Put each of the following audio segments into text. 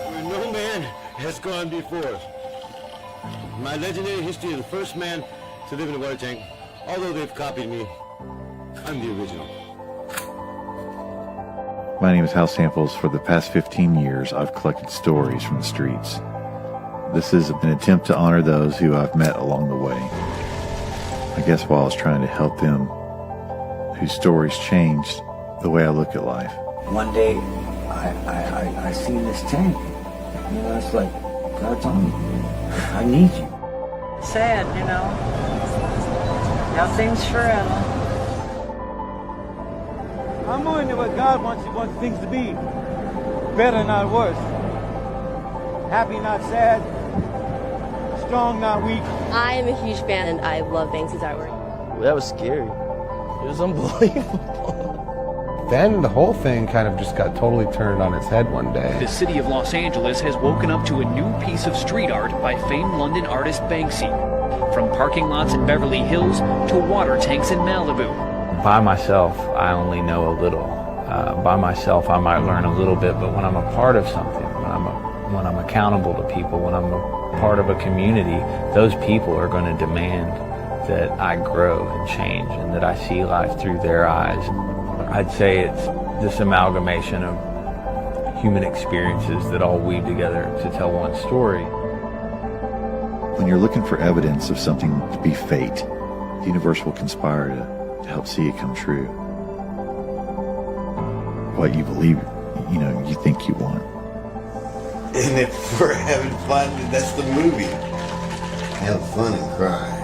Where no man has gone before. My legendary history of the first man to live in a water tank. Although they've copied me, I'm the original. My name is Hal Samples. For the past 15 years, I've collected stories from the streets. This is an attempt to honor those who I've met along the way. I guess while I was trying to help them whose stories changed the way I look at life. One day, I see this tank. You know, it's like, God's on me. I need you. Sad, you know. Nothing's forever. I'm more into what God wants things to be. Better, not worse. Happy, not sad. Strong, not weak. I am a huge fan and I love Banksy's artwork. Well, that was scary. It was unbelievable. Then the whole thing kind of just got totally turned on its head one day. The city of Los Angeles has woken up to a new piece of street art by famed London artist Banksy. From parking lots in Beverly Hills to water tanks in Malibu. By myself, I only know a little. By myself, I might learn a little bit, but when I'm a part of something, when I'm accountable to people, when I'm a part of a community, those people are going to demand that I grow and change and that I see life through their eyes. I'd say it's this amalgamation of human experiences that all weave together to tell one story. When you're looking for evidence of something to be fate, the universe will conspire to help see it come true. What you believe, you think you want. And if we're having fun, that's the movie. Have fun and cry.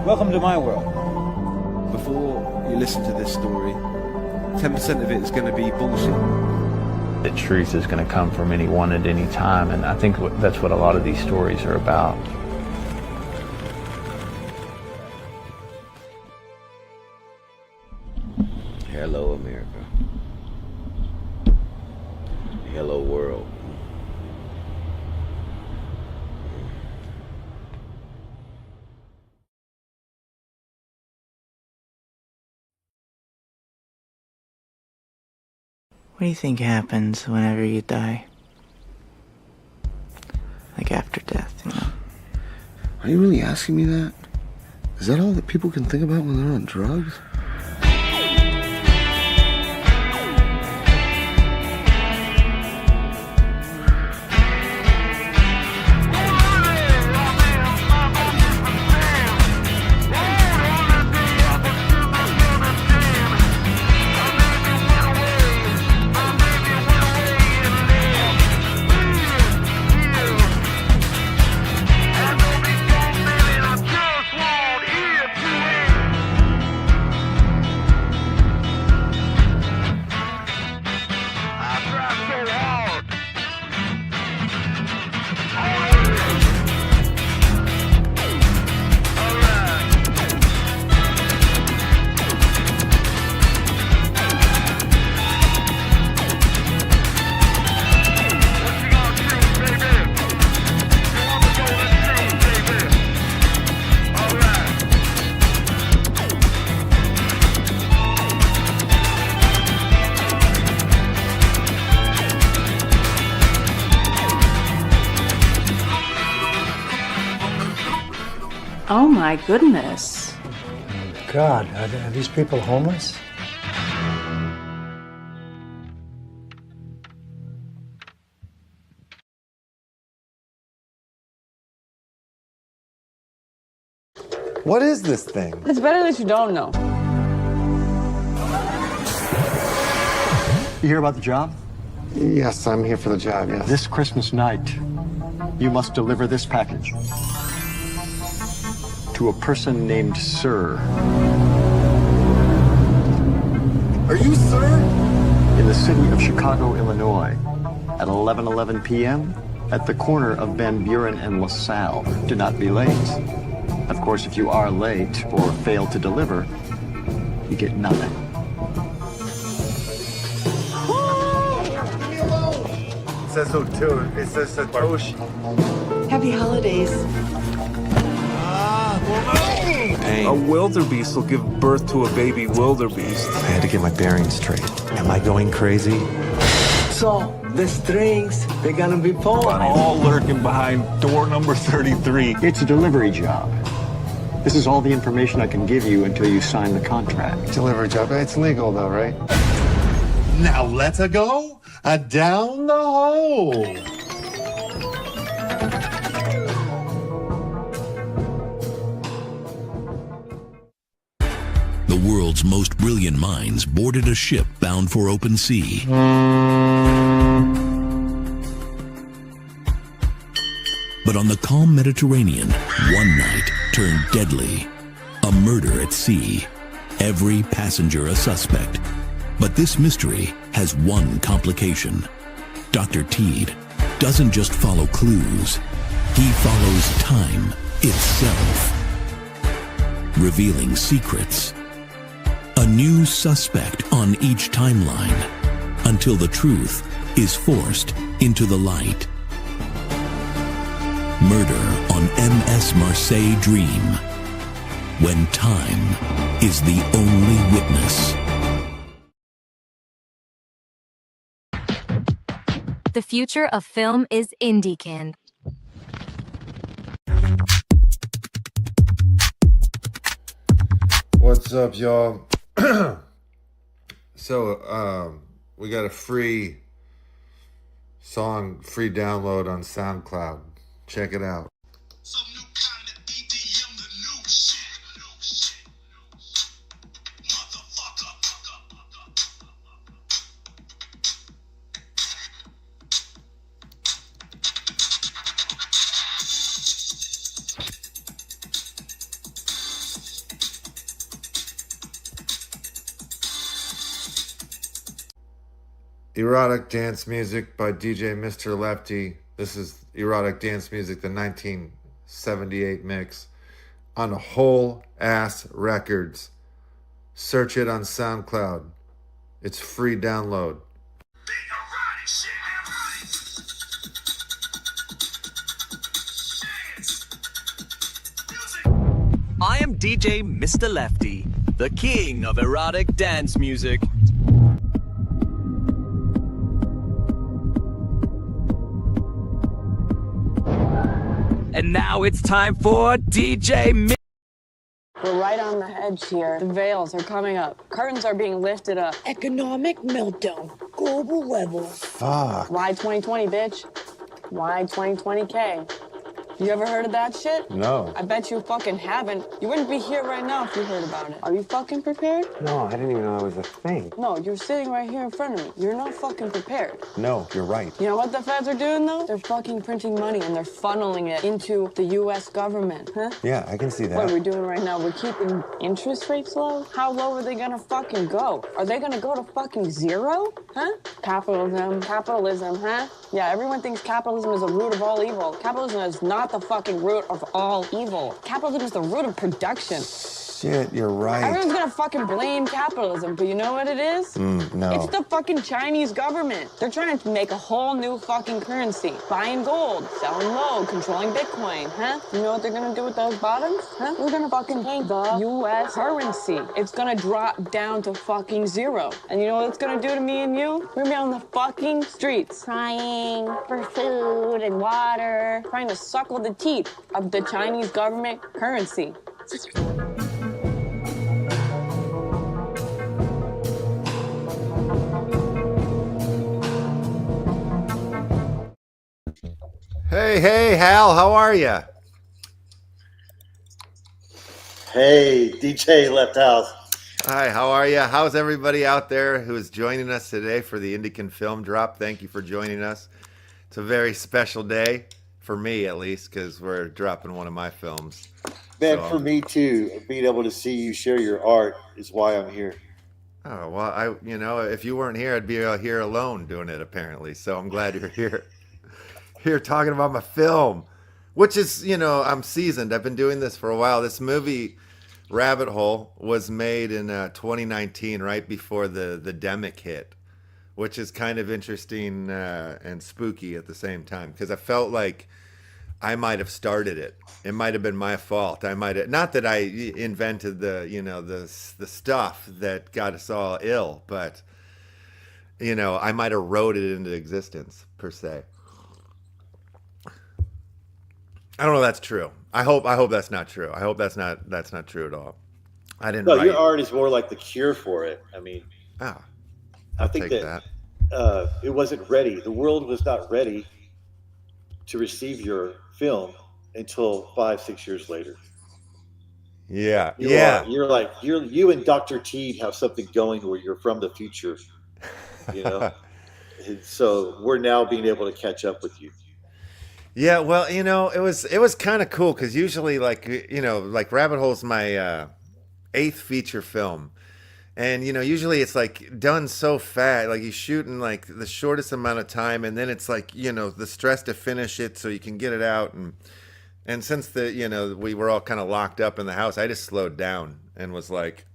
Welcome to my world. Before you listen to this story, 10% of it is going to be bullshit. The truth is going to come from anyone at any time, and I think that's what a lot of these stories are about. Hello, America. Hello, world. What do you think happens whenever you die? Like after death, you know? Are you really asking me that? Is that all that people can think about when they're on drugs? Oh my goodness. God, are these people homeless? What is this thing? It's better that you don't know. You hear about the job? Yes, I'm here for the job, yes. This Christmas night, you must deliver this package to a person named Sir. Are you Sir? In the city of Chicago, Illinois, at 11:11 p.m. at the corner of Van Buren and LaSalle. Do not be late. Of course, if you are late or fail to deliver, you get nothing. It says so too. It says Satoshi. Happy holidays. A wildebeest will give birth to a baby wildebeest. I had to get my bearings straight. Am I going crazy? So, the strings, they're gonna be pulling. All lurking behind door number 33. It's a delivery job. This is all the information I can give you until you sign the contract. Delivery job. It's legal though, right? Now let's go down the hole. The world's most brilliant minds boarded a ship bound for open sea. But on the calm Mediterranean, one night turned deadly. A murder at sea. Every passenger a suspect. But this mystery has one complication. Dr. Teed doesn't just follow clues. He follows time itself. Revealing secrets. A new suspect on each timeline. Until the truth is forced into the light. Murder on MS Marseille Dream. When time is the only witness. The future of film is Indikin. What's up, y'all? So, we got a free song, free download on SoundCloud. Check it out. Erotic Dance Music by DJMrLEFTY. This is Erotic Dance Music, the 1978 mix on Whole Ass Records. Search it on SoundCloud. It's free download. I am DJ Mr. Lefty, the king of erotic dance music. And now it's time for DJ We're right on the edge here. The veils are coming up. Curtains are being lifted up. Economic meltdown. Global level. Fuck. Why 2020, bitch? Why 2020K? You ever heard of that shit? No. I bet you fucking haven't. You wouldn't be here right now if you heard about it. Are you fucking prepared? No, I didn't even know it was a thing. No, you're sitting right here in front of me. You're not fucking prepared. No, you're right. You know what the feds are doing, though? They're fucking printing money and they're funneling it into the U.S. government, huh? Yeah, I can see that. What are we doing right now? We're keeping interest rates low? How low are they gonna fucking go? Are they gonna go to fucking zero? Huh? Capitalism, huh? Yeah, everyone thinks capitalism is the root of all evil. Capitalism is not the fucking root of all evil. Capitalism is the root of production. Shit, you're right. Everyone's gonna fucking blame capitalism, but you know what it is? No. It's the fucking Chinese government. They're trying to make a whole new fucking currency. Buying gold, selling low, controlling Bitcoin, huh? You know what they're gonna do with those bottoms? Huh? We're gonna fucking tank the U.S. currency. It's gonna drop down to fucking zero. And you know what it's gonna do to me and you? We're gonna be on the fucking streets, crying for food and water, trying to suckle the teeth of the Chinese government currency. Hey, Hal, how are you? Hey, DJ Left House. Hi, how are you? How's everybody out there who is joining us today for the Indikin Film Drop? Thank you for joining us. It's a very special day, for me at least, because we're dropping one of my films. Man, for me too, being able to see you share your art is why I'm here. Oh, well, if you weren't here, I'd be here alone doing it, apparently. So I'm glad you're here. Here talking about my film, which is, I'm seasoned. I've been doing this for a while. This movie, Rabbit Hole, was made in 2019, right before the demic hit, which is kind of interesting and spooky at the same time, because I felt like I might have started it. It might have been my fault. I might have, not that I invented the, you know, the stuff that got us all ill, but, you know, I might have wrote it into existence, per se. I don't know if that's true. I hope that's not true. I hope that's not true at all. I didn't write. Your art is more like the cure for it. I mean, I think that. It wasn't ready. The world was not ready to receive your film until 5-6 years later. Yeah, you and Dr. Teed have something going where you're from the future, you know. And so we're now being able to catch up with you. Yeah, well, you know, it was kind of cool because usually, like, you know, like Rabbit Hole's my 8th feature film. And, you know, usually it's like done so fast, like you shoot in like the shortest amount of time. And then it's like, you know, the stress to finish it so you can get it out. And since you know, we were all kind of locked up in the house, I just slowed down and was like,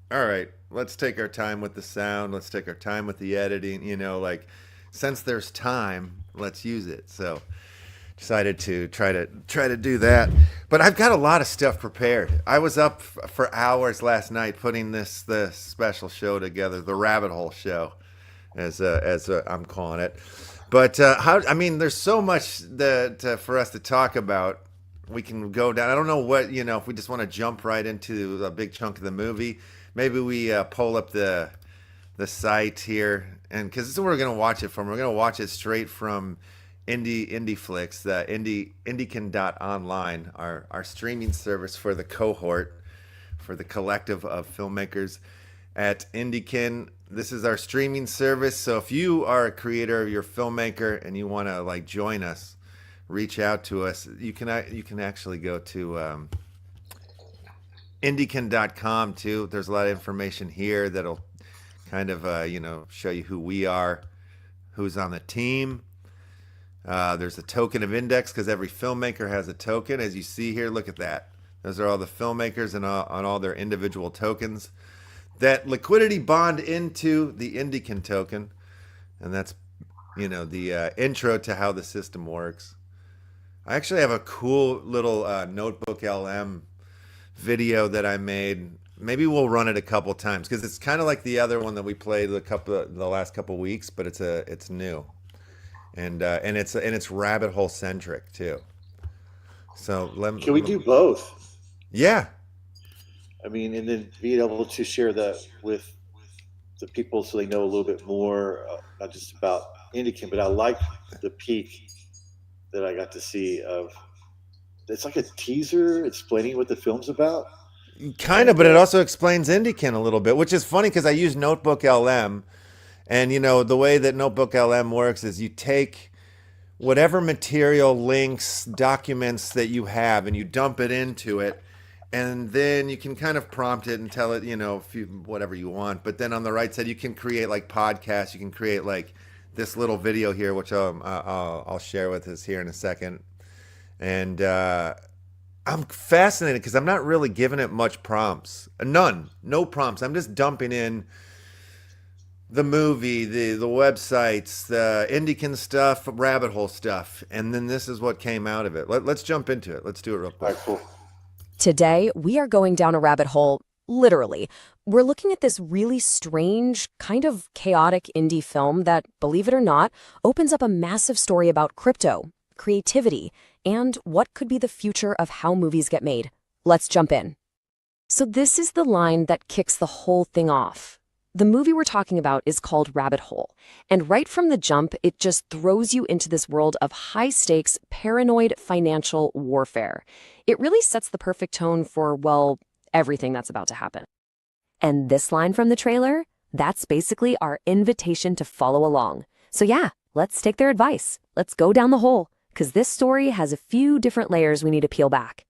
all right, let's take our time with the sound. Let's take our time with the editing, you know, like since there's time, let's use it. So decided to try to do that, but I've got a lot of stuff prepared. I was up for hours last night putting this special show together, the Rabbit Hole Show, as I'm calling it. But I mean, there's so much that for us to talk about. We can go down. I don't know what, you know, if we just want to jump right into a big chunk of the movie. Maybe we pull up the site here, and because this is where we're gonna watch it from. We're gonna watch it straight from IndieFlix, Indikin.ONLINE, our streaming service for the cohort, for the collective of filmmakers at Indikin. This is our streaming service. So if you are a creator, you're a filmmaker, and you want to like join us, reach out to us. You can actually go to Indikin.com too. There's a lot of information here that'll kind of you know, show you who we are, who's on the team. There's a token of index because every filmmaker has a token. As you see here, look at that. Those are all the filmmakers and on all their individual tokens that liquidity bond into the Indikin token. And that's, you know, the intro to how the system works. I actually have a cool little Notebook LM video that I made. Maybe we'll run it a couple times because it's kind of like the other one that we played the last couple weeks, but it's new. And it's rabbit hole centric too. So can we do both? Yeah. I mean, and then being able to share that with the people so they know a little bit more, not just about Indikin, but I like the peek that I got to see of. It's like a teaser explaining what the film's about. Kind of, but it also explains Indikin a little bit, which is funny because I use Notebook LM. And, you know, the way that Notebook LM works is you take whatever material, links, documents that you have, and you dump it into it. And then you can kind of prompt it and tell it, you know, whatever you want. But then on the right side, you can create like podcasts. You can create like this little video here, which I'll share with us here in a second. And I'm fascinated because I'm not really giving it much prompts. No prompts. I'm just dumping in the movie, the websites, the Indikin stuff, rabbit hole stuff, and then this is what came out of it. Let's jump into it. Let's do it real quick. Cool. Today, we are going down a rabbit hole, literally. We're looking at this really strange, kind of chaotic indie film that, believe it or not, opens up a massive story about crypto, creativity, and what could be the future of how movies get made. Let's jump in. So this is the line that kicks the whole thing off. The movie we're talking about is called Rabbit Hole, and right from the jump, it just throws you into this world of high-stakes, paranoid financial warfare. It really sets the perfect tone for, well, everything that's about to happen. And this line from the trailer, that's basically our invitation to follow along. So yeah, let's take their advice. Let's go down the hole, because this story has a few different layers we need to peel back.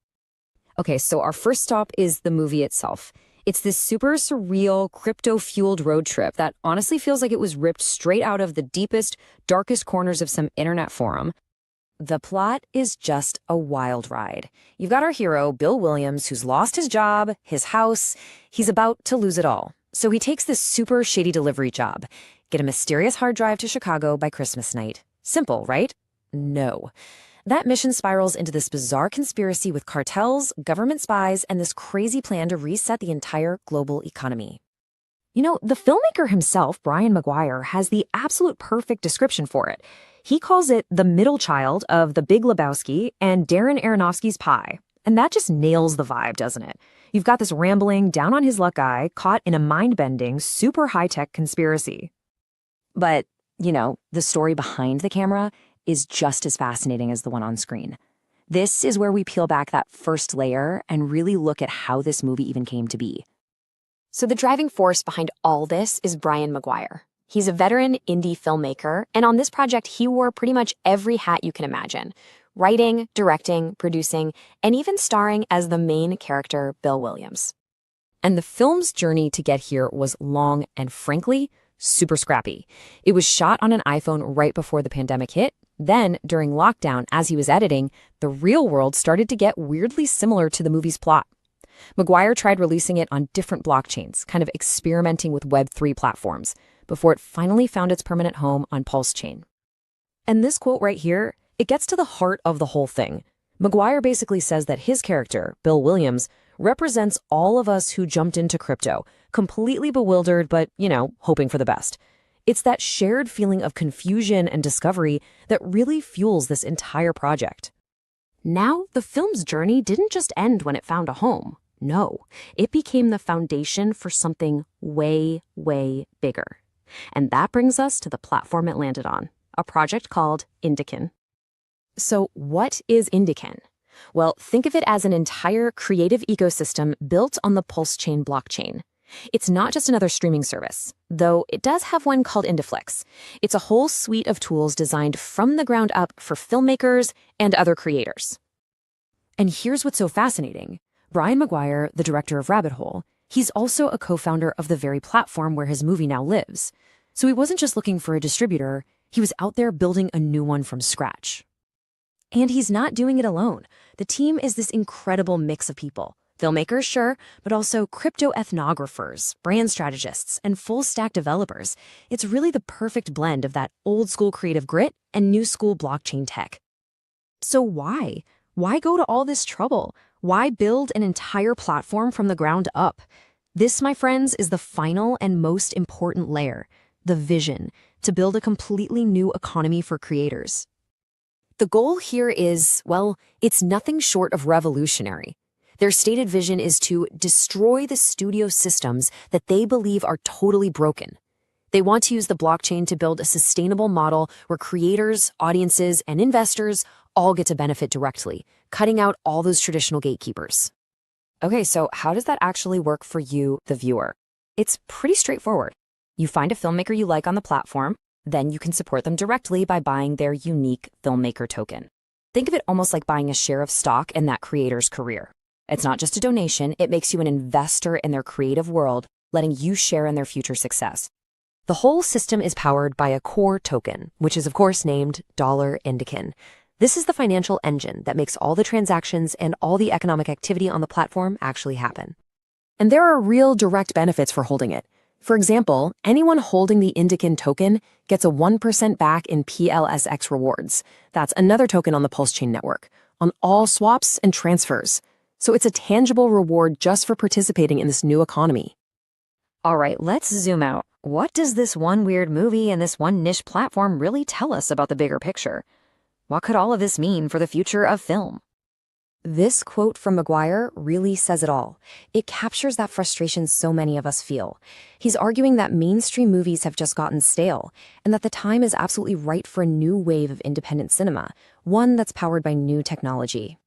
Okay, so our first stop is the movie itself. It's this super surreal, crypto-fueled road trip that honestly feels like it was ripped straight out of the deepest, darkest corners of some internet forum. The plot is just a wild ride. You've got our hero, Bill Williams, who's lost his job, his house. He's about to lose it all. So he takes this super shady delivery job. Get a mysterious hard drive to Chicago by Christmas night. Simple, right? No. That mission spirals into this bizarre conspiracy with cartels, government spies, and this crazy plan to reset the entire global economy. You know, the filmmaker himself, Brian McGuire, has the absolute perfect description for it. He calls it the middle child of The Big Lebowski and Darren Aronofsky's Pi. And that just nails the vibe, doesn't it? You've got this rambling, down-on-his-luck guy caught in a mind-bending, super high-tech conspiracy. But, you know, the story behind the camera is just as fascinating as the one on screen. This is where we peel back that first layer and really look at how this movie even came to be. So the driving force behind all this is Brian McGuire. He's a veteran indie filmmaker, and on this project, he wore pretty much every hat you can imagine. Writing, directing, producing, and even starring as the main character, Bill Williams. And the film's journey to get here was long and, frankly, super scrappy. It was shot on an iPhone right before the pandemic hit. Then, during lockdown, as he was editing, the real world started to get weirdly similar to the movie's plot. McGuire tried releasing it on different blockchains, kind of experimenting with Web3 platforms, before it finally found its permanent home on Pulse Chain. And this quote right here, it gets to the heart of the whole thing. McGuire basically says that his character, Bill Williams, represents all of us who jumped into crypto, completely bewildered but, you know, hoping for the best. It's that shared feeling of confusion and discovery that really fuels this entire project. Now, the film's journey didn't just end when it found a home. No, it became the foundation for something way, way bigger. And that brings us to the platform it landed on, a project called Indikin. So what is Indikin? Well, think of it as an entire creative ecosystem built on the Pulse Chain blockchain. It's not just another streaming service, though it does have one called Indiflix. It's a whole suite of tools designed from the ground up for filmmakers and other creators. And here's what's so fascinating. Brian McGuire, the director of Rabbit Hole, he's also a co-founder of the very platform where his movie now lives. So he wasn't just looking for a distributor, he was out there building a new one from scratch. And he's not doing it alone. The team is this incredible mix of people. Filmmakers, sure, but also crypto ethnographers, brand strategists, and full-stack developers. It's really the perfect blend of that old-school creative grit and new-school blockchain tech. So why? Why go to all this trouble? Why build an entire platform from the ground up? This, my friends, is the final and most important layer, the vision, to build a completely new economy for creators. The goal here is, well, it's nothing short of revolutionary. Their stated vision is to destroy the studio systems that they believe are totally broken. They want to use the blockchain to build a sustainable model where creators, audiences, and investors all get to benefit directly, cutting out all those traditional gatekeepers. Okay, so how does that actually work for you, the viewer? It's pretty straightforward. You find a filmmaker you like on the platform, then you can support them directly by buying their unique filmmaker token. Think of it almost like buying a share of stock in that creator's career. It's not just a donation, it makes you an investor in their creative world, letting you share in their future success. The whole system is powered by a core token, which is of course named $Indikin. This is the financial engine that makes all the transactions and all the economic activity on the platform actually happen. And there are real direct benefits for holding it. For example, anyone holding the Indikin token gets a 1% back in PLSX rewards. That's another token on the Pulse Chain network, on all swaps and transfers. So it's a tangible reward just for participating in this new economy. All right, let's zoom out. What does this one weird movie and this one niche platform really tell us about the bigger picture? What could all of this mean for the future of film? This quote from McGuire really says it all. It captures that frustration so many of us feel. He's arguing that mainstream movies have just gotten stale, and that the time is absolutely right for a new wave of independent cinema, one that's powered by new technology.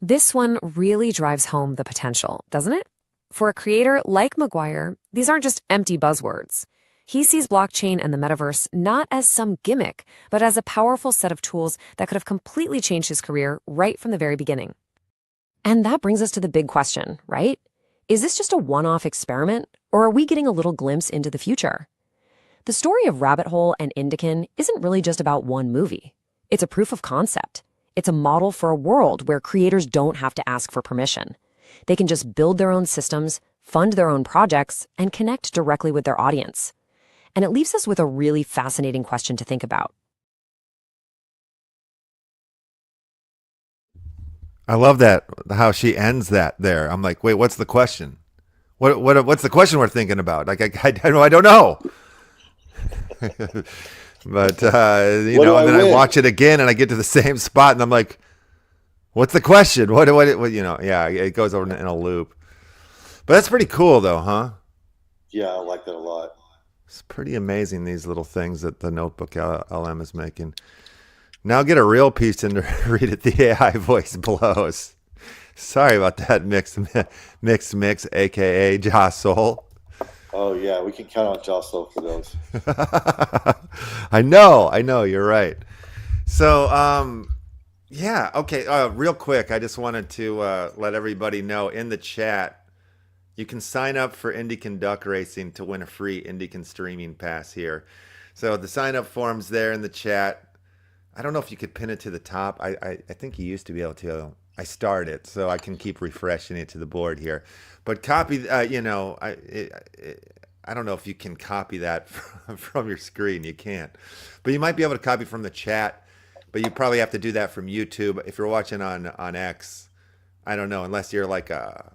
This one really drives home the potential, doesn't it? For a creator like McGuire, these aren't just empty buzzwords. He sees blockchain and the metaverse not as some gimmick, but as a powerful set of tools that could have completely changed his career right from the very beginning. And that brings us to the big question, right? Is this just a one-off experiment, or are we getting a little glimpse into the future? The story of Rabbit Hole and Indikin isn't really just about one movie. It's a proof of concept. It's a model for a world where creators don't have to ask for permission. They can just build their own systems, fund their own projects, and connect directly with their audience. And it leaves us with a really fascinating question to think about. I love that, how she ends that there. I'm like, wait, what's the question? What's the question we're thinking about? Like, I don't know. But, you know, and then I watch it again and I get to the same spot and I'm like, what's the question? What, you know, yeah, it goes over in a loop. But that's pretty cool though, huh? Yeah, I like that a lot. It's pretty amazing, these little things that the Notebook LM is making. Now get a real piece and read it. The AI voice blows. Sorry about that, mix, aka Joss Soul. Oh yeah, we can count on Joss Soul for those. I know, you're right. So, yeah, okay. Real quick, I just wanted to let everybody know in the chat, you can sign up for Indikin Duck Racing to win a free Indikin Streaming pass here. So the sign up form's there in the chat. I don't know if you could pin it to the top. I think you used to be able to. I start it, so I can keep refreshing it to the board here. But copy, you know, I don't know if you can copy that from your screen. You can't. But you might be able to copy from the chat, but you probably have to do that from YouTube. If you're watching on X, I don't know, unless you're like a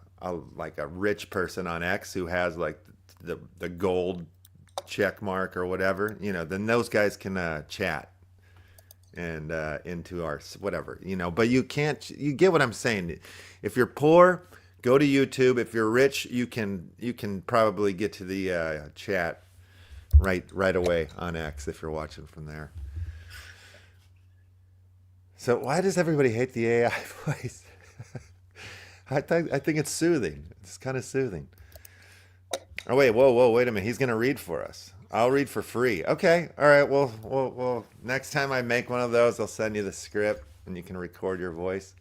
rich person on X who has like the gold check mark or whatever, you know, then those guys can chat and into our whatever, you know. But you can't, you get what I'm saying. If you're poor, go to YouTube. If you're rich, you can probably get to the chat right away on X if you're watching from there. So why does everybody hate the AI voice? I think it's soothing. It's kind of soothing. Oh wait, whoa, wait a minute. He's gonna read for us. I'll read for free. Okay, all right. Well, next time I make one of those, I'll send you the script and you can record your voice.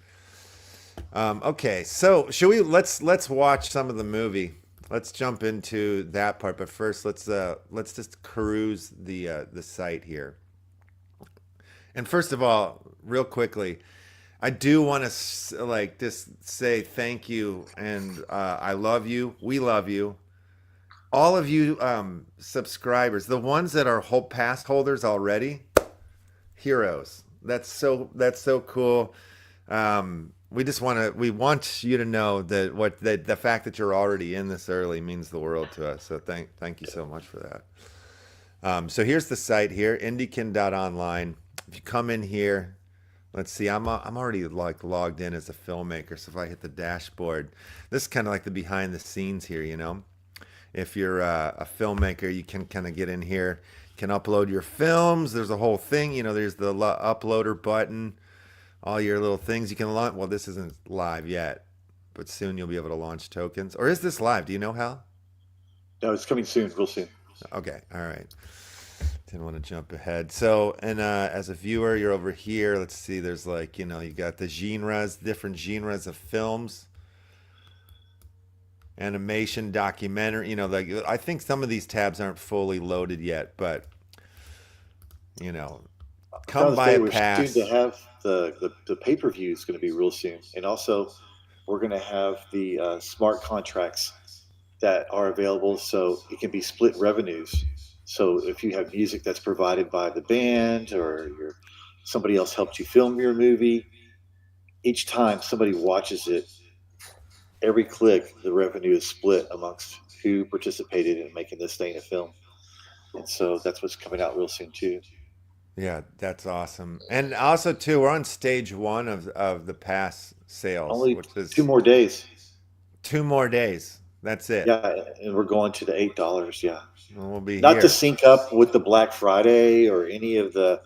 Okay, so should we? Let's watch some of the movie. Let's jump into that part. But first, let's just cruise the site here. And first of all, real quickly, I do want to like just say thank you and I love you. We love you. All of you subscribers, the ones that are whole pass holders already, heroes. That's so cool. We want you to know that the fact that you're already in this early means the world to us. So thank you so much for that. So here's the site here, Indikin.online. If you come in here, let's see, I'm already like logged in as a filmmaker. So if I hit the dashboard, this is kind of like the behind the scenes here, you know. If you're a filmmaker, you can kind of get in here, can upload your films. There's a whole thing, you know, there's the uploader button, all your little things you can launch. Well, this isn't live yet, but soon you'll be able to launch tokens. Or is this live? Do you know, Hal? No, it's coming soon. We'll see. Okay, all right. Didn't want to jump ahead. So, and as a viewer, you're over here. Let's see, there's like, you know, you got the genres, different genres of films. Animation, documentary, you know, like I think some of these tabs aren't fully loaded yet, but you know, come by a pass. We're soon to have the pay-per-view is going to be real soon, and also we're going to have the smart contracts that are available, so it can be split revenues. So if you have music that's provided by the band or somebody else helped you film your movie, each time somebody watches it, every click, the revenue is split amongst who participated in making this thing a film. And so that's what's coming out real soon too. Yeah, that's awesome. And also too, we're on stage 1 of the pass sales. Only which is 2 more days. 2 more days. That's it. Yeah, and we're going to the $8. Yeah. And we'll be not here. to sync up with the Black Friday or any of the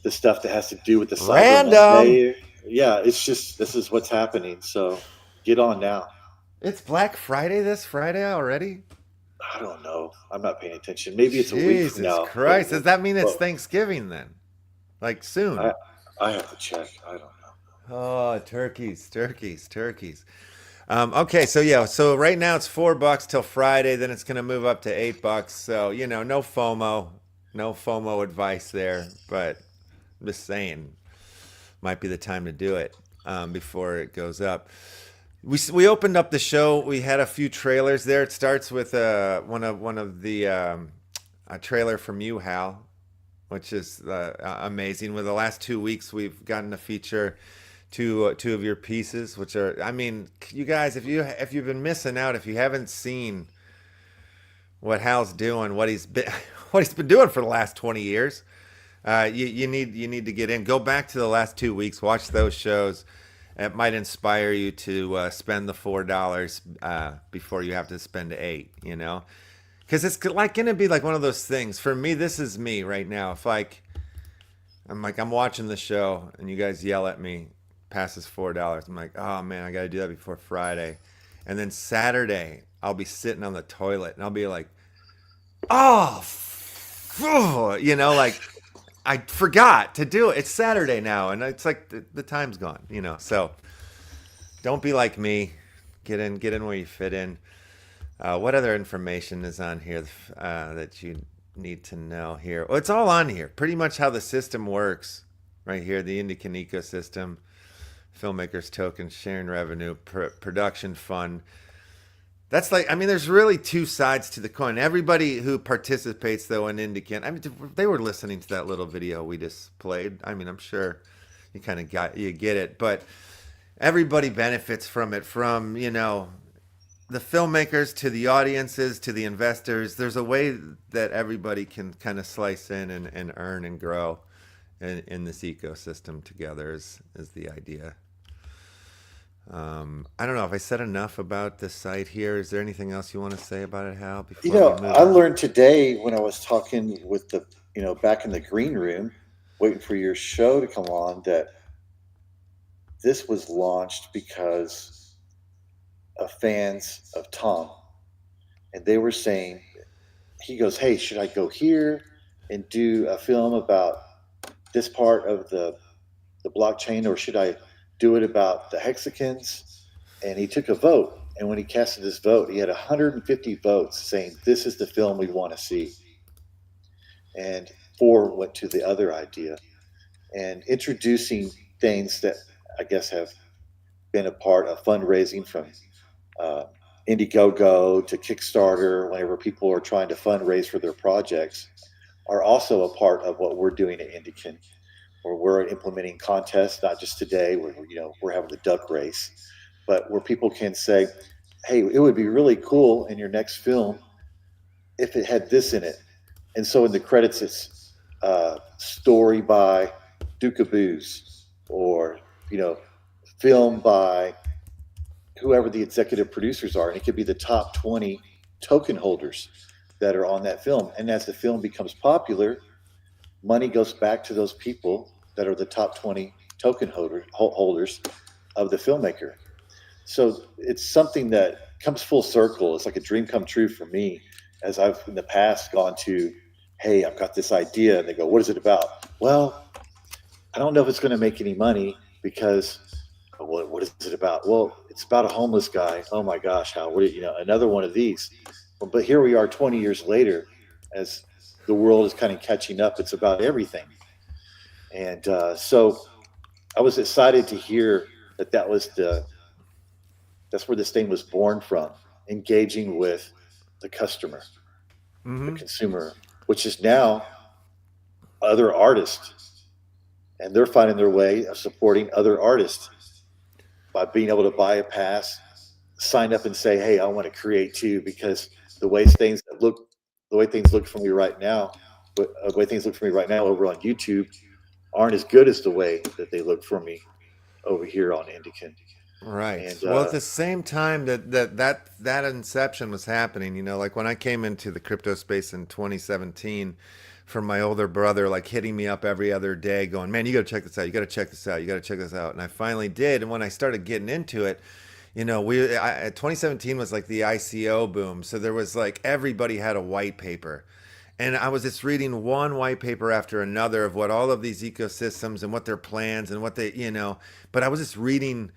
stuff that has to do with the Cyber Monday. Yeah, it's just this is what's happening. So get on now. It's Black Friday this Friday already? I don't know. I'm not paying attention. Maybe it's a week from now. Jesus Christ. Does that mean it's Thanksgiving then? Like soon? I have to check. I don't know. Oh, turkeys. Okay, so yeah, so right now it's $4 till Friday, then it's going to move up to $8. So, you know, no FOMO advice there, but I'm just saying might be the time to do it before it goes up. We opened up the show. We had a few trailers there. It starts with one of the a trailer from you, Hal, which is amazing. With the last 2 weeks, we've gotten to feature two of your pieces, which are, I mean, you guys, if you've been missing out, if you haven't seen what Hal's doing, what he's been doing for the last 20 years, you need to get in. Go back to the last 2 weeks, watch those shows. It might inspire you to spend the $4 before you have to spend $8. You know, because it's like gonna be like one of those things. For me, this is me right now. If I'm watching the show and you guys yell at me, passes $4. I'm like, oh man, I got to do that before Friday. And then Saturday, I'll be sitting on the toilet and I'll be like, oh, you know, like I forgot to do it. It's Saturday now. And it's like the time's gone, you know? So don't be like me. Get in where you fit in. What other information is on here that you need to know here? Well, it's all on here. Pretty much how the system works right here. The Indikin ecosystem. Filmmakers token, sharing revenue, production fund. That's like, I mean, there's really two sides to the coin. Everybody who participates, though, in Indikin, I mean, they were listening to that little video we just played. I mean, I'm sure you kind of get it, but everybody benefits from it, from, you know, the filmmakers to the audiences to the investors. There's a way that everybody can kind of slice in and earn and grow in this ecosystem together is the idea. I don't know if I said enough about the site here. Is there anything else you want to say about it, Hal? Before You know, we move I on? learned today when I was talking with the, you know, back in the green room, waiting for your show to come on, that this was launched because of fans of Tom. And they were saying, he goes, hey, should I go here and do a film about this part of the blockchain, or should I do it about the hexagons? And he took a vote. And when he casted his vote, he had 150 votes saying, this is the film we want to see. And 4 went to the other idea. And introducing things that I guess have been a part of fundraising, from Indiegogo to Kickstarter, whenever people are trying to fundraise for their projects, are also a part of what we're doing at Indikin, where we're implementing contests, not just today, where, you know, we're having the duck race, but where people can say, hey, it would be really cool in your next film if it had this in it. And so in the credits, it's story by Duke Booze, or, you know, film by whoever the executive producers are. And it could be the top 20 token holders that are on that film. And as the film becomes popular, money goes back to those people that are the top 20 token holders of the filmmaker. So it's something that comes full circle. It's like a dream come true for me, as I've in the past gone to, hey, I've got this idea. And they go, what is it about? Well, I don't know if it's going to make any money, because what is it about? Well, it's about a homeless guy. Oh my gosh, how, you know, another one of these. But here we are 20 years later, as the world is kind of catching up. It's about everything. And so I was excited to hear that that's where this thing was born from, engaging with the customer, the consumer, which is now other artists. And they're finding their way of supporting other artists by being able to buy a pass, sign up and say, hey, I want to create too, because the way things look for me right now, over on YouTube aren't as good as the way that they look for me over here on Indikin. Right. And, well, at the same time that inception was happening, you know, like when I came into the crypto space in 2017, from my older brother, like hitting me up every other day going, man, you got to check this out. You got to check this out. You got to check this out. And I finally did. And when I started getting into it, you know, 2017 was like the ICO boom. So there was like, everybody had a white paper. And I was just reading one white paper after another of what all of these ecosystems and what their plans and what they, you know, but I was just reading,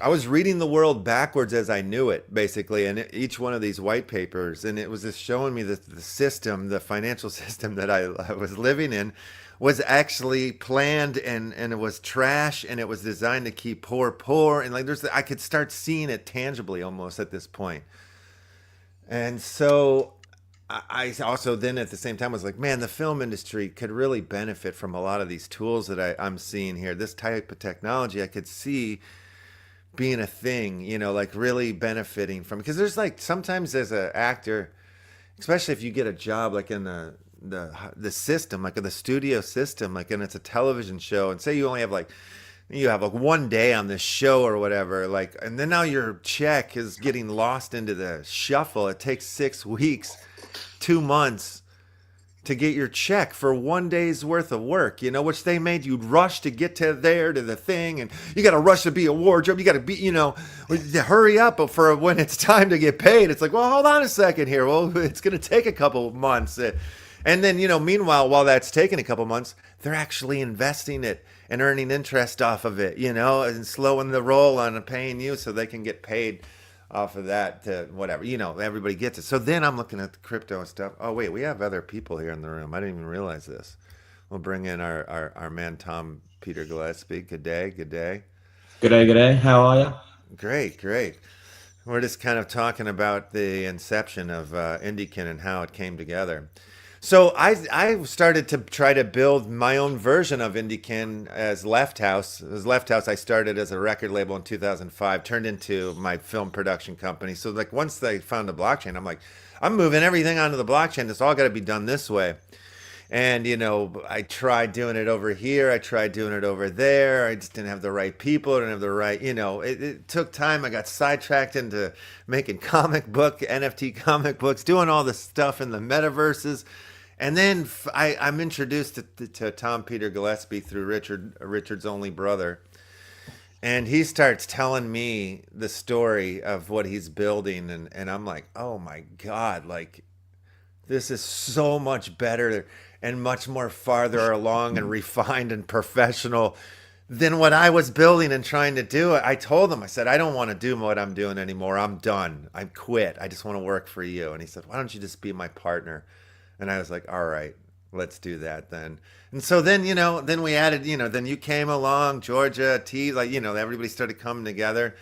I was reading the world backwards as I knew it, basically, and each one of these white papers, and it was just showing me that the system, the financial system that I was living in, was actually planned, and it was trash, and it was designed to keep poor, and like I could start seeing it tangibly almost at this point. And so I also then at the same time was like, man, the film industry could really benefit from a lot of these tools that I'm seeing here. This type of technology I could see being a thing, you know, like really benefiting from, because there's like sometimes as an actor, especially if you get a job like in the system, like in the studio system, like, and it's a television show, and say you only have like, you have like one day on this show or whatever, like, and then now your check is getting lost into the shuffle. It takes 6 weeks, 2 months to get your check for 1 day's worth of work, you know, which they made you rush to get to the thing, and you got to rush to be a wardrobe. You got to be, you know, hurry up. But for when it's time to get paid, it's like, well, hold on a second here. Well, it's going to take a couple of months. And then, you know, meanwhile, while that's taking a couple of months, they're actually investing it and earning interest off of it, you know, and slowing the roll on paying you so they can get paid off of that to whatever, you know, everybody gets it. So then I'm looking at the crypto and stuff. Oh, wait, we have other people here in the room. I didn't even realize this. We'll bring in our man, Tom Peter Gillespie. Good day. Good day. Good day. Good day. How are you? Great. Great. We're just kind of talking about the inception of Indikin and how it came together. So I started to try to build my own version of Indikin as Left House. As Left House, I started as a record label in 2005, turned into my film production company. So like once they found the blockchain, I'm like, I'm moving everything onto the blockchain. It's all got to be done this way. And, you know, I tried doing it over here. I tried doing it over there. I just didn't have the right people. I didn't have the right, you know, it took time. I got sidetracked into making NFT comic books, doing all this stuff in the metaverses. And then I'm introduced to Tom Peter Gillespie through Richard's only brother. And he starts telling me the story of what he's building. And I'm like, oh my God, like this is so much better and much more farther along and refined and professional than what I was building and trying to do. I told him, I said, I don't want to do what I'm doing anymore. I'm done. I quit. I just want to work for you. And he said, why don't you just be my partner? And I was like, all right, let's do that then. And so then, you know, then we added, you know, then you came along, Georgia, T, like, you know, everybody started coming together.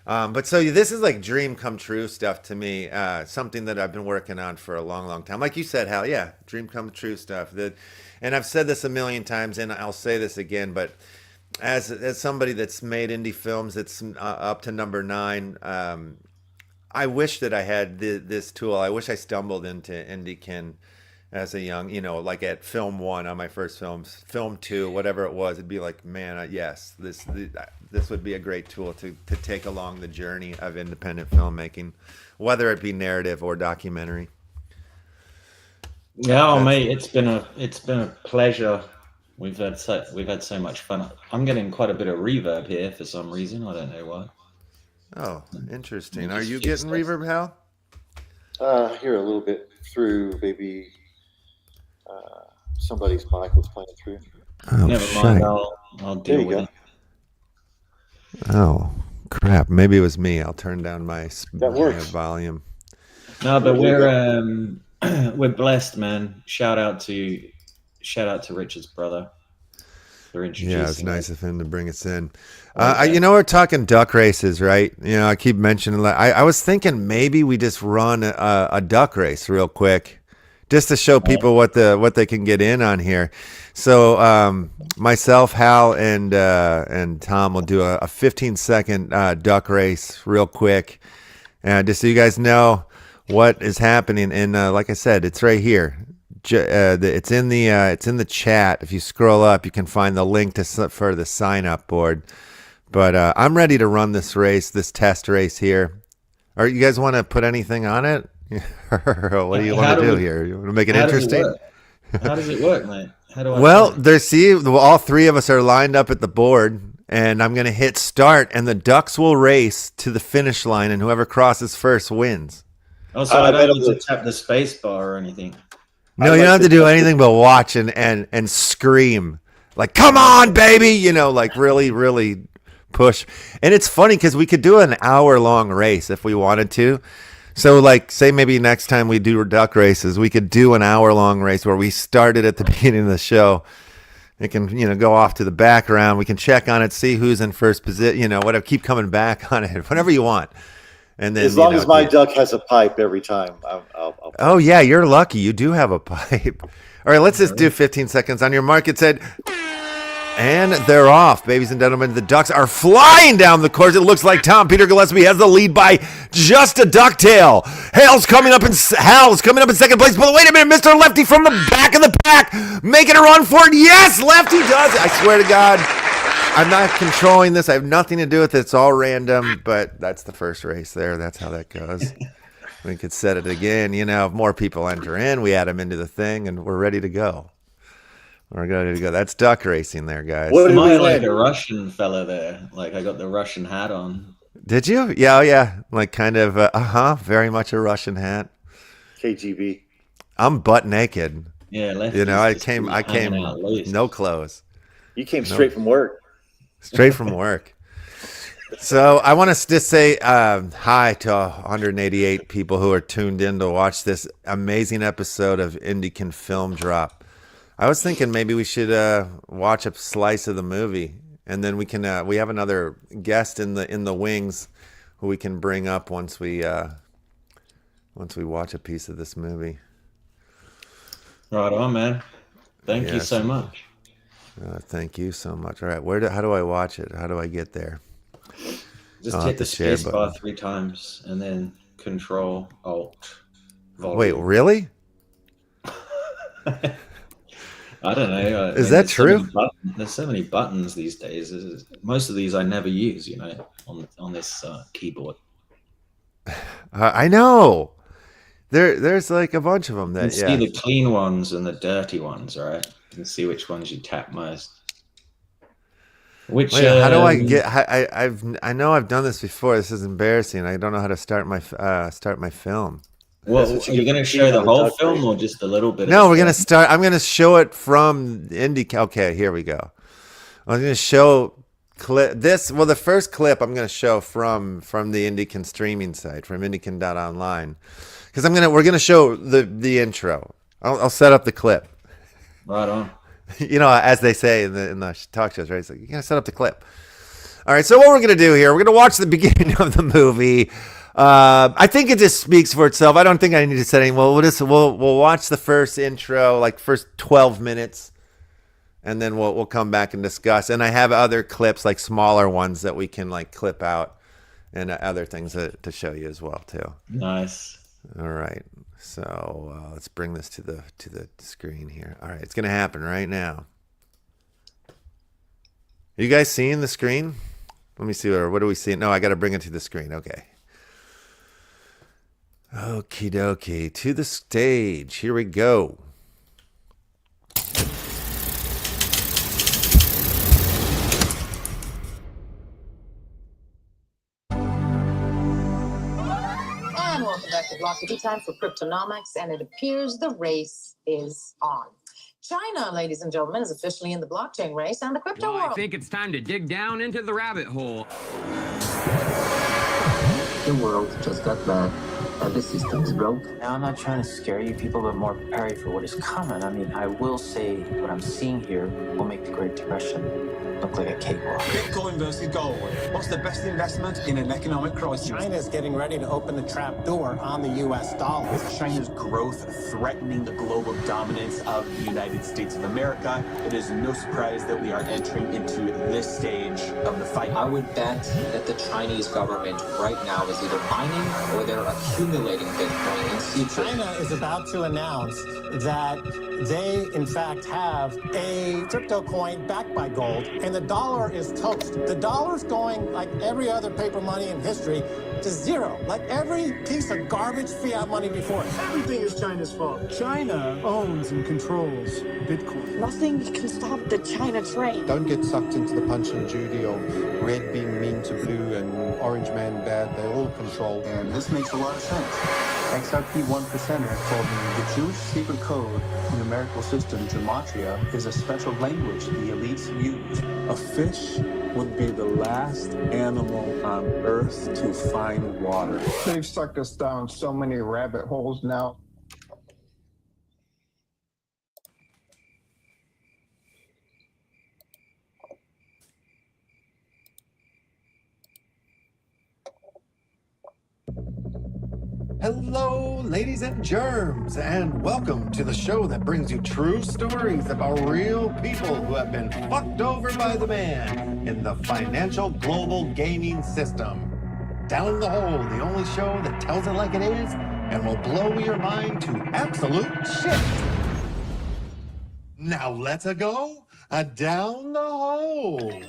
But so this is like dream come true stuff to me, something that I've been working on for a long, long time. Like you said, Hal, yeah, dream come true stuff. And I've said this a million times, and I'll say this again, but as somebody that's made indie films, it's up to number 9, I wish that I had this tool. I wish I stumbled into Indikin as a young, you know, like at film 1 on my first films, film 2, whatever it was. It'd be like, man, yes, this would be a great tool to take along the journey of independent filmmaking, whether it be narrative or documentary. Yeah, mate, it's been a pleasure. We've had so much fun. I'm getting quite a bit of reverb here for some reason. I don't know why. Oh, interesting. Are you getting reverb, Hal? Here a little bit through maybe somebody's mic was playing through. Oh, never mind. I'll deal with it. Oh, crap. Maybe it was me. I'll turn down my volume. No, but we're blessed, man. Shout out to Richard's brother. Yeah, it's nice of him to bring us in. You know, we're talking duck races, right? You know, I keep mentioning. I was thinking maybe we just run a duck race real quick, just to show people what they can get in on here. So myself, Hal, and Tom will do a 15-second duck race real quick, just so you guys know what is happening. And like I said, it's right here. It's in the chat. If you scroll up, you can find the link for the sign up board. But I'm ready to run this test race here. Or you guys want to put anything on it? What do you want to do here? You want to make it interesting? How does it work, mate? Well, all 3 of us are lined up at the board, and I'm going to hit start, and the ducks will race to the finish line, and whoever crosses first wins. Oh, so I don't need to tap the space bar or anything. No, you don't have to do anything but watch and scream. Like, come on, baby! You know, like really, really push. And it's funny because we could do an hour-long race if we wanted to. So, like, say maybe next time we do duck races, we could do an hour-long race where we started at the beginning of the show. It can, you know, go off to the background. We can check on it, see who's in first position, you know, whatever. Keep coming back on it, whatever you want. And then as long as my duck has a pipe every time, I'll oh yeah, you're lucky. You do have a pipe. All right, let's just do 15 seconds on your mark. It said, and they're off. Ladies and gentlemen, the Ducks are flying down the course. It looks like Tom Peter Gillespie has the lead by just a ducktail. Hal's coming up in second place. But wait a minute, Mr. Lefty from the back of the pack making a run for it. Yes, Lefty does it. I swear to God, I'm not controlling this. I have nothing to do with it. It's all random, but that's the first race there. That's how that goes. We could set it again. You know, if more people enter in, we add them into the thing, and we're ready to go. We're ready to go. That's duck racing there, guys. What am I like a Russian fella there? Like I got the Russian hat on. Did you? Yeah, yeah. Like kind of, very much a Russian hat. KGB. I'm butt naked. Yeah, you know, I came, no clothes. You came straight from work. Straight from work. So I want to just say hi to 188 people who are tuned in to watch this amazing episode of Indikin Film Drop. I was thinking maybe we should watch a slice of the movie, and then we can. We have another guest in the wings who we can bring up once we watch a piece of this movie. Right on, man. Thank you so much. Thank you so much. All right, how do I watch it? How do I get there? Just hit the space bar 3 times and then Control Alt. Volume. Wait, really? I don't know. Is that true? There's so many buttons these days. Most of these I never use, you know, on this keyboard. I know. There's like a bunch of them that you can see the clean ones and the dirty ones, right? You can see which ones you tap most. Which how do I get? I know I've done this before. This is embarrassing. I don't know how to start my film. Well, are you going to show the whole film or just a little bit? No, we're going to start. I'm going to show it from Indikin. Okay, here we go. I'm going to show this. Well, the first clip I'm going to show from the Indikin streaming site, from Indikin.ONLINE, because we're going to show the intro. I'll set up the clip. Right on. You know, as they say in the talk shows, right? It's like, you gotta set up the clip. All right, so what we're gonna do here, we're gonna watch the beginning of the movie. I think it just speaks for itself. I don't think I need to set any. Well, we'll watch the first intro, like first 12 minutes, and then we'll come back and discuss. And I have other clips, like smaller ones that we can like clip out, and other things to show you as well too. Nice. All right. So let's bring this to the screen here. All right, it's gonna happen right now. Are you guys seeing the screen? Let me see. What do we see? No, I got to bring it to the screen. Okay. Okie dokie. To the stage. Here we go. Block time for Cryptonomics, and it appears the race is on. China, ladies and gentlemen, is officially in the blockchain race and the crypto world. I think it's time to dig down into the rabbit hole. The world just got bad. The system is broke. Now, I'm not trying to scare you people, but more prepare you for what is coming. I mean, I will say what I'm seeing here will make the Great Depression look like a cakewalk. Bitcoin versus gold. What's the best investment in an economic crisis? China's getting ready to open the trap door on the U.S. dollar. With China's growth threatening the global dominance of the United States of America, it is no surprise that we are entering into this stage of the fight. I would bet that the Chinese government right now is either mining or they're accumulating Bitcoin in secret. China is about to announce that they, in fact, have a crypto coin backed by gold, and the dollar is toast. The dollar's going, like every other paper money in history, to zero. Like every piece of garbage fiat money before. Everything is China's fault. China owns and controls Bitcoin. Nothing can stop the China train. Don't get sucked into the Punch and Judy of red being mean to blue and orange man bad. They're all controlled. And this makes a lot of sense. XRP 1%er told me the Jewish secret code numerical system gematria is a special language the elites use. A fish would be the last animal on Earth to find water. They've sucked us down so many rabbit holes now. Hello, ladies and germs, and welcome to the show that brings you true stories about real people who have been fucked over by the man in the financial global gaming system. Down the Hole, the only show that tells it like it is and will blow your mind to absolute shit. Now let's go down the hole.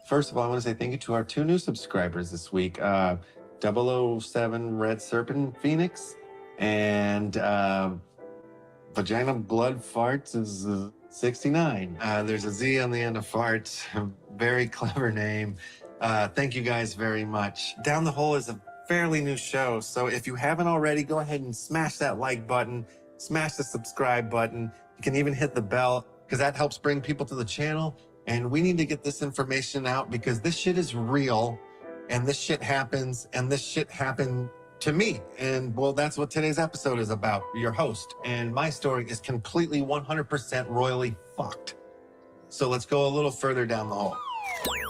First of all, I want to say thank you to our 2 new subscribers this week, 007 Red Serpent Phoenix and Vagina Blood Farts is 69. There's a Z on the end of farts. Very clever name. Thank you guys very much. Down the Hole is a fairly new show, so if you haven't already, go ahead and smash that like button, smash the subscribe button. You can even hit the bell, because that helps bring people to the channel. And we need to get this information out because this shit is real and this shit happens and this shit happened to me. And well, that's what today's episode is about, your host. And my story is completely 100% royally fucked. So let's go a little further down the hole.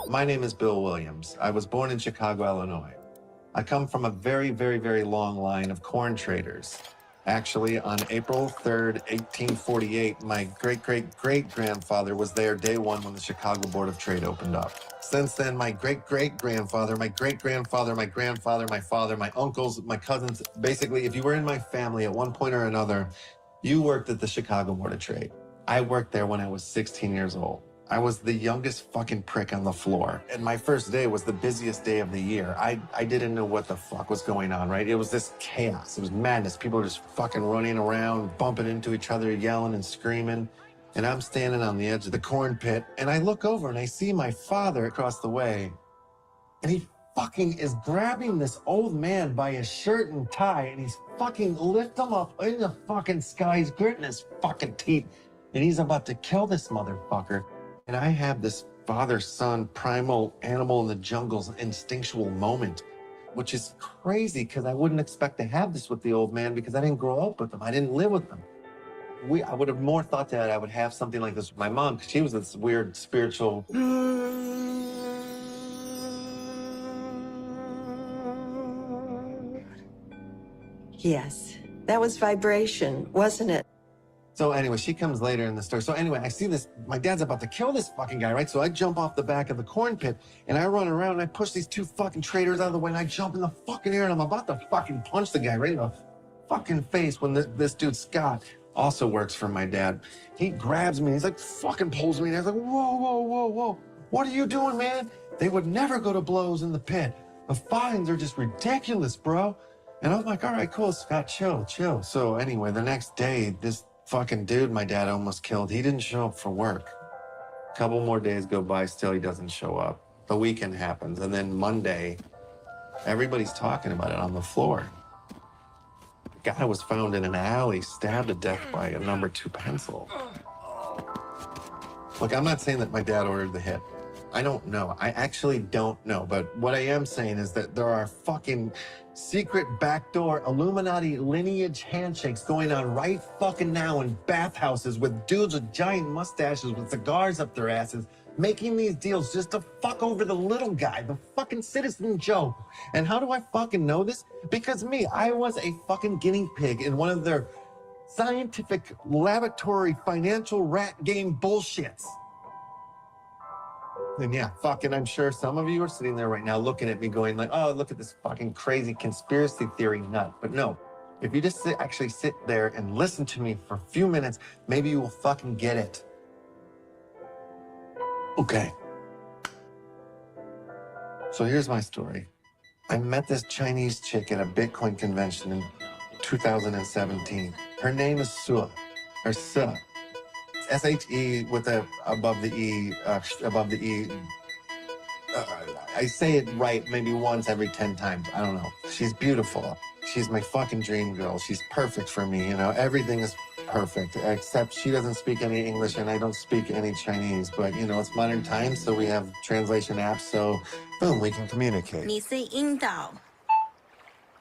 My name is Bill Williams. I was born in Chicago, Illinois. I come from a very, very, very long line of corn traders. Actually, on April 3rd, 1848, my great-great-great-grandfather was there day one when the Chicago Board of Trade opened up. Since then, my great-great-grandfather, my great-grandfather, my grandfather, my father, my uncles, my cousins, basically, if you were in my family at one point or another, you worked at the Chicago Board of Trade. I worked there when I was 16 years old. I was the youngest fucking prick on the floor. And my first day was the busiest day of the year. I didn't know what the fuck was going on, right? It was this chaos. It was madness. People were just fucking running around, bumping into each other, yelling and screaming. And I'm standing on the edge of the corn pit, and I look over and I see my father across the way. And he fucking is grabbing this old man by his shirt and tie, and he's fucking lift him up in the fucking sky. He's gritting his fucking teeth, and he's about to kill this motherfucker. And I have this father-son primal animal in the jungle's instinctual moment, which is crazy because I wouldn't expect to have this with the old man because I didn't grow up with him. I didn't live with them. I would have more thought that I would have something like this with my mom because she was this weird spiritual... Yes, that was vibration, wasn't it? So anyway, she comes later in the story. So anyway, I see this, my dad's about to kill this fucking guy, right? So I jump off the back of the corn pit and I run around and I push these 2 fucking traders out of the way and I jump in the fucking air and I'm about to fucking punch the guy right in the fucking face when this dude, Scott, also works for my dad. He grabs me, he's like fucking pulls me and I was like, whoa, whoa, whoa, whoa. What are you doing, man? They would never go to blows in the pit. The fines are just ridiculous, bro. And I was like, all right, cool, Scott, chill, chill. So anyway, the next day, this fucking dude my dad almost killed, he didn't show up for work. A couple more days go by, still he doesn't show up. The weekend happens, and then Monday, everybody's talking about it on the floor. The guy was found in an alley, stabbed to death by a number 2 pencil. Look, I'm not saying that my dad ordered the hit. I don't know. I actually don't know. But what I am saying is that there are fucking secret backdoor Illuminati lineage handshakes going on right fucking now in bathhouses with dudes with giant mustaches with cigars up their asses making these deals just to fuck over the little guy, the fucking Citizen Joe. And how do I fucking know this? Because me, I was a fucking guinea pig in one of their scientific laboratory financial rat game bullshits. And yeah, fucking, I'm sure some of you are sitting there right now looking at me going like, oh, look at this fucking crazy conspiracy theory nut. But no, if you just actually sit there and listen to me for a few minutes, maybe you will fucking get it. Okay. So here's my story. I met this Chinese chick at a Bitcoin convention in 2017. Her name is Sue, or Su. S-H-E with a above the E, above the E. I say it right maybe once every 10 times. I don't know. She's beautiful. She's my fucking dream girl. She's perfect for me, you know. Everything is perfect, except she doesn't speak any English and I don't speak any Chinese. But, you know, it's modern times, so we have translation apps, so boom, we can communicate. 你是阴道.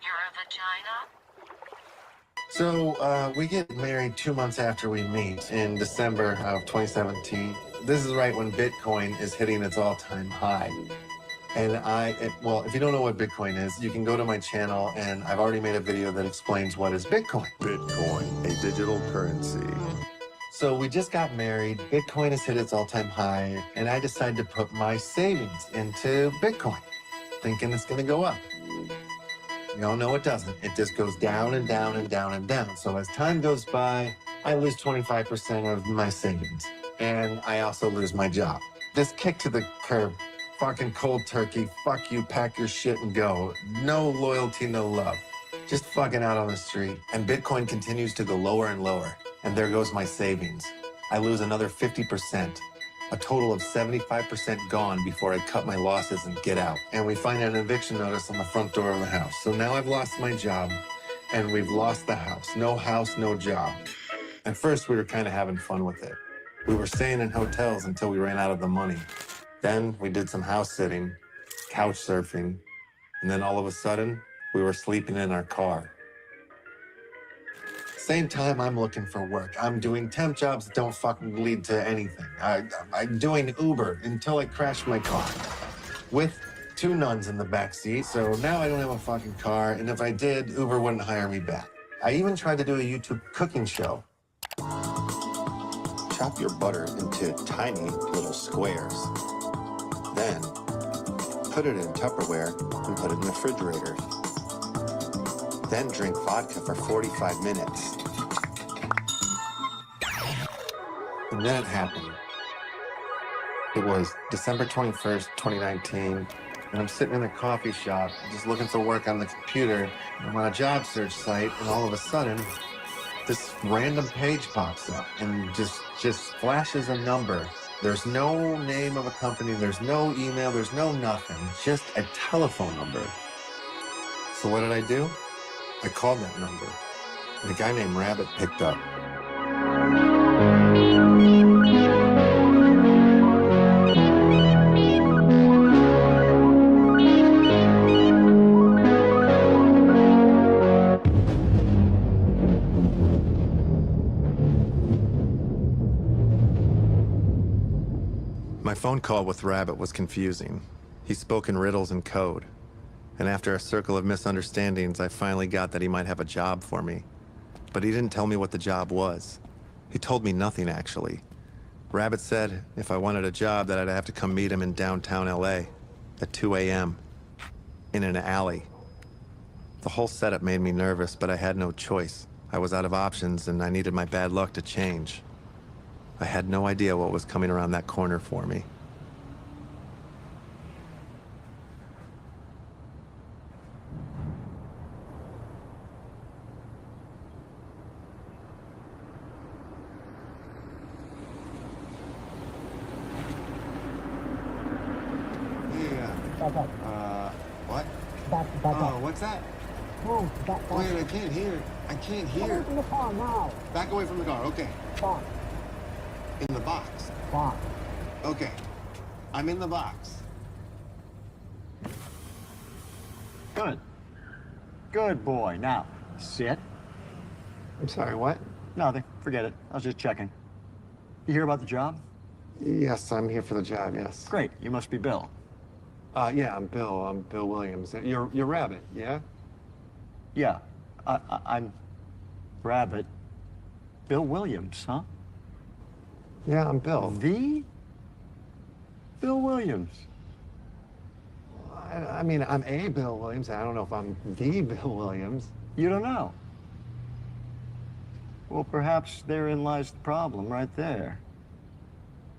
You're a vagina? So we get married 2 months after we meet in December of 2017. This is right when Bitcoin is hitting its all-time high. And well, if you don't know what Bitcoin is, you can go to my channel, and I've already made a video that explains what is Bitcoin. Bitcoin, a digital currency. So we just got married, Bitcoin has hit its all-time high, and I decided to put my savings into Bitcoin, thinking it's gonna go up. No, it doesn't. It just goes down and down and down and down. So as time goes by, I lose 25% of my savings, and I also lose my job. This kick to the curb. Fucking cold turkey, fuck you, pack your shit and go. No loyalty, no love. Just fucking out on the street. And Bitcoin continues to go lower and lower. And there goes my savings. I lose another 50%. A total of 75% gone before I cut my losses and get out. And we find an eviction notice on the front door of the house. So now I've lost my job and we've lost the house. No house, no job. At first we were kind of having fun with it. We were staying in hotels until we ran out of the money. Then we did some house sitting, couch surfing, and then all of a sudden, we were sleeping in our car. Same time, I'm looking for work. I'm doing temp jobs that don't fucking lead to anything. I'm doing Uber until I crash my car with 2 nuns in the back seat. So now I don't have a fucking car, and if I did, Uber wouldn't hire me back. I even tried to do a YouTube cooking show. Chop your butter into tiny little squares. Then, put it in Tupperware and put it in the refrigerator. Then drink vodka for 45 minutes. And then it happened. It was December 21st, 2019, and I'm sitting in a coffee shop just looking for work on the computer. I'm on a job search site, and all of a sudden, this random page pops up and just flashes a number. There's no name of a company, there's no email, there's no nothing, just a telephone number. So what did I do? I called that number, and a guy named Rabbit picked up. My phone call with Rabbit was confusing. He spoke in riddles and code. And after a circle of misunderstandings, I finally got that he might have a job for me. But he didn't tell me what the job was. He told me nothing, actually. Rabbit said if I wanted a job that I'd have to come meet him in downtown LA at 2 a.m. in an alley. The whole setup made me nervous, but I had no choice. I was out of options, and I needed my bad luck to change. I had no idea what was coming around that corner for me. What? Oh, what's that? Wait, I can't hear. I can't hear. Get in the car now. Back away from the car, okay. Box. In the box. Box. Okay. I'm in the box. Good. Good boy. Now, sit. I'm sorry, what? Nothing. Forget it. I was just checking. You hear about the job? Yes, I'm here for the job, yes. Great. You must be Bill. Yeah, I'm Bill. I'm Bill Williams. You're Rabbit, yeah? Yeah. I'm Rabbit. Bill Williams, huh? Yeah, I'm Bill. The Bill Williams. I mean, I'm a Bill Williams. I don't know if I'm the Bill Williams. You don't know? Well, perhaps therein lies the problem, right there.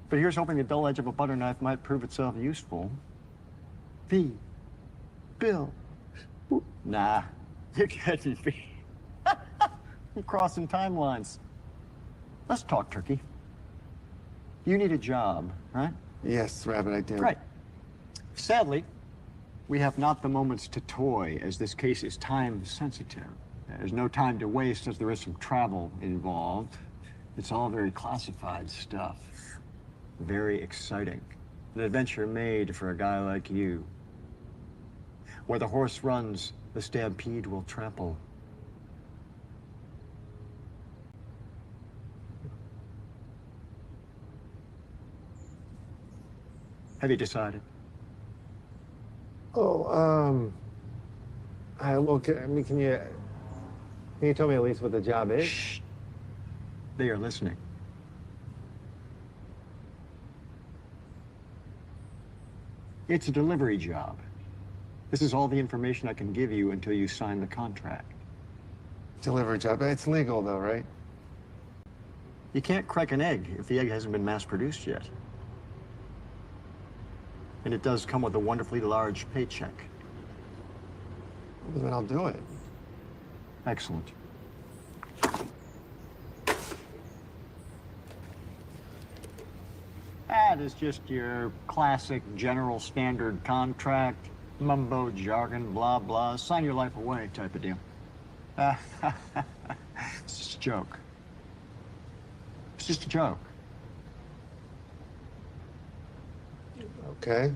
But here's hoping the dull edge of a butter knife might prove itself useful. The Bill. Nah, you're getting me. I'm crossing timelines. Let's talk turkey. You need a job, right? Yes, Rabbit, I do. Right. Sadly, we have not the moments to toy, as this case is time sensitive. There's no time to waste as there is some travel involved. It's all very classified stuff. Very exciting. An adventure made for a guy like you. Where the horse runs, the stampede will trample. Have you decided? Oh, well, can you tell me at least what the job is? Shh. They are listening. It's a delivery job. This is all the information I can give you until you sign the contract. Delivery job. It's legal, though, right? You can't crack an egg if the egg hasn't been mass-produced yet. And it does come with a wonderfully large paycheck. Well, then I'll do it. Excellent. That is just your classic general standard contract, mumbo jargon, blah, blah, sign your life away type of deal. It's just a joke. It's just a joke. Okay.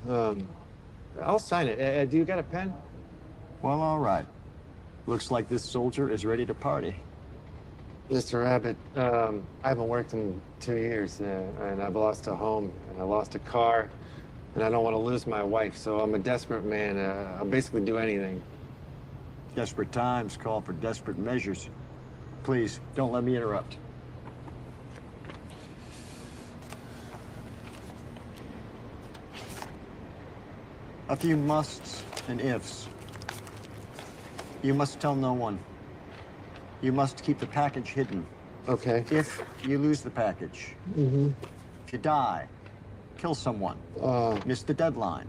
I'll sign it. Do you got a pen? Well, all right. Looks like this soldier is ready to party. Mr. Abbott, I haven't worked in 2 years, and I've lost a home, and I lost a car, and I don't want to lose my wife, so I'm a desperate man. I'll basically do anything. Desperate times call for desperate measures. Please, don't let me interrupt. A few musts and ifs. You must tell no one. You must keep the package hidden. Okay. If you lose the package, if you die, kill someone, miss the deadline,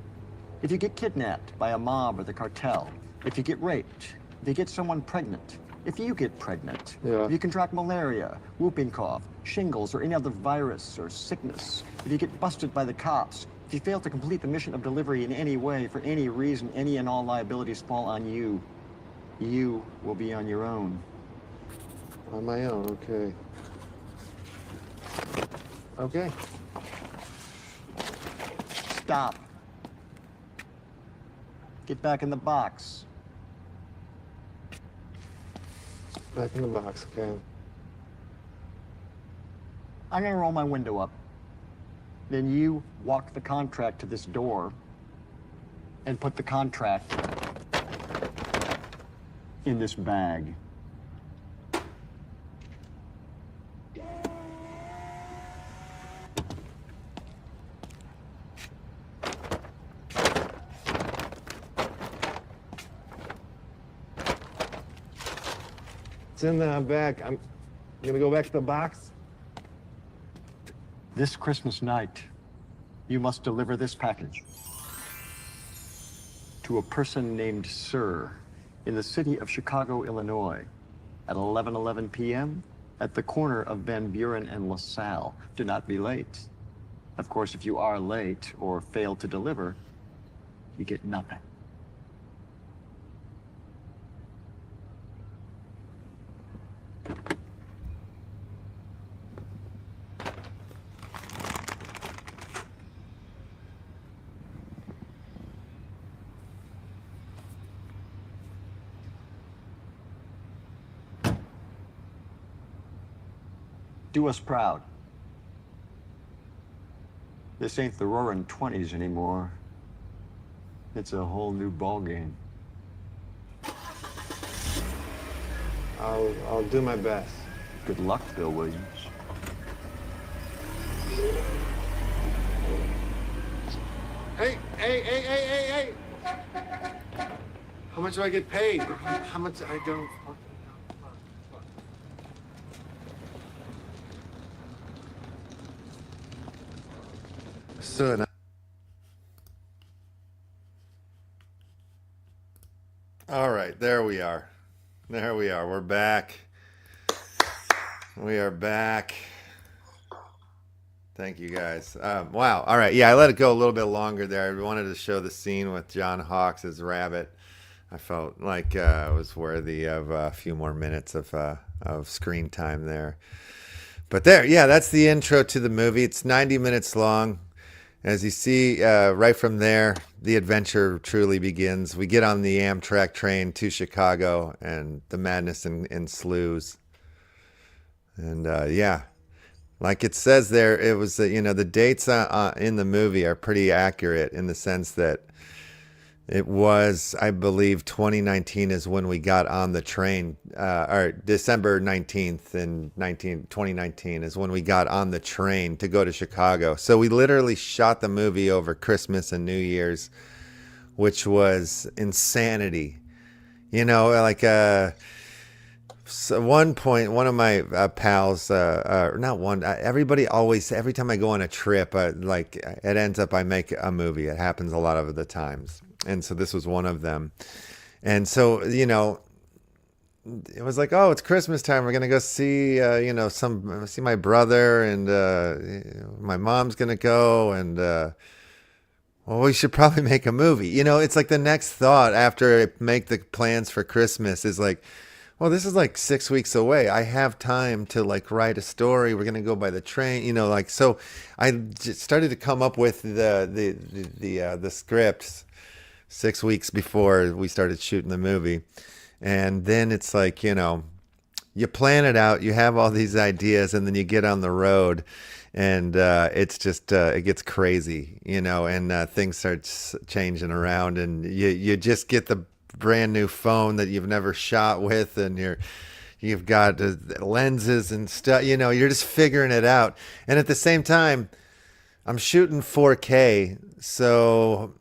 if you get kidnapped by a mob or the cartel, if you get raped, if you get someone pregnant, if you get pregnant, if you contract malaria, whooping cough, shingles, or any other virus or sickness, if you get busted by the cops, if you fail to complete the mission of delivery in any way, for any reason, any and all liabilities fall on you. You will be on your own. On my own, okay. Okay. Stop. Get back in the box. Back in the box, okay. I'm gonna roll my window up. Then you walk the contract to this door and put the contract in this bag. It's in the bag. I'm gonna go back to the box. This Christmas night, you must deliver this package to a person named Sir in the city of Chicago, Illinois, at 11:11 p.m. at the corner of Van Buren and LaSalle. Do not be late. Of course, if you are late or fail to deliver, you get nothing. Do us proud. This ain't the roaring 20s anymore. It's a whole new ballgame. I'll do my best. Good luck, Bill Williams. Hey! How much do I get paid? How much? I don't. So, all right, there we are. There we are. We're back. We are back. Thank you, guys. Wow. All right. Yeah, I let it go a little bit longer there. I wanted to show the scene with John Hawkes as Rabbit. I felt like it was worthy of a few more minutes of screen time there. But there, yeah, that's the intro to the movie. It's 90 minutes long. As you see, right from there, the adventure truly begins. We get on the Amtrak train to Chicago, and the madness ensues. And yeah, like it says there, it was the dates in the movie are pretty accurate in the sense that It was, I believe, 2019 is when we got on the train, or December 19th in 2019 is when we got on the train to go to Chicago. So we literally shot the movie over Christmas and New Year's, which was insanity. You know, like, so at one point, one of my pals, not one, everybody always, every time I go on a trip, like it ends up I make a movie. It happens a lot of the times. And so this was one of them. And so, you know, it was like, oh, it's Christmas time. We're going to go see, you know, see my brother, and my mom's going to go, and, well, we should probably make a movie. You know, it's like the next thought after I make the plans for Christmas is like, well, this is like 6 weeks away. I have time to like write a story. We're going to go by the train, you know, like, so I just started to come up with the scripts 6 weeks before we started shooting the movie. And then it's like, you know, you plan it out, you have all these ideas, and then you get on the road, and it's just, it gets crazy, you know, and things start changing around, and you just get the brand new phone that you've never shot with, and you've got lenses and stuff, you know, you're just figuring it out. And at the same time, I'm shooting 4K, so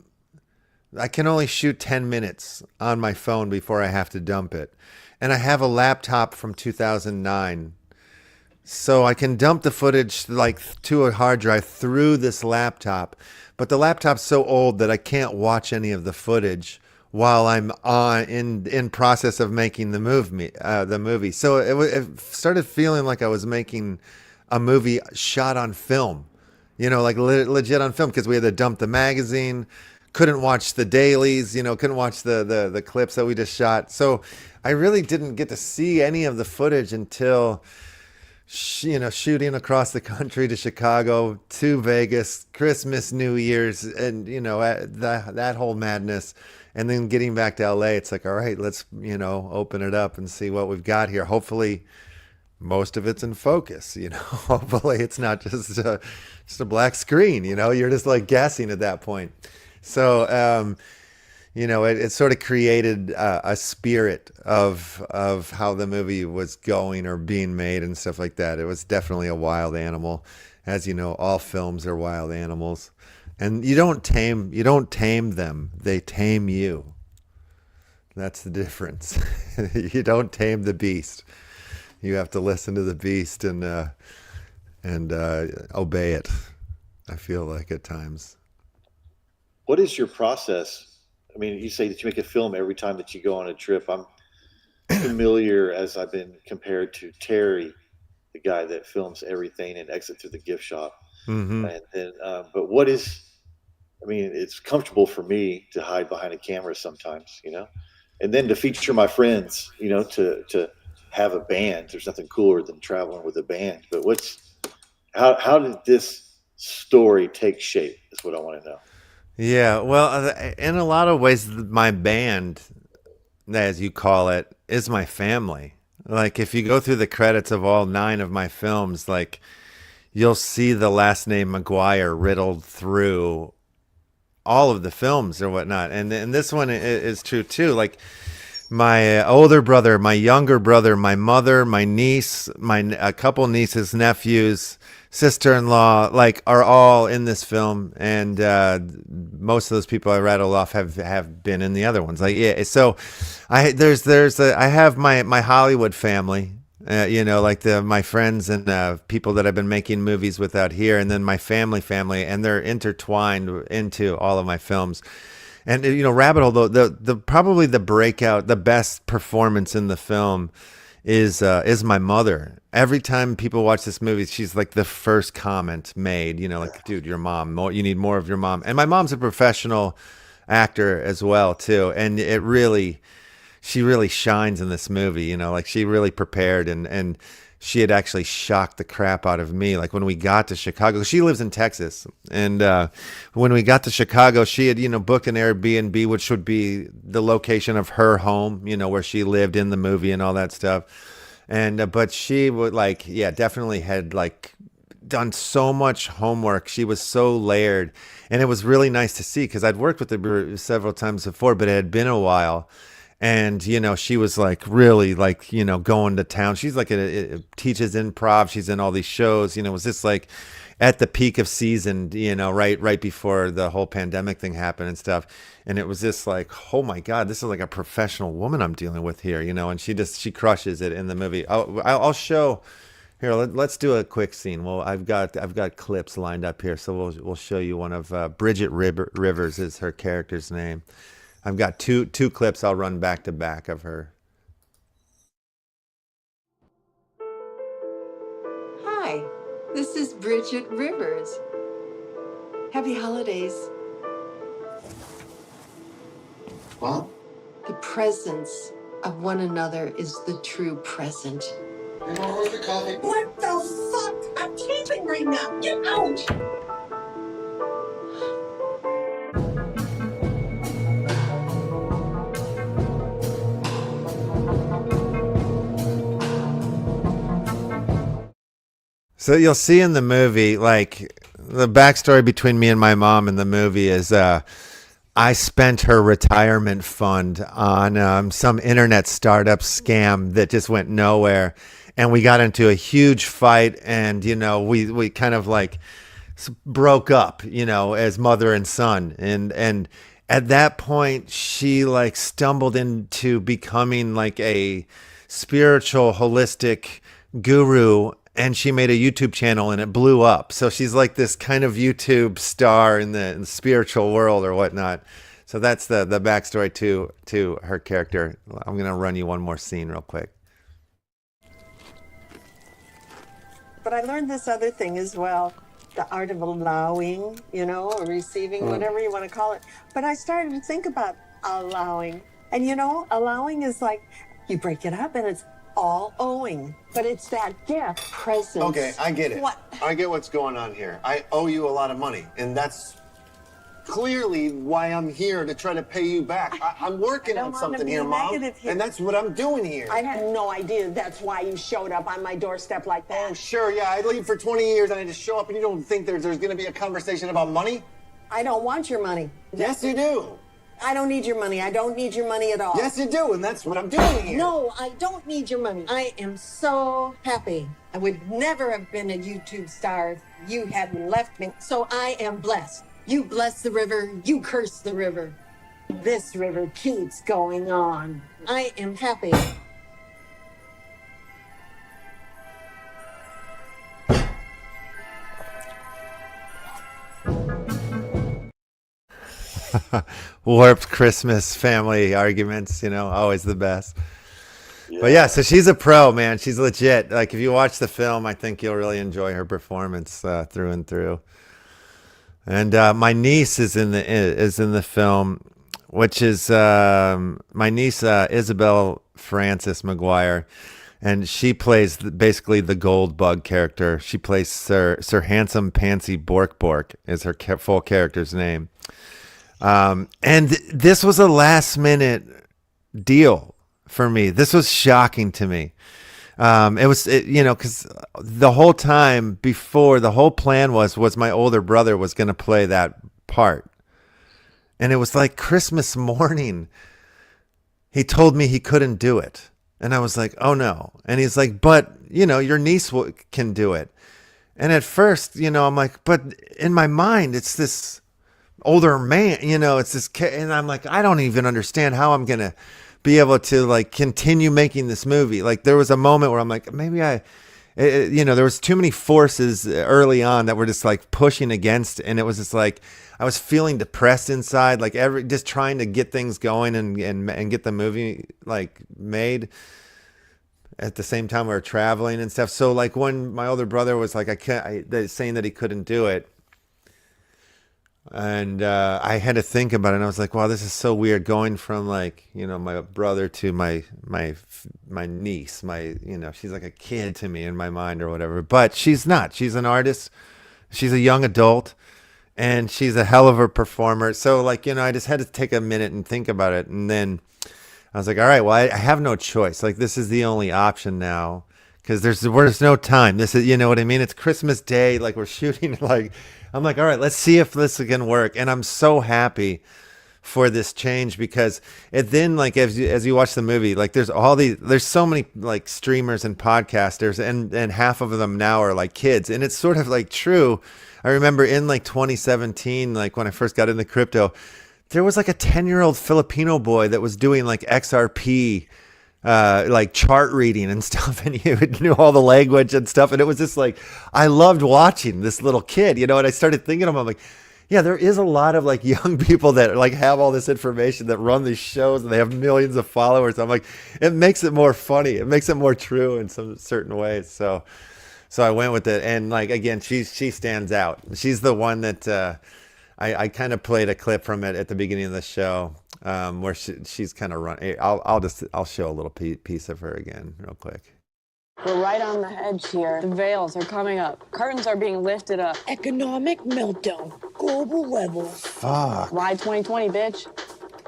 I can only shoot 10 minutes on my phone before I have to dump it. And I have a laptop from 2009. So I can dump the footage like to a hard drive through this laptop. But the laptop's so old that I can't watch any of the footage while I'm in process of making the movie. So it started feeling like I was making a movie shot on film. You know, like legit on film, because we had to dump the magazine. Couldn't watch the dailies, you know, couldn't watch the clips that we just shot. So I really didn't get to see any of the footage until, you know, shooting across the country to Chicago, to Vegas, Christmas, New Year's, and, you know, that whole madness. And then getting back to LA, it's like, all right, let's, you know, open it up and see what we've got here. Hopefully most of it's in focus, you know, hopefully it's not just a black screen, you know, you're just like guessing at that point. So, you know, it sort of created a spirit of how the movie was going or being made and stuff like that. It was definitely a wild animal. As you know, all films are wild animals. And you don't tame them. They tame you. That's the difference. You don't tame the beast. You have to listen to the beast and obey it. I feel like at times. What is your process? I mean, you say that you make a film every time that you go on a trip. I'm familiar, as I've been compared to Terry, the guy that films everything and Exit Through the Gift Shop. Mm-hmm. And but what is? I mean, it's comfortable for me to hide behind a camera sometimes, you know, and then to feature my friends, you know, to have a band. There's nothing cooler than traveling with a band. But how did this story take shape? Is what I want to know. Yeah, well, in a lot of ways, my band, as you call it, is my family. Like, if you go through the credits of all 9 of my films, like, you'll see the last name McGuire riddled through all of the films or whatnot. And this one is true, too. Like, my older brother, my younger brother, my mother, my niece, a couple nieces, nephews, sister-in-law, like, are all in this film, and most of those people I rattled off have been in the other ones. Like, yeah, so I have my Hollywood family, you know, like my friends and people that I've been making movies with out here, and then my family, and they're intertwined into all of my films. And, you know, Rabbit Hole, though, the probably the breakout, the best performance in the film is my mother. Every time people watch this movie, she's like the first comment made, you know, like, dude, your mom, you need more of your mom. And my mom's a professional actor as well, too. And she really shines in this movie, you know, like, she really prepared, and she had actually shocked the crap out of me. Like, when we got to Chicago, she lives in Texas. And when we got to Chicago, she had, you know, booked an Airbnb, which would be the location of her home, you know, where she lived in the movie and all that stuff. And but she would, like, yeah, definitely had, like, done so much homework. She was so layered, and it was really nice to see because I'd worked with her several times before, but it had been a while. And, you know, she was like really like, you know, going to town. She's like, teaches improv. She's in all these shows, you know, it was just like at the peak of season, you know, right before the whole pandemic thing happened and stuff. And it was just like, oh my God, this is like a professional woman I'm dealing with here, you know, and she crushes it in the movie. I'll show here. Let's do a quick scene. Well, I've got clips lined up here. So we'll show you one of Bridget Rivers is her character's name. I've got two clips I'll run back to back of her. Hi, this is Bridget Rivers. Happy holidays. What? The presence of one another is the true present. Where's the coffee? What the fuck? I'm taping right now. Get out! So you'll see in the movie, like the backstory between me and my mom in the movie is I spent her retirement fund on some internet startup scam that just went nowhere. And we got into a huge fight, and, you know, we kind of like broke up, you know, as mother and son. And at that point, she like stumbled into becoming like a spiritual, holistic guru. And she made a YouTube channel and it blew up. So she's like this kind of YouTube star in the spiritual world or whatnot. So that's the backstory to her character. I'm going to run you one more scene real quick. But I learned this other thing as well, the art of allowing, you know, or receiving, whatever you want to call it. But I started to think about allowing. And, you know, allowing is like you break it up and it's all owing, but it's that gift presence. Okay, I get it. What? I get what's going on here. I owe you a lot of money, and that's clearly why I'm here, to try to pay you back. I'm working on something here, Mom, and that's what I'm doing here. I had no idea that's why you showed up on my doorstep like that. Oh, sure, yeah. I leave for 20 years, and I just show up, and you don't think there's going to be a conversation about money? I don't want your money. Yes, you do. I don't need your money. I don't need your money at all. Yes, you do, and that's what I'm doing here. No, I don't need your money. I am so happy. I would never have been a YouTube star if you hadn't left me. So I am blessed. You bless the river, you curse the river. This river keeps going on. I am happy. Warped Christmas family arguments, you know, always the best. But yeah, so she's a pro, man. She's legit. Like if you watch the film, I think you'll really enjoy her performance through and through. And my niece is in the film, which is my niece Isabel Frances McGuire, and she plays basically the gold bug character. She plays Sir Handsome Pansy Bork is her full character's name. And this was a last minute deal for me. This was shocking to me. You know, because the whole time before, the whole plan was my older brother was going to play that part. And it was like Christmas morning, he told me he couldn't do it. And I was like, oh no. And he's like, but, you know, your niece can do it. And at first, you know, I'm like, but in my mind, it's this older man, you know, it's this kid, and I'm like, I don't even understand how I'm gonna be able to like continue making this movie. Like there was a moment where I'm like, maybe you know, there was too many forces early on that were just like pushing against, and it was just like I was feeling depressed inside, like just trying to get things going and get the movie like made at the same time we were traveling and stuff. So like when my older brother was like, saying that he couldn't do it. And I had to think about it, and I was like, wow, this is so weird going from like, you know, my brother to my niece, you know, she's like a kid to me in my mind or whatever, but she's not. She's an artist. She's a young adult, and she's a hell of a performer. So like, you know, I just had to take a minute and think about it. And then I was like, all right, well, I have no choice. Like this is the only option now, because there's no time. This is, you know what I mean? It's Christmas Day, like we're shooting. Like I'm like, all right, let's see if this can work. And I'm so happy for this change because it then, like, as you watch the movie, like there's so many like streamers and podcasters, and half of them now are like kids, and it's sort of like true. I remember in like 2017, like when I first got into crypto, there was like a 10-year-old Filipino boy that was doing like XRP, like chart reading and stuff, and he knew all the language and stuff, and it was just like, I loved watching this little kid, you know. And I started thinking of him, I'm like, yeah, there is a lot of like young people that like have all this information that run these shows and they have millions of followers. I'm like, it makes it more funny. It makes it more true in some certain ways. So I went with it. And like, again, she stands out. She's the one that I kind of played a clip from it at the beginning of the show where she's kind of running. I'll show a little piece of her again real quick. We're right on the edge here. The veils are coming up. Curtains are being lifted up. Economic meltdown. Global level. Fuck. Why 2020, bitch?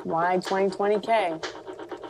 Why 2020K?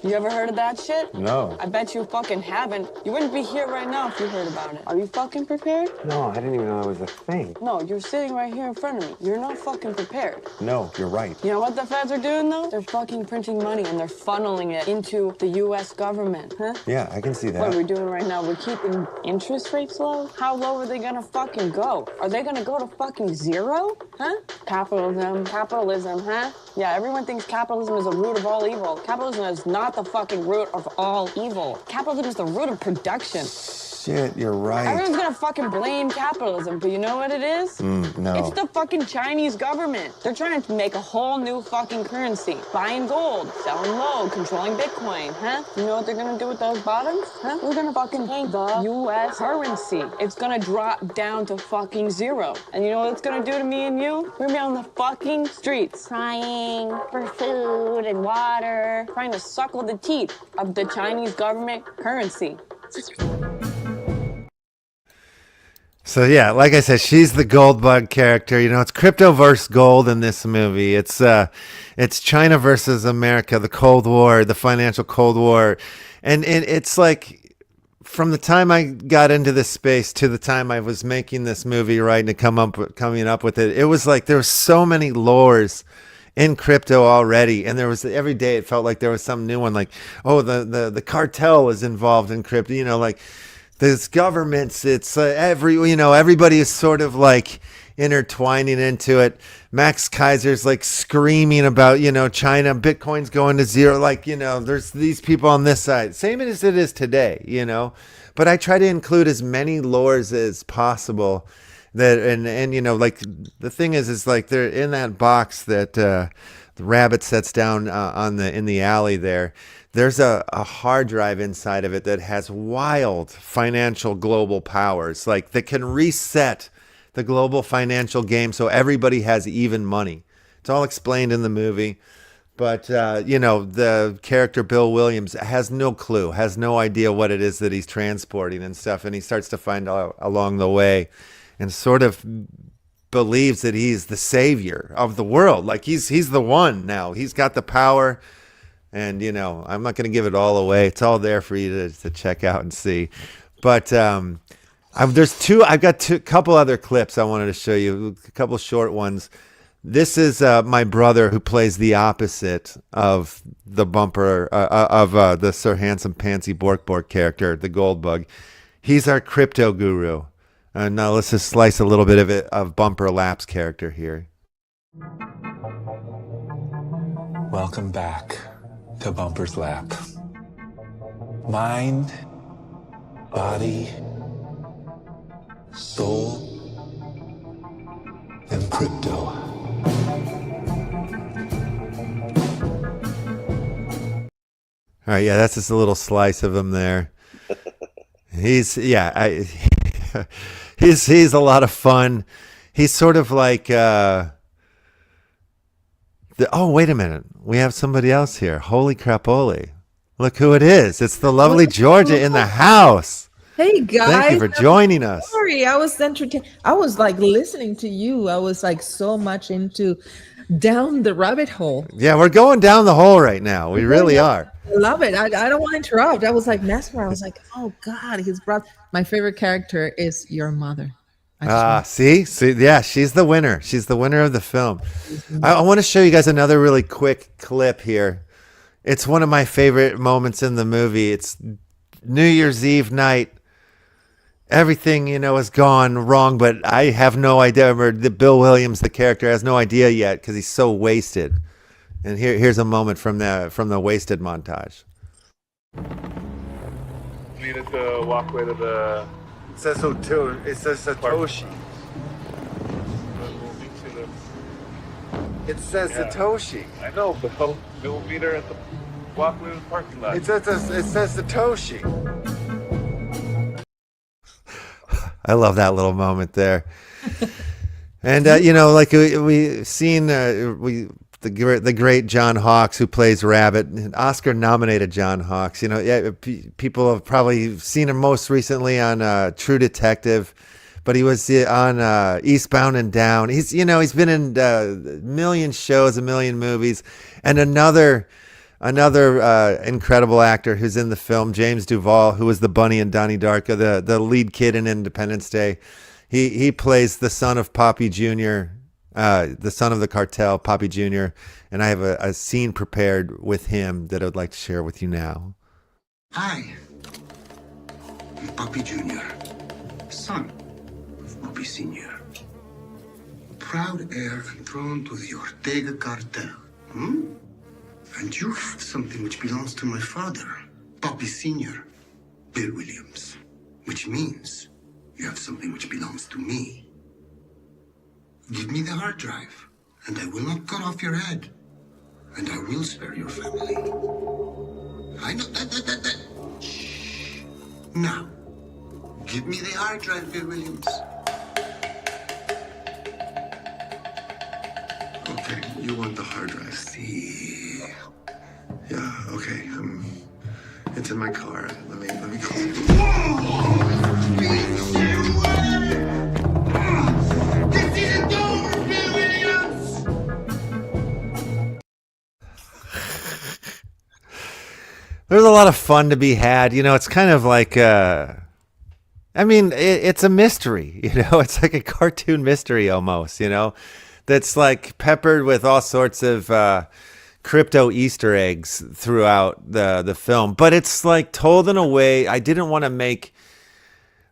You ever heard of that shit? No. I bet you fucking haven't. You wouldn't be here right now if you heard about it. Are you fucking prepared? No, I didn't even know it was a thing. No, you're sitting right here in front of me. You're not fucking prepared. No, you're right. You know what the feds are doing, though? They're fucking printing money, and they're funneling it into the U.S. government, huh? Yeah, I can see that. What we're doing right now, we're keeping interest rates low? How low are they gonna fucking go? Are they gonna go to fucking zero? Huh? Capitalism, huh? Yeah, everyone thinks capitalism is the root of all evil. Capitalism is not the fucking root of all evil. Capitalism is the root of production. Shit, you're right. Everyone's gonna fucking blame capitalism, but you know what it is? No. It's the fucking Chinese government. They're trying to make a whole new fucking currency. Buying gold, selling low, controlling Bitcoin, huh? You know what they're gonna do with those bottoms? Huh? We're gonna fucking paint the U.S. currency. It's gonna drop down to fucking zero. And you know what it's gonna do to me and you? We're gonna be on the fucking streets, crying for food and water, trying to suckle the teeth of the Chinese government currency. So yeah, like I said, she's the gold bug character. You know, it's crypto versus gold in this movie. It's China versus America, the Cold War, the financial Cold War. And it's like from the time I got into this space to the time I was making this movie, right, and coming up with it, it was like there were so many lores in crypto already, and there was every day it felt like there was some new one, like, oh, the cartel is involved in crypto, you know, like there's governments, it's everybody is sort of like intertwining into it. Max Kaiser's like screaming about, you know, China, Bitcoin's going to zero, like, you know, there's these people on this side, same as it is today, you know, but I try to include as many lores as possible. That and you know, like the thing is like they're in that box that the rabbit sets down in the alley there. There's a hard drive inside of it that has wild financial global powers, like that can reset the global financial game so everybody has even money. It's all explained in the movie. But, you know, the character Bill Williams has no clue, has no idea what it is that he's transporting and stuff. And he starts to find out along the way and sort of believes that he's the savior of the world. Like he's the one now. He's got the power. And, you know, I'm not going to give it all away. It's all there for you to check out and see. But I've got a couple other clips I wanted to show you, a couple short ones. This is my brother who plays the opposite of the bumper of the Sir Handsome Pansy Bork character, the Gold Bug. He's our crypto guru. Now let's just slice a little bit of it of Bumper Lap's character here. Welcome back to Bumper's Lap. Mind, body, soul, and crypto. All right, yeah, that's just a little slice of him there. He's a lot of fun. He's sort of like oh, wait a minute. We have somebody else here. Holy crapoli. Look who it is. It's the lovely Georgia in the house. Hey guys. Thank you for joining us. Sorry, I was entertained. I was like listening to you. I was like so much into down the rabbit hole. Yeah, we're going down the hole right now. We really are. I love it. I don't want to interrupt. I was like mesmerized. I was like, oh God, his brother. My favorite character is your mother. See, yeah, she's the winner. She's the winner of the film. I want to show you guys another really quick clip here. It's one of my favorite moments in the movie. It's New Year's Eve night. Everything, has gone wrong, but I have no idea. Or Bill Williams, the character, has no idea yet because he's so wasted. And here's a moment from the wasted montage. Needed to walk away to the. It says Satoshi. It says Satoshi. I know, but we'll meet her at the walkway to the parking lot. It says Satoshi. I love that little moment there. And like we seen the great John Hawkes, who plays Rabbit, Oscar nominated John Hawkes. People have probably seen him most recently on True Detective, but he was on Eastbound and Down. He's been in a million shows, a million movies, and another incredible actor who's in the film, James Duval, who was the bunny in Donnie Darko, the lead kid in Independence Day. He plays the son of Poppy Jr., the son of the cartel, Poppy Jr., and I have a scene prepared with him that I would like to share with you now. Hi, I'm Poppy Jr., son of Poppy Sr., proud heir and throne to the Ortega cartel. And you have something which belongs to my father, Poppy Sr., Bill Williams, which means you have something which belongs to me. Give me the hard drive, and I will not cut off your head, and I will spare your family. I know that. Shh. Now, give me the hard drive, Bill Williams. Okay, you want the hard drive. See. Yeah, okay. It's in my car. Let me call you. There's a lot of fun to be had. It's kind of like, it's a mystery, it's like a cartoon mystery almost, that's like peppered with all sorts of crypto Easter eggs throughout the film. But it's like told in a way I didn't want to make.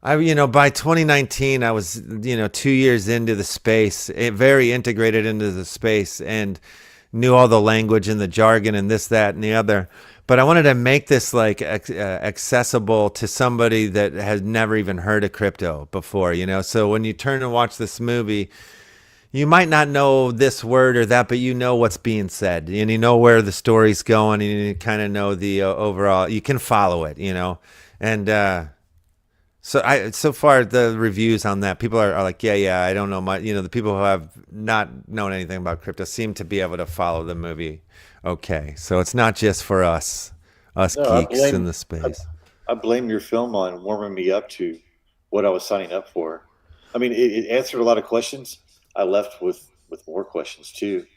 By 2019, I was, 2 years into the space, very integrated into the space, and knew all the language and the jargon and this, that, and the other. But I wanted to make this like accessible to somebody that has never even heard of crypto before, So when you turn and watch this movie, you might not know this word or that, but you know what's being said, and you know where the story's going, and you kind of know the overall. You can follow it, And so far the reviews on that, people are like, yeah, I don't know much. The people who have not known anything about crypto seem to be able to follow the movie. Okay, so it's not just for us geeks in the space. I blame your film on warming me up to what I was signing up for. It answered a lot of questions. I left with more questions too.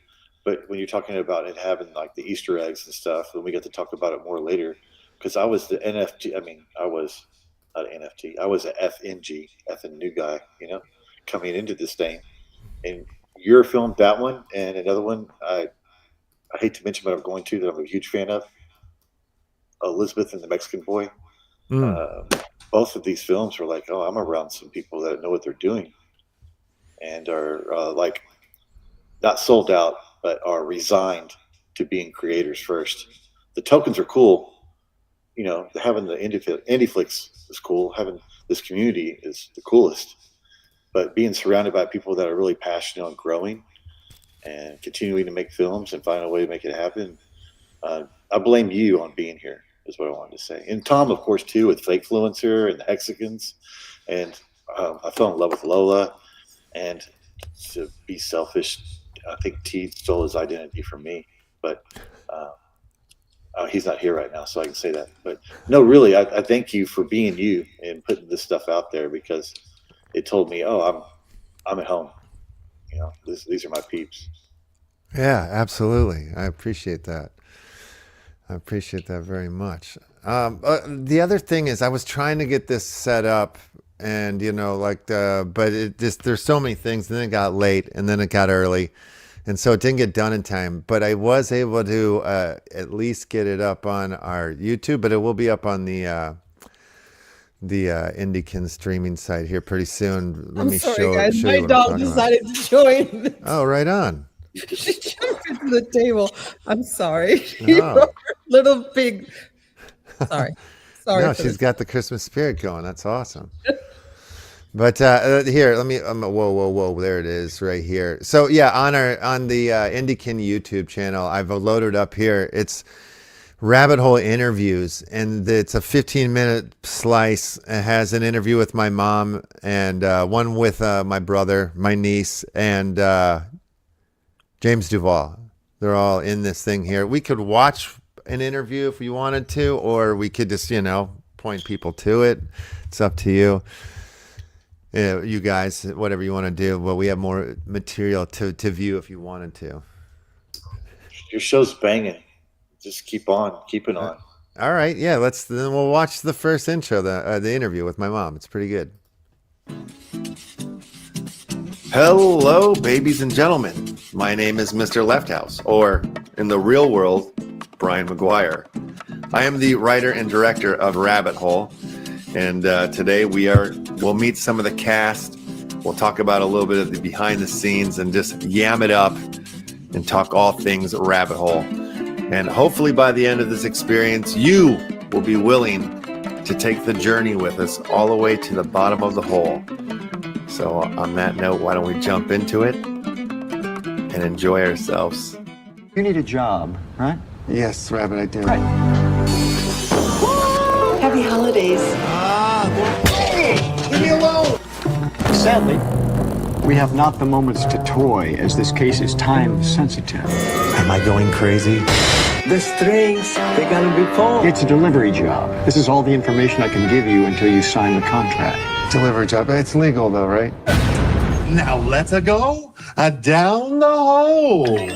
But when you're talking about it having like the Easter eggs and stuff, and we get to talk about it more later, because I was the NFT. I was not an NFT. I was an FNG, effing new guy, coming into this thing. And your film, that one, and another one, I hate to mention, but I'm going to, that I'm a huge fan of, Elizabeth and the Mexican Boy. Both of these films were like, I'm around some people that know what they're doing and are like not sold out, but are resigned to being creators first. The tokens are cool. Having the indie flicks is cool. Having this community is the coolest. But being surrounded by people that are really passionate on growing and continuing to make films and find a way to make it happen, I blame you on being here, is what I wanted to say. And Tom, of course, too, with Fakefluencer and the Hexagons. And I fell in love with Lola. And to be selfish, I think T stole his identity from me. But he's not here right now, so I can say that. But no, really, I thank you for being you and putting this stuff out there, because it told me, I'm at home. These are my peeps. Yeah, absolutely. I appreciate that. I appreciate that very much. The other thing is I was trying to get this set up and, you know, like, but it just, there's so many things, and then it got late and then it got early. And so it didn't get done in time, but I was able to at least get it up on our YouTube, but it will be up on the Indikin streaming site here pretty soon. Let me sorry, show guys. you My what I'm dog talking about. decided to join. Oh, right on. She jumped into the table. I'm sorry. Oh. Little pig. Sorry. Sorry. No, for she's this. got the Christmas spirit going. That's awesome. But here, let me. Whoa! There it is, right here. So yeah, on the Indikin YouTube channel, I've loaded up here. It's Rabbit Hole interviews, and it's a 15-minute slice. It has an interview with my mom and one with my brother, my niece, and James Duval. They're all in this thing here. We could watch an interview if we wanted to, or we could just, you know, point people to it. It's up to you. You guys, whatever you want to do. But we have more material to view if you wanted to. Your show's banging. Just keep on, keep it on. All right, yeah. Then we'll watch the first intro, the interview with my mom. It's pretty good. Hello, babies and gentlemen. My name is Mr. Lefthouse, or in the real world, Brian McGuire. I am the writer and director of Rabbit Hole, and today we'll meet some of the cast. We'll talk about a little bit of the behind the scenes and just yam it up and talk all things Rabbit Hole. And hopefully by the end of this experience, you will be willing to take the journey with us all the way to the bottom of the hole. So on that note, why don't we jump into it and enjoy ourselves? You need a job, right? Yes, Rabbit, I do. Right. Happy holidays. Leave me alone! Sadly, we have not the moments to toy, as this case is time sensitive. Am I going crazy? The strings, they're gonna be pulled. It's a delivery job. This is all the information I can give you until you sign the contract. Delivery job. It's legal, though, right? Now let's go down the hole.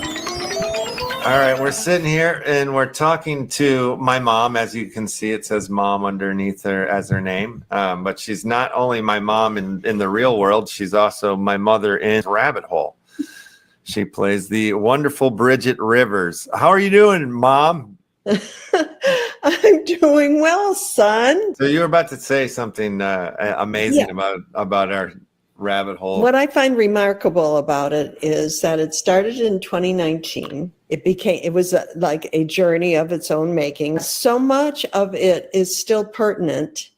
All right, we're sitting here and we're talking to my mom. As you can see, it says mom underneath her as her name. But she's not only my mom in the real world, she's also my mother in Rabbit Hole. She plays the wonderful Bridget Rivers. How are you doing, Mom? I'm doing well, son. So you were about to say something amazing about our Rabbit Hole. What I find remarkable about it is that it started in 2019. It was like a journey of its own making. So much of it is still pertinent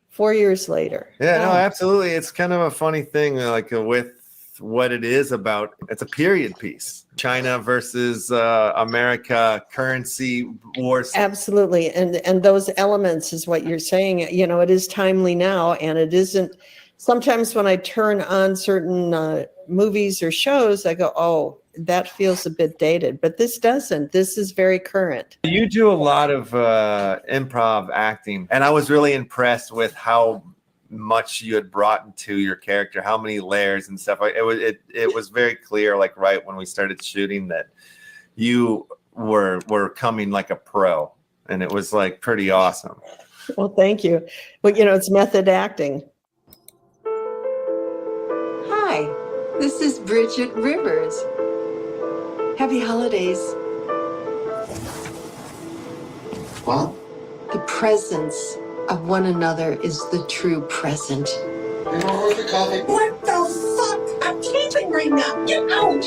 4 years later. Yeah, no, absolutely. It's kind of a funny thing, like with what it is about. It's a period piece. China versus America, currency wars. Absolutely. And those elements is what you're saying. You know, it is timely now, and it isn't. Sometimes when I turn on certain movies or shows, I go, oh, that feels a bit dated, but this doesn't. This is very current. You do a lot of improv acting, and I was really impressed with how much you had brought into your character, how many layers and stuff. It was very clear, like right when we started shooting, that you were coming like a pro, and it was like pretty awesome. Well, thank you. Well, you know, it's method acting. Hi, this is Bridget Rivers. Happy holidays. What? The presence of one another is the true present. What the fuck? I'm taping right now. Get out!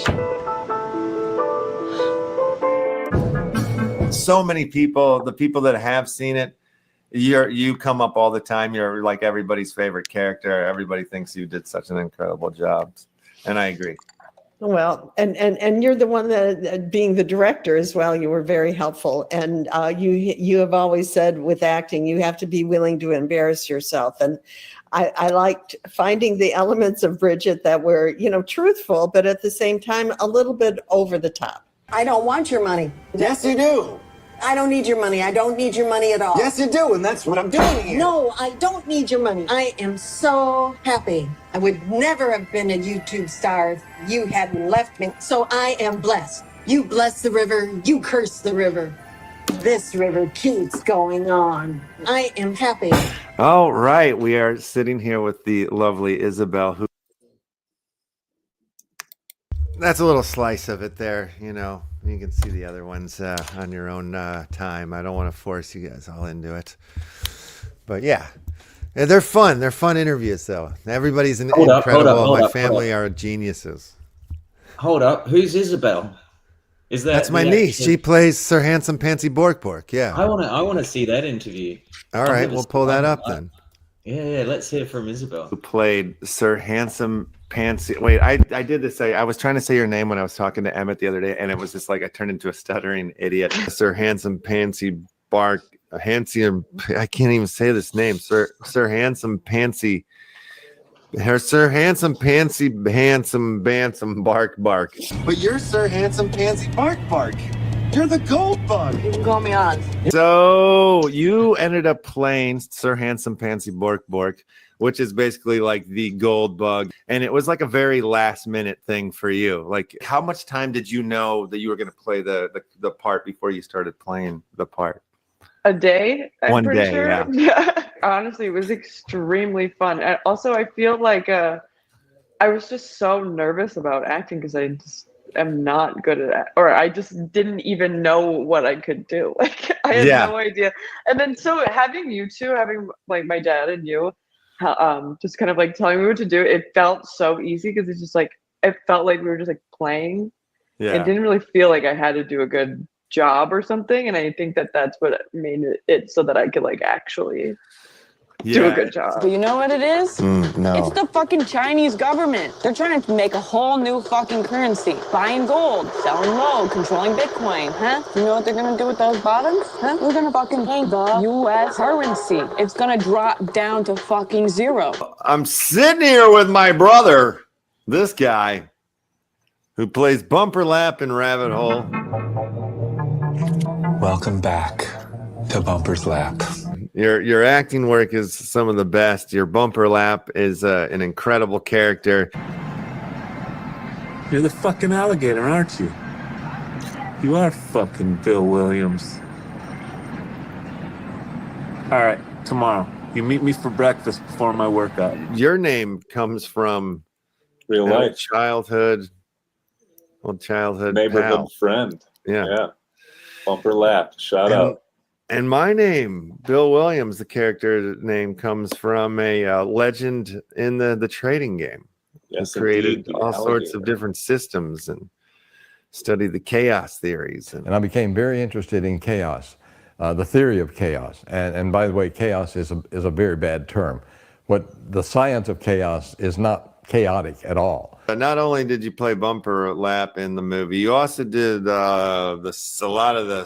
So many people, the people that have seen it, you come up all the time. You're like everybody's favorite character. Everybody thinks you did such an incredible job, and I agree. Well, and you're the one that, being the director as well, you were very helpful. And you have always said with acting, you have to be willing to embarrass yourself. And I liked finding the elements of Bridget that were, you know, truthful, but at the same time, a little bit over the top. I don't want your money. Yes, you do. I don't need your money. I don't need your money at all. Yes, you do, and that's what I'm doing here. No, I don't need your money. I am so happy. I would never have been a YouTube star if you hadn't left me. So I am blessed. You bless the river, you curse the river. This river keeps going on. I am happy. All right, we are sitting here with the lovely Isabel, who that's a little slice of it there. You know, you can see the other ones on your own time. I don't want to force you guys all into it, but yeah, they're fun. They're fun interviews, though. Everybody's incredible. My family are geniuses. Hold up, who's Isabel? Is that That's my niece. She plays Sir Handsome Pansy Bork. Yeah. I want to see that interview. All right, we'll pull that up then. Yeah, let's hear from Isabel. Who played Sir Handsome Pansy? Wait, I did this. I was trying to say your name when I was talking to Emmett the other day, and it was just like I turned into a stuttering idiot. Sir Handsome Pansy Bark. I can't even say this name. Sir Handsome Pansy. Sir Handsome Pansy Handsome Bansome Bark. But you're Sir Handsome Pansy Bark. You're the gold bug. You can call me Oz. So you ended up playing Sir Handsome Pansy Bork, which is basically like the gold bug. And it was like a very last minute thing for you. Like, how much time did you know that you were going to play the part before you started playing the part? A day. One day, sure. Yeah. Honestly, it was extremely fun. And also, I feel like I was just so nervous about acting because I just am not good at it, or I just didn't even know what I could do. Like, I had no idea. And then so having you two, having like my dad and you, just kind of like telling me what to do, it felt so easy because it's just like it felt like we were just like playing. Yeah. It didn't really feel like I had to do a good job or something, and I think that that's what made it so that I could like actually do a good job. But you know what it is? No. It's the fucking Chinese government. They're trying to make a whole new fucking currency. Buying gold, selling low, controlling Bitcoin, huh? You know what they're gonna do with those bottoms? Huh? We're gonna fucking pay the US currency. It's gonna drop down to fucking zero. I'm sitting here with my brother, this guy, who plays Bumper Lap in Rabbit Hole. Welcome back to Bumper's Lap. Your acting work is some of the best. Your Bumper Lap is an incredible character. You're the fucking alligator, aren't you? You are fucking Bill Williams. All right, tomorrow. You meet me for breakfast before my workout. Your name comes from real life, old childhood neighborhood pal. friend. Yeah. Bumper Lap. Shout out. And my name, Bill Williams, the character name, comes from a legend in the trading game. Yes, who created indeed, all sorts of different systems and studied the chaos theories. And I became very interested in chaos, the theory of chaos. And by the way, chaos is a very bad term. What the science of chaos is not chaotic at all. Not only did you play Bumper Lap in the movie, you also did a lot of the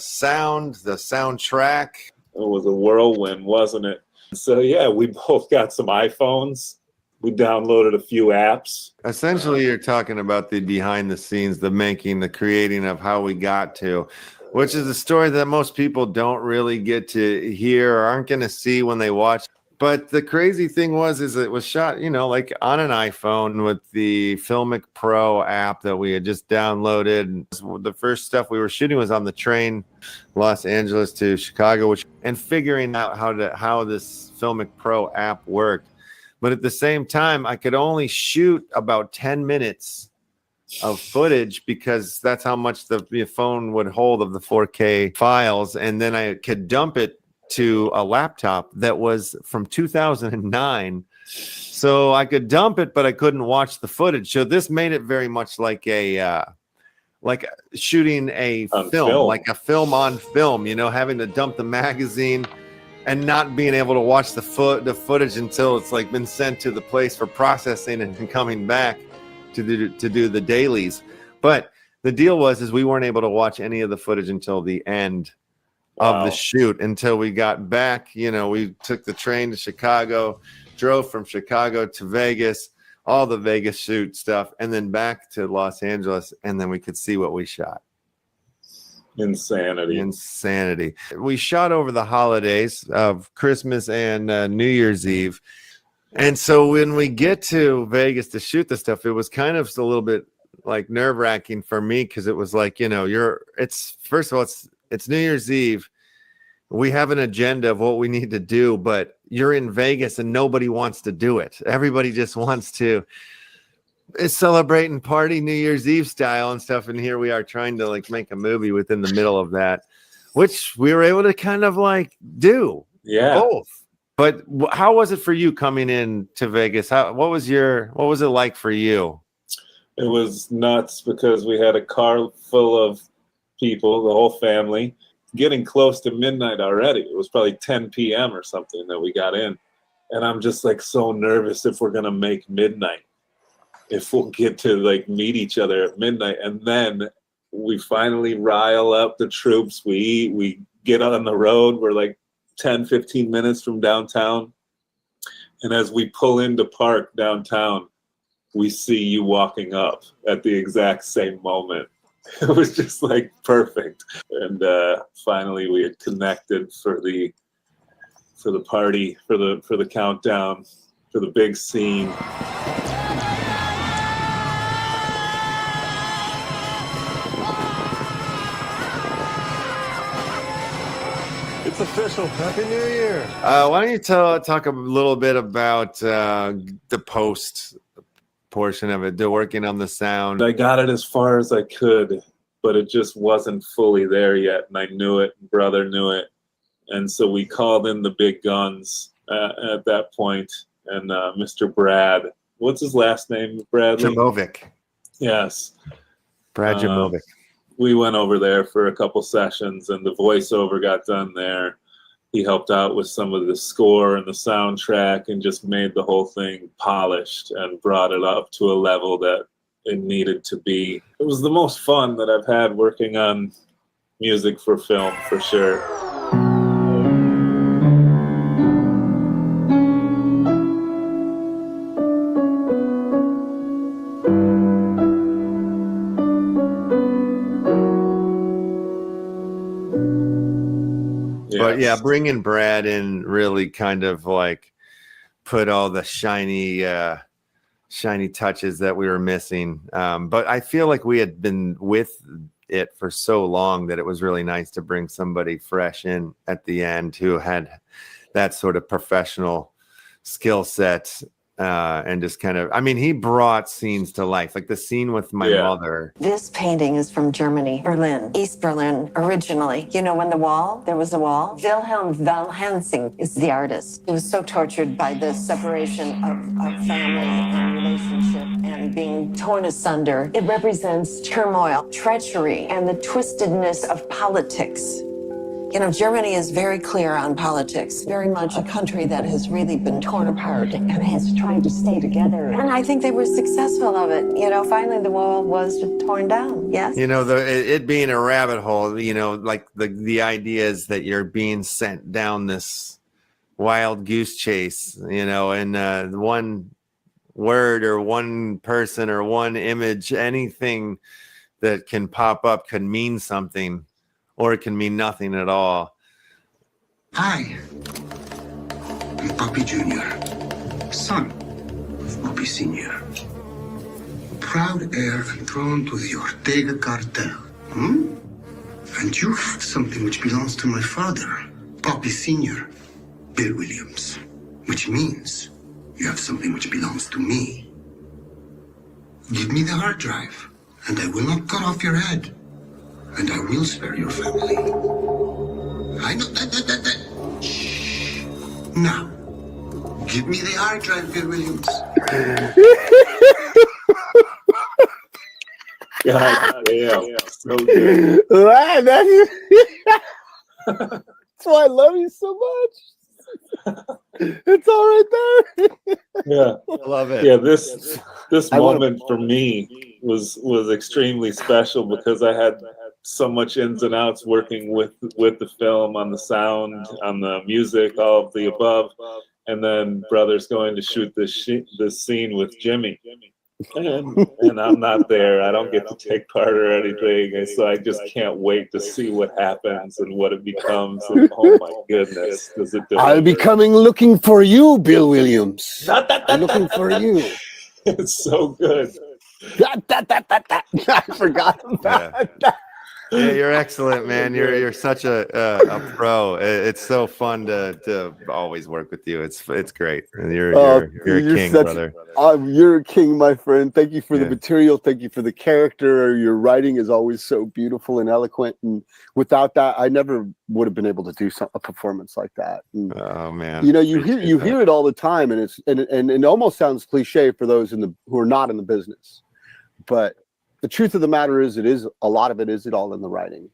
soundtrack. It was a whirlwind, wasn't it? So yeah, we both got some iPhones. We downloaded a few apps. Essentially, you're talking about the behind the scenes, the making, the creating of how we got to, which is a story that most people don't really get to hear or aren't going to see when they watch. But the crazy thing is it was shot, like on an iPhone with the Filmic Pro app that we had just downloaded. The first stuff we were shooting was on the train, Los Angeles to Chicago, and figuring out how this Filmic Pro app worked. But at the same time, I could only shoot about 10 minutes of footage because that's how much the phone would hold of the 4K files. And then I could dump it to a laptop that was from 2009, so I could dump it, but I couldn't watch the footage. So this made it very much like like shooting a film, like a film on film. Having to dump the magazine and not being able to watch the footage until it's like been sent to the place for processing and coming back to do the dailies. But the deal is we weren't able to watch any of the footage until the end of the shoot, until we got back. We took the train to Chicago, drove from Chicago to Vegas, all the Vegas shoot stuff, and then back to Los Angeles, and then we could see what we shot. Insanity. Insanity. We shot over the holidays of Christmas and New Year's Eve. And so when we get to Vegas to shoot the stuff, it was kind of a little bit like nerve-wracking for me, because it was like, you know, it's first of all, it's New Year's Eve. We have an agenda of what we need to do, but you're in Vegas and nobody wants to do it. Everybody just wants to celebrate and party New Year's Eve style and stuff. And here we are trying to like make a movie within the middle of that, which we were able to kind of like do both. But how was it for you coming in to Vegas? What was it like for you? It was nuts because we had a car full of people, the whole family, getting close to midnight already. It was probably 10 p.m. or something that we got in. And I'm just like so nervous if we're going to make midnight, if we'll get to like meet each other at midnight. And then we finally rile up the troops. We eat, we get on the road. We're like 10, 15 minutes from downtown. And as we pull into park downtown, we see you walking up at the exact same moment. It was just like perfect. And finally we had connected for the party, for the countdown, for the big scene. It's official. Happy New Year. Why don't you talk a little bit about the post portion of it, working on the sound? I got it as far as I could, but it just wasn't fully there yet, and I knew it. Brother knew it, and so we called in the big guns at that point. And Mr. Brad, what's his last name? Bradley Jamovic. Yes, Brad Jamovic. We went over there for a couple sessions, and the voiceover got done there. He helped out with some of the score and the soundtrack and just made the whole thing polished and brought it up to a level that it needed to be. It was the most fun that I've had working on music for film, for sure. But yeah, bringing Brad in really kind of like put all the shiny touches that we were missing. But I feel like we had been with it for so long that it was really nice to bring somebody fresh in at the end who had that sort of professional skill set. And just kind of, I mean, he brought scenes to life, like the scene with my mother. This painting is from Germany, Berlin, East Berlin, originally. You know, when there was a wall. Wilhelm von Hensing is the artist. He was so tortured by the separation of family and relationship and being torn asunder. It represents turmoil, treachery, and the twistedness of politics. You know, Germany is very clear on politics, very much a country that has really been torn apart and has tried to stay together. And I think they were successful of it. You know, finally the wall was torn down, yes? You know, it being a rabbit hole, you know, like the idea is that you're being sent down this wild goose chase, you know, and one word or one person or one image, anything that can pop up can mean something. Or it can mean nothing at all. Hi, I'm Poppy Jr., son of Poppy Sr., proud heir enthroned to the Ortega cartel. And you have something which belongs to my father, Poppy Sr., Bill Williams, which means you have something which belongs to me. Give me the hard drive, and I will not cut off your head. And I will spare your family. I know that. Shh. Now, give me the hard drive, Bill Williams. God damn. So good. That's why I love you so much. It's all right there. Yeah, I love it. Yeah, this moment for me was extremely special because I had so much ins and outs working with the film, on the sound, on the music, all of the above, and then Brother's going to shoot this scene with Jimmy, and I'm not there. I don't get to take part or anything, and so I just can't wait to see what happens and what it becomes. And oh my goodness, does it deliver? I'll be coming looking for you, Bill Williams. I'm looking for you. It's so good. I forgot about that. Yeah, you're excellent, man. You're such a pro. It's so fun to always work with you. It's great. And you're a king, brother. You're a king, my friend. Thank you for the material. Thank you for the character. Your writing is always so beautiful and eloquent. And without that, I never would have been able to do a performance like that. And, oh man, you know, you hear it all the time, and it almost sounds cliche for those who are not in the business, but the truth of the matter is, a lot of it is all in the writing.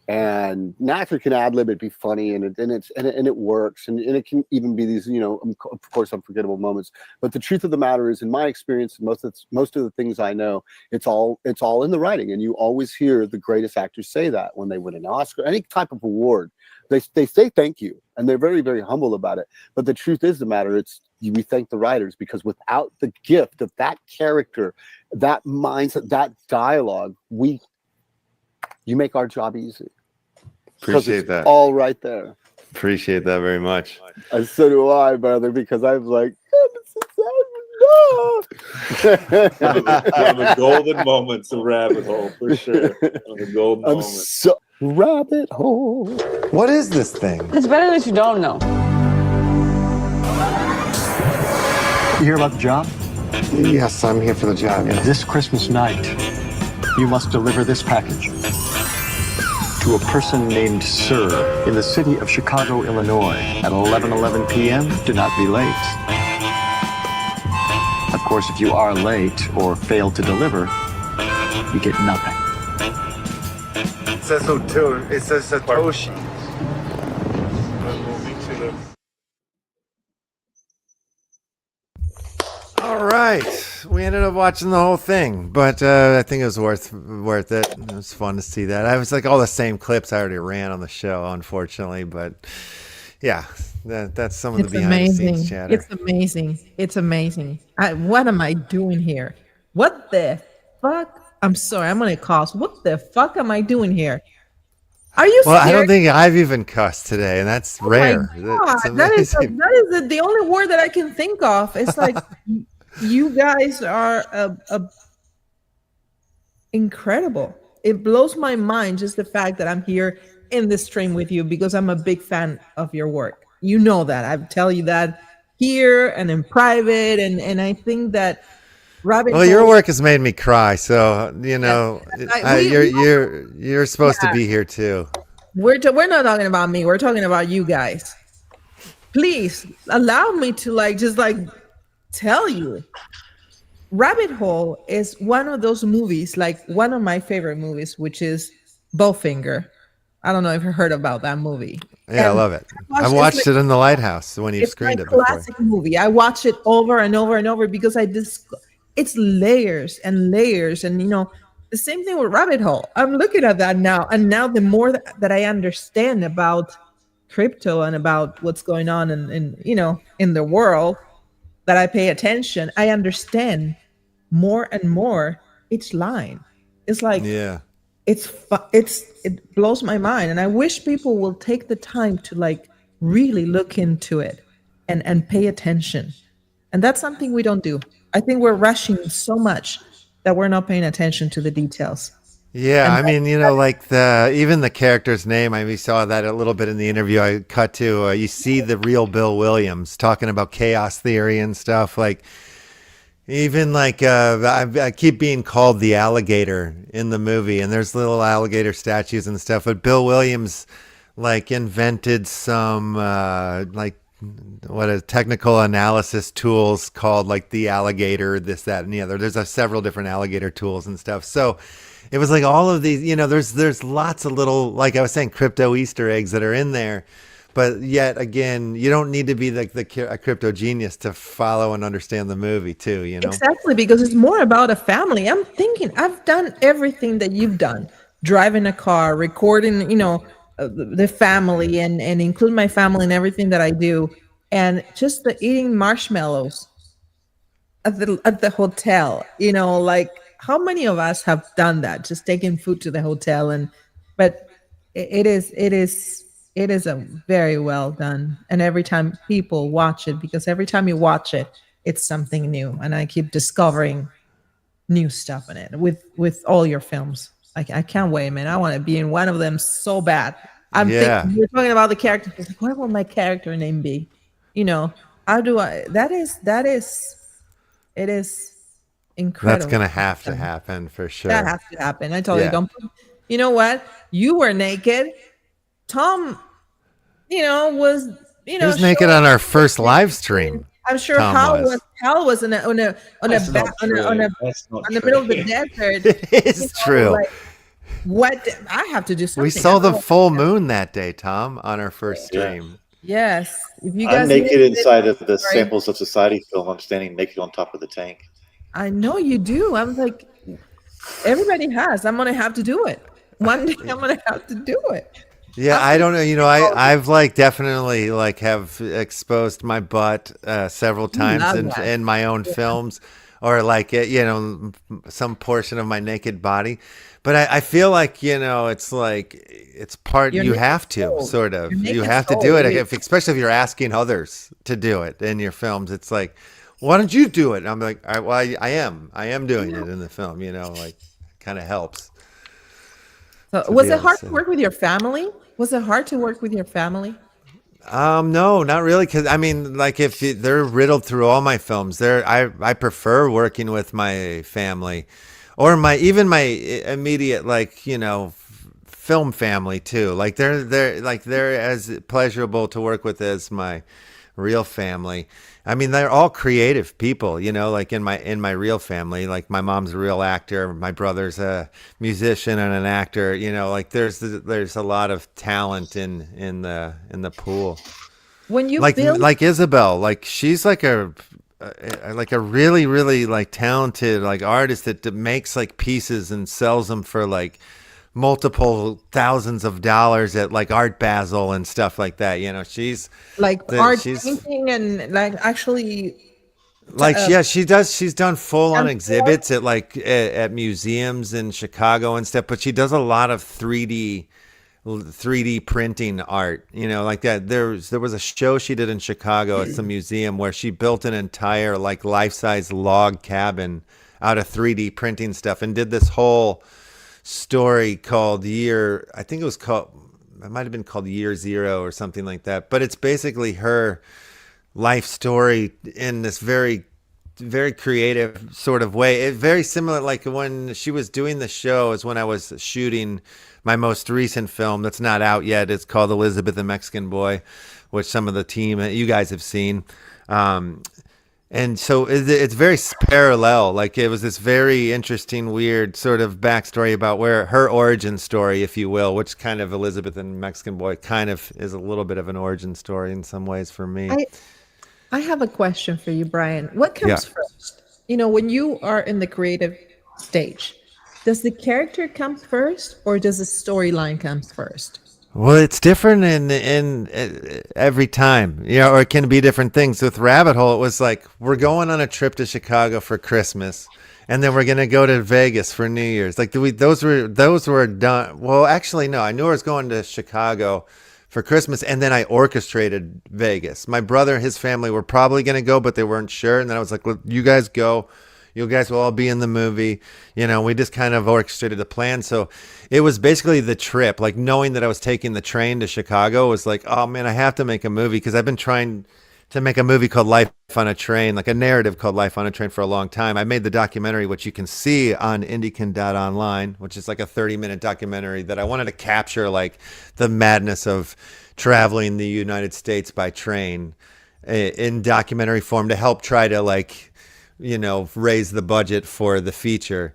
And an actor can ad lib it, be funny, and it works, and it can even be these, you know, of course, unforgettable moments. But the truth of the matter is, in my experience, most of the things I know, it's all in the writing. And you always hear the greatest actors say that when they win an Oscar, any type of award, they say thank you, and they're very, very humble about it. But the truth is the matter, we thank the writers, because without the gift of that character, that mindset, that dialogue, you make our job easy. Appreciate that. All right there. Appreciate that very much. And so do I, brother, because I was like, one of the golden moments of Rabbit Hole, for sure. One of the golden moments. Rabbit Hole. What is this thing? It's better that you don't know. You hear about the job? Yes, I'm here for the job. And this Christmas night, you must deliver this package to a person named Sir in the city of Chicago, Illinois at 11:11 p.m. Do not be late. Of course, if you are late or fail to deliver, you get nothing. It says Satoshi. It says Satoshi. All right, we ended up watching the whole thing, but I think it was worth it. It was fun to see that. I was like all the same clips I already ran on the show, unfortunately, but yeah, that's some of the behind the scenes chatter. It's amazing. It's amazing. What am I doing here? What the fuck? I'm sorry, I'm gonna cuss. What the fuck am I doing here? Are you Well, scared? I don't think I've even cussed today, and that's rare. My God, That's that is amazing. the only word that I can think of. It's like you guys are incredible. It blows my mind just the fact that I'm here in this stream with you, because I'm a big fan of your work. You know that. I tell you that here and in private, and I think that Well, your work has made me cry, so you know you're supposed to be here too. We're not talking about me. We're talking about you guys. Please allow me to just tell you, Rabbit Hole is one of those movies, like one of my favorite movies, which is Bowfinger. I don't know if you heard about that movie. Yeah, I love it. I watched it in the Lighthouse when you screened it before. It's a classic movie. I watch it over and over and over because it's layers and layers, and the same thing with Rabbit Hole. I'm looking at that now, and now the more that I understand about crypto and about what's going on in the world, that I pay attention, I understand more and more each line. It's like, yeah, it blows my mind, and I wish people will take the time to really look into it and pay attention. And that's something we don't do. I think we're rushing so much that we're not paying attention to the details. Yeah, I mean, like even the character's name, we saw that a little bit in the interview I cut to. You see the real Bill Williams talking about chaos theory and stuff. Like, even I keep being called the alligator in the movie, and there's little alligator statues and stuff. But Bill Williams, invented some technical analysis tools called the alligator, this, that, and the other. There's several different alligator tools and stuff. So it was all of these, there's lots of little, like I was saying, crypto Easter eggs that are in there. But yet again, you don't need to be a crypto genius to follow and understand the movie too, Exactly, because it's more about a family. I'm thinking I've done everything that you've done. Driving a car, recording, the family and include my family in everything that I do. And just the eating marshmallows. at the hotel, you know, like how many of us have done that, just taking food to the hotel? And but it is a very well done, and every time people watch it, because every time you watch it, it's something new, and I keep discovering new stuff in it with all your films. I can't wait, man. I want to be in one of them so bad. I'm thinking, you're talking about the character. Like, what will my character name be? You know, how do I? It is incredible. That's gonna have to happen for sure. That has to happen. I told you, don't. You know what? You were naked. Tom, you know, was he was naked on our first live stream. I'm sure Hal was on the middle of the desert. It is true. Like, what? I have to do something. We saw the full moon that day, Tom, on our first stream. Yes. If you guys I'm naked inside of the Samples of Society film. I'm standing naked on top of the tank. I know you do. I'm like, everybody has. I'm gonna have to do it. One day I'm gonna have to do it. Yeah, I don't know. You know, I've like definitely like have exposed my butt several times in my own films, or like you know, some portion of my naked body. But I feel like, you know, it's like it's part you have to sort of you have to do it, especially if you're asking others to do it in your films. It's like, why don't you do it? And I'm like, all right, well, I am doing it in the film. You know, like kind of helps. So was it hard to work with your family? Was it hard to work with your family? No, not really. Cause I mean, like if they're riddled through all my films, I prefer working with my family, or even my immediate, like, you know, film family too. Like they're as pleasurable to work with as my real family. I mean, they're all creative people, you know, like in my real family, like my mom's a real actor. My brother's a musician and an actor, you know, like there's a lot of talent in the pool. When you like Isabel, like she's like a really, really like talented, like artist that makes like pieces and sells them for like multiple thousands of dollars at like Art Basel and stuff like that. You know, she's like painting and like actually like yeah, she's done full on exhibits at like at museums in Chicago and stuff, but she does a lot of 3D printing art, you know, like that. There was a show she did in Chicago at some museum where she built an entire like life-size log cabin out of 3D printing stuff and did this whole story called it might have been called Year Zero or something like that, but it's basically her life story in this very, very creative sort of way. It very similar, like when she was doing the show is when I was shooting my most recent film that's not out yet. It's called Elizabeth the Mexican Boy, which some of the team, you guys have seen. And so it's very parallel. Like it was this very interesting, weird sort of backstory about where her origin story, if you will, which kind of Elizabeth and Mexican Boy kind of is a little bit of an origin story in some ways for me. I have a question for you, Brian. What comes first? You know, when you are in the creative stage, does the character come first or does the storyline come first? Well, it's different in every time, you know, or it can be different things. With Rabbit Hole, it was like, we're going on a trip to Chicago for Christmas, and then we're going to go to Vegas for New Year's. Like those were done. Well, actually, no, I knew I was going to Chicago for Christmas, and then I orchestrated Vegas. My brother and his family were probably going to go, but they weren't sure. And then I was like, well, you guys go. You guys will all be in the movie. You know, we just kind of orchestrated the plan. So it was basically the trip, like knowing that I was taking the train to Chicago was like, oh man, I have to make a movie, because I've been trying to make a movie called Life on a Train, like a narrative called Life on a Train for a long time. I made the documentary, which you can see on Indikin.online, which is like a 30-minute documentary that I wanted to capture like the madness of traveling the United States by train in documentary form to help try to like, you know, raise the budget for the feature.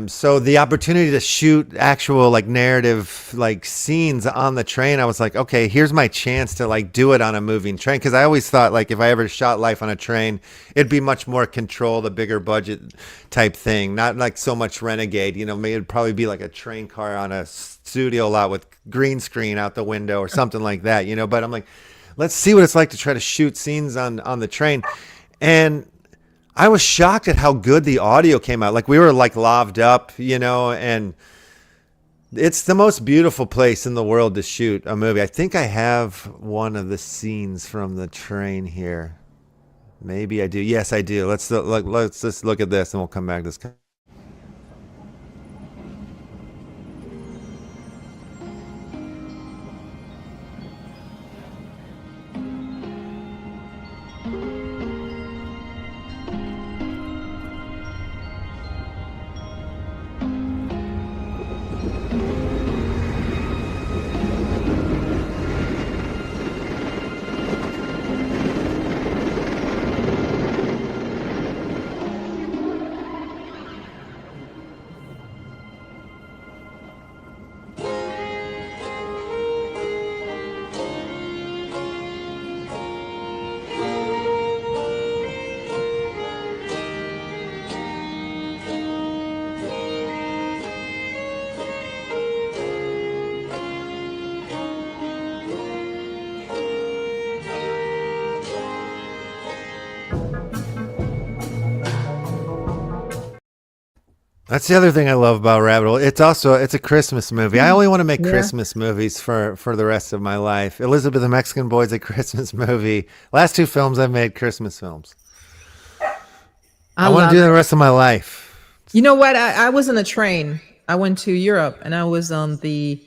So the opportunity to shoot actual like narrative like scenes on the train, I was like, okay, here's my chance to like do it on a moving train. Cause I always thought like if I ever shot Life on a Train, it'd be much more controlled, a bigger budget type thing, not like so much Renegade, you know, maybe it'd probably be like a train car on a studio lot with green screen out the window or something like that, you know, but I'm like, let's see what it's like to try to shoot scenes on the train. And I was shocked at how good the audio came out. Like we were like laved up, you know, and it's the most beautiful place in the world to shoot a movie. I think I have one of the scenes from the train here. Maybe I do. Yes, I do. Let's just look at this and we'll come back to this. That's the other thing I love about Rabbit Hole. It's a Christmas movie. I only want to make Christmas movies for the rest of my life. Elizabeth the Mexican Boy's a Christmas movie. Last two films I've made Christmas films. I want to do the rest of my life. You know what? I was on a train. I went to Europe and I was on the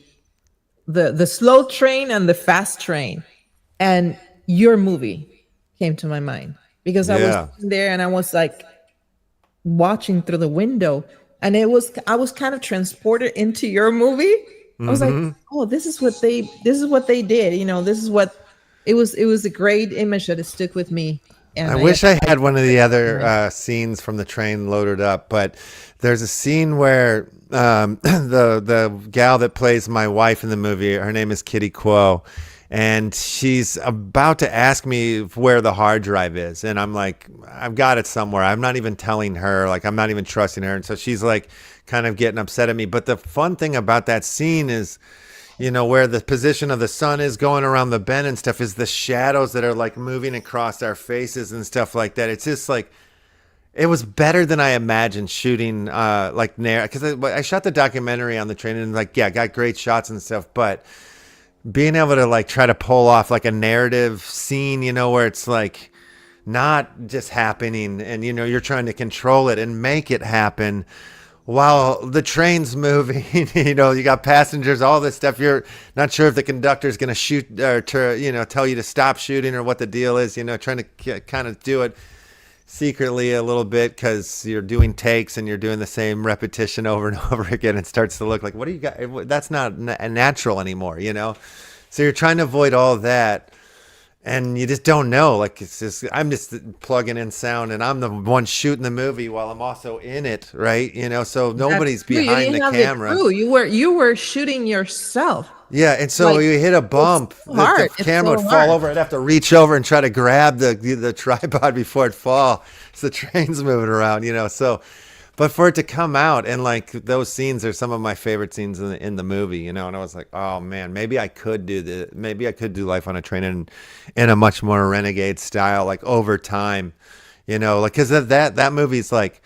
slow train and the fast train. And your movie came to my mind because I was there and I was like watching through the window. And I was kind of transported into your movie. I was like, oh, this is what they did. You know, this is what it was. It was a great image that it stuck with me. And I wish I had one of the other scenes from the train loaded up, but there's a scene where the gal that plays my wife in the movie, her name is Kitty Quo, and she's about to ask me where the hard drive is. And I'm like, I've got it somewhere. I'm not even telling her, like, I'm not even trusting her. And so she's like kind of getting upset at me. But the fun thing about that scene is, you know, where the position of the sun is going around the bend and stuff is the shadows that are like moving across our faces and stuff like that. It's just like, it was better than I imagined shooting, because I shot the documentary on the train and like, yeah, got great shots and stuff, but being able to like try to pull off like a narrative scene, you know, where it's like not just happening and, you know, you're trying to control it and make it happen while the train's moving, you know, you got passengers, all this stuff. You're not sure if the conductor's going to shoot or to, you know, tell you to stop shooting or what the deal is, you know, trying to kind of do it secretly a little bit because you're doing takes and you're doing the same repetition over and over again. It starts to look like, what do you got? That's not natural anymore, you know? So you're trying to avoid all of that and you just don't know. Like, it's just, I'm just plugging in sound and I'm the one shooting the movie while I'm also in it. Right. You know, so nobody's behind the camera. You were shooting yourself. Yeah, and so like, you hit a bump, the camera would fall over. I'd have to reach over and try to grab the tripod before it fall. So the train's moving around, you know. So, but for it to come out and like those scenes are some of my favorite scenes in the movie, you know. And I was like, oh man, maybe I could do Life on a Train in a much more renegade style, like over time, you know, like because that movie's like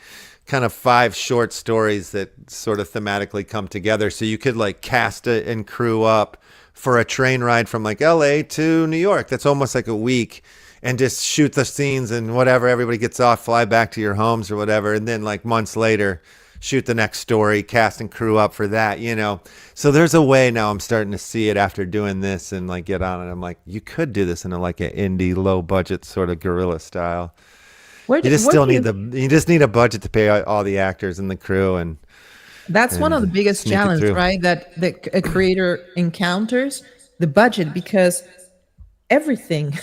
kind of 5 short stories that sort of thematically come together. So you could like cast it and crew up for a train ride from like LA to New York. That's almost like a week and just shoot the scenes and whatever. Everybody gets off, fly back to your homes or whatever. And then like months later, shoot the next story, cast and crew up for that, you know? So there's a way now I'm starting to see it after doing this and like get on it. I'm like, you could do this in like an indie low budget sort of guerrilla style. You just need a budget to pay all the actors and the crew, and that's one of the biggest challenges, right? That a creator encounters the budget because everything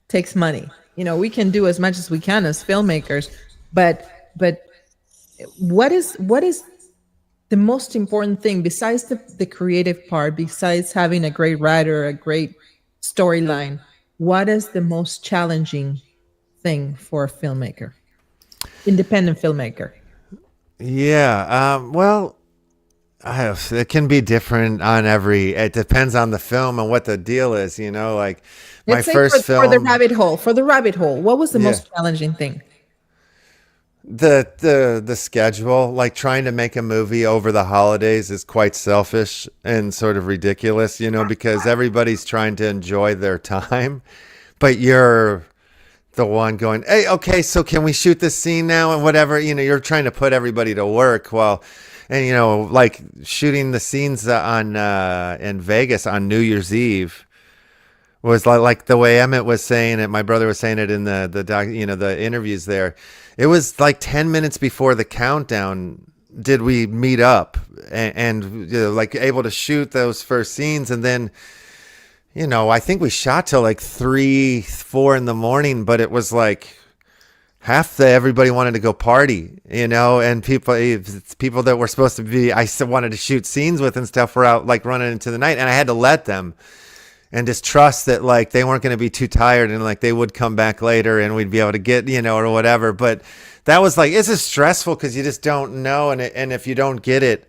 takes money. You know, we can do as much as we can as filmmakers, but what is the most important thing besides the creative part, besides having a great writer, a great storyline? What is the most challenging thing for a filmmaker, independent filmmaker? Well, it can be different on it depends on the film and what the deal is, you know, like my first film for the rabbit hole, what was the most challenging thing? the schedule, like trying to make a movie over the holidays is quite selfish and sort of ridiculous, you know, because everybody's trying to enjoy their time, but you're the one going, hey, okay, so can we shoot this scene now and whatever, you know, you're trying to put everybody to work while, and you know, like shooting the scenes on in Vegas on New Year's Eve was like the way Emmett was saying it, my brother was saying it in the doc, you know, the interviews there. It was like 10 minutes before the countdown did we meet up and you know, like able to shoot those first scenes. And then, you know, I think we shot till like 3, 4 in the morning, but it was like everybody wanted to go party, you know, and people that were supposed to be, I still wanted to shoot scenes with and stuff were out like running into the night, and I had to let them and just trust that like they weren't going to be too tired and like they would come back later and we'd be able to get, you know, or whatever. But that was like, it's just stressful because you just don't know. And if you don't get it,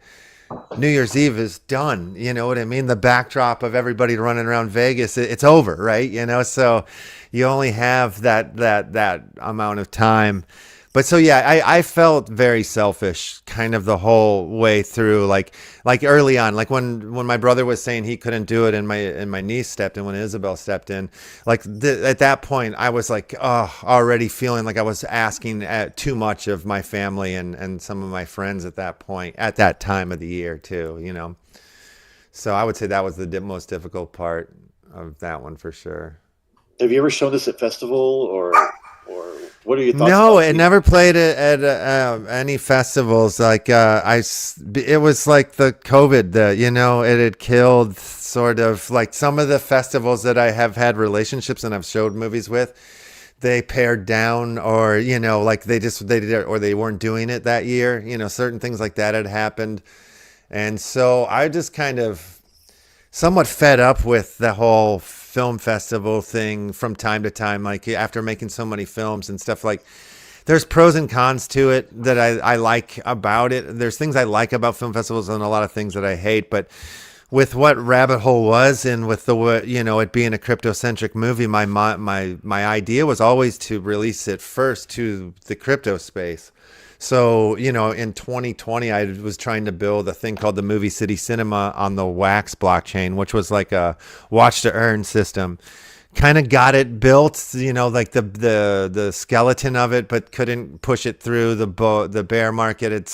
New Year's Eve is done. You know what I mean? The backdrop of everybody running around Vegas, it's over, right? You know, so you only have that amount of time. But so, yeah, I felt very selfish kind of the whole way through, like early on, like when my brother was saying he couldn't do it and my niece stepped in, when Isabel stepped in, like at that point, I was like, already feeling like I was asking too much of my family and some of my friends at that point, at that time of the year too, you know. So I would say that was the most difficult part of that one for sure. Have you ever shown this at festival or what are your thoughts? No, it never played at any festivals. Like it was like the COVID, you know, it had killed sort of like some of the festivals that I have had relationships and I've showed movies with. They pared down, or you know, like they did it, or they weren't doing it that year. You know, certain things like that had happened, and so I just kind of somewhat fed up with the whole film festival thing from time to time, like after making so many films and stuff. Like there's pros and cons to it that I like about it. There's things I like about film festivals and a lot of things that I hate, but with what Rabbit Hole was and with the, you know, it being a crypto-centric movie, my idea was always to release it first to the crypto space. So, you know, in 2020, I was trying to build a thing called the Movie City Cinema on the Wax blockchain, which was like a watch to earn system. Kind of got it built, you know, like the skeleton of it, but couldn't push it through the bear market. It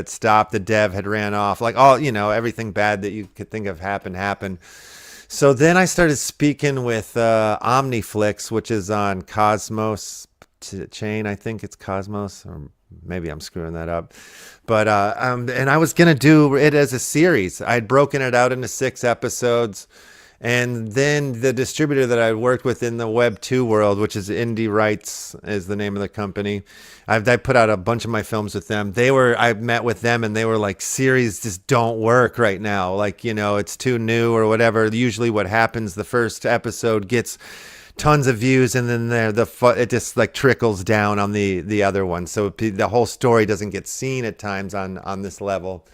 stopped. The dev had ran off. Like all, you know, everything bad that you could think of happened. So then I started speaking with Omniflix, which is on Cosmos chain. I think it's Cosmos, or maybe I'm screwing that up. But and I was gonna do it as a series. I'd broken it out into 6 episodes. And then the distributor that I worked with in the Web 2 world, which is Indie Rights is the name of the company. I put out a bunch of my films with them. I met with them and they were like, series just don't work right now. Like, you know, it's too new or whatever. Usually what happens, the first episode gets tons of views and then it just like trickles down on the other one. So the whole story doesn't get seen at times on this level.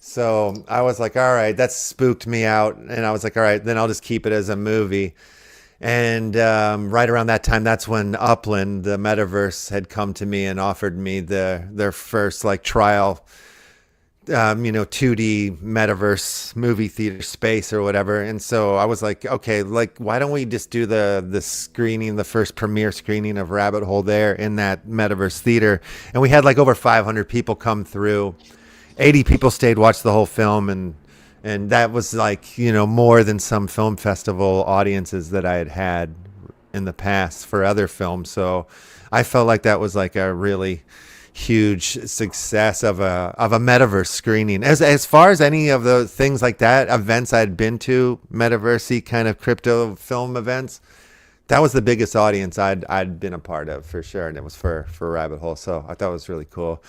So I was like, all right, that spooked me out. And I was like, all right, then I'll just keep it as a movie. And right around that time, that's when Upland, the metaverse, had come to me and offered me their first like trial, 2D metaverse movie theater space or whatever. And so I was like, okay, like, why don't we just do the screening, the first premiere screening of Rabbit Hole there in that metaverse theater. And we had like over 500 people come through. 80 people stayed, watched the whole film, and that was like, you know, more than some film festival audiences that I had in the past for other films. So I felt like that was like a really huge success of a metaverse screening. As far as any of the things like that, events I'd been to, metaversey kind of crypto film events, that was the biggest audience I'd been a part of for sure, and it was for Rabbit Hole. So I thought it was really cool.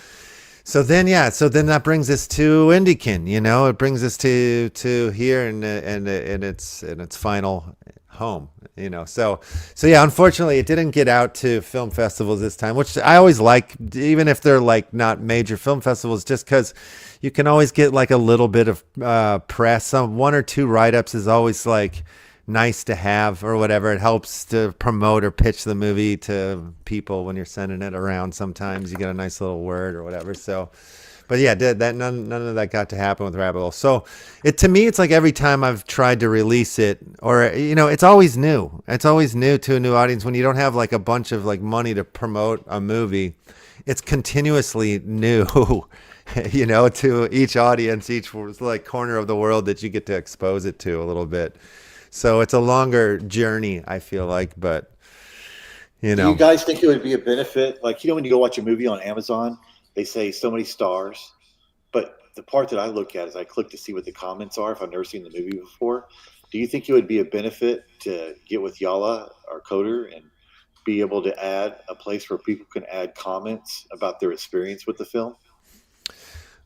So then that brings us to Indikin, you know, it brings us to here and its final home, you know. So yeah, unfortunately it didn't get out to film festivals this time, which I always like, even if they're like not major film festivals, just because you can always get like a little bit of press. Some 1 or 2 write-ups is always like nice to have or whatever. It helps to promote or pitch the movie to people when you're sending it around. Sometimes you get a nice little word or whatever. So, but yeah, none of that got to happen with Rabbit Hole. So to me, it's like every time I've tried to release it, or, it's always new. It's always new to a new audience when you don't have like a bunch of like money to promote a movie. It's continuously new, to each audience, each like corner of the world that you get to expose it to a little bit. So it's a longer journey, I feel like, but Do you guys think it would be a benefit? Like, when you go watch a movie on Amazon, they say so many stars, but the part that I look at is I click to see what the comments are if I've never seen the movie before. Do you think it would be a benefit to get with Yala, our coder, and be able to add a place where people can add comments about their experience with the film?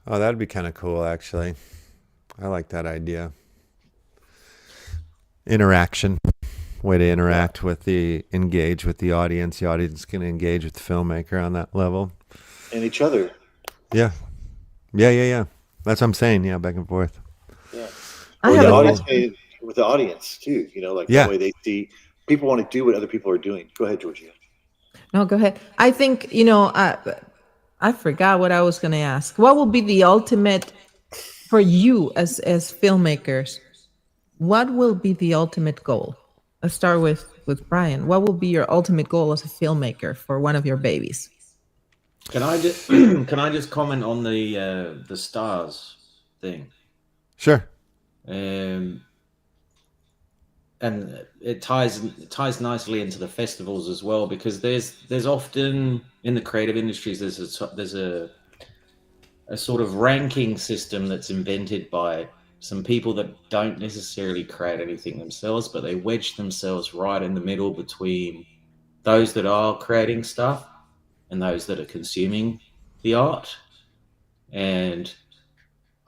Oh, that'd be kind of cool, actually. I like that idea. Interaction. Way to interact engage with the audience. The audience can engage with the filmmaker on that level. And each other. Yeah. That's what I'm saying. Yeah, back and forth. Yeah. With the audience, too. That way they see. People want to do what other people are doing. Go ahead, Georgia. No, go ahead. I think, I forgot what I was going to ask. What will be the ultimate for you as filmmakers? What will be the ultimate goal? Let's start with Brian. What will be your ultimate goal as a filmmaker for one of your babies? Can I just comment on the stars thing? Sure. And it ties nicely into the festivals as well, because there's often in the creative industries there's a sort of ranking system that's invented by some people that don't necessarily create anything themselves, but they wedge themselves right in the middle between those that are creating stuff and those that are consuming the art. And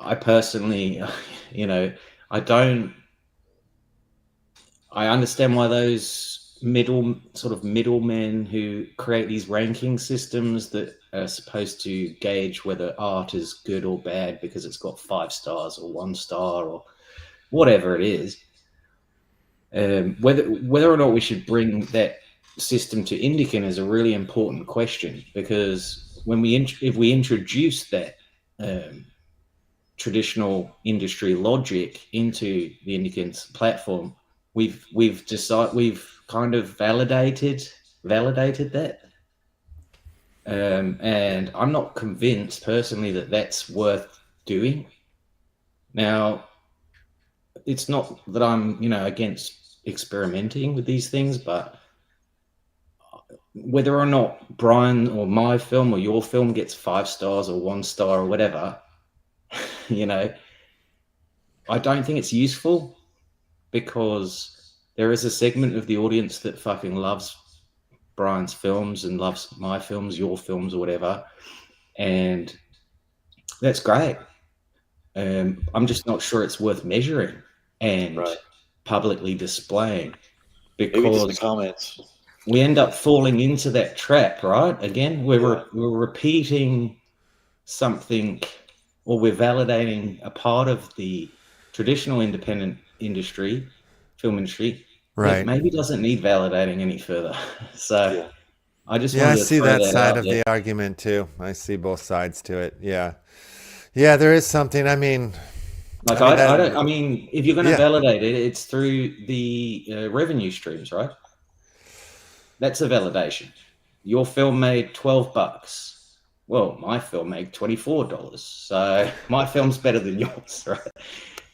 I personally, I understand why those middlemen who create these ranking systems that are supposed to gauge whether art is good or bad because it's got 5 stars or 1 star or whatever it is. Whether or not we should bring that system to Indikin is a really important question, because if we introduce that traditional industry logic into the Indikin's platform, we've kind of validated that. And I'm not convinced personally that that's worth doing. Now, it's not that I'm, against experimenting with these things, but whether or not Brian or my film or your film gets 5 stars or 1 star or whatever, I don't think it's useful, because there is a segment of the audience that fucking loves Brian's films and loves my films, your films, or whatever, and that's great. I'm just not sure it's worth measuring and publicly displaying, because maybe just the comments. We end up falling into that trap, right? Again, we're repeating something, or we're validating a part of the traditional independent industry, film industry, right? Maybe doesn't need validating any further. So I just I see that side of the argument too. I see both sides to it. Yeah, there is something. I mean, if you're going to validate it, it's through the revenue streams, right? That's a validation. Your film made $12. Well, my film made $24. So my film's better than yours, right?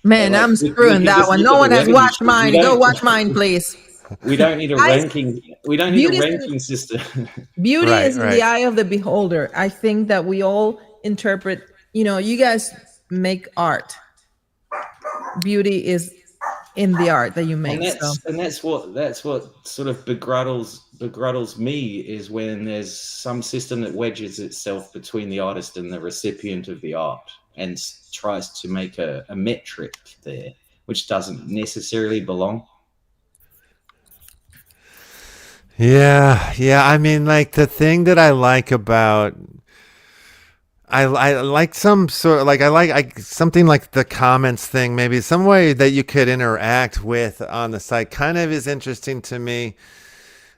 Man, I'm screwing that one. No one has watched mine. Go watch mine, please. We don't need a ranking. We don't need a ranking system. Beauty is in the eye of the beholder. I think that we all interpret. You guys make art. Beauty is in the art that you make. And that's what sort of begruddles me, is when there's some system that wedges itself between the artist and the recipient of the art and tries to make a metric there, which doesn't necessarily belong. Yeah. I mean, like, the thing that I like about, I like some sort of, like, I like something like the comments thing, maybe some way that you could interact with on the site kind of is interesting to me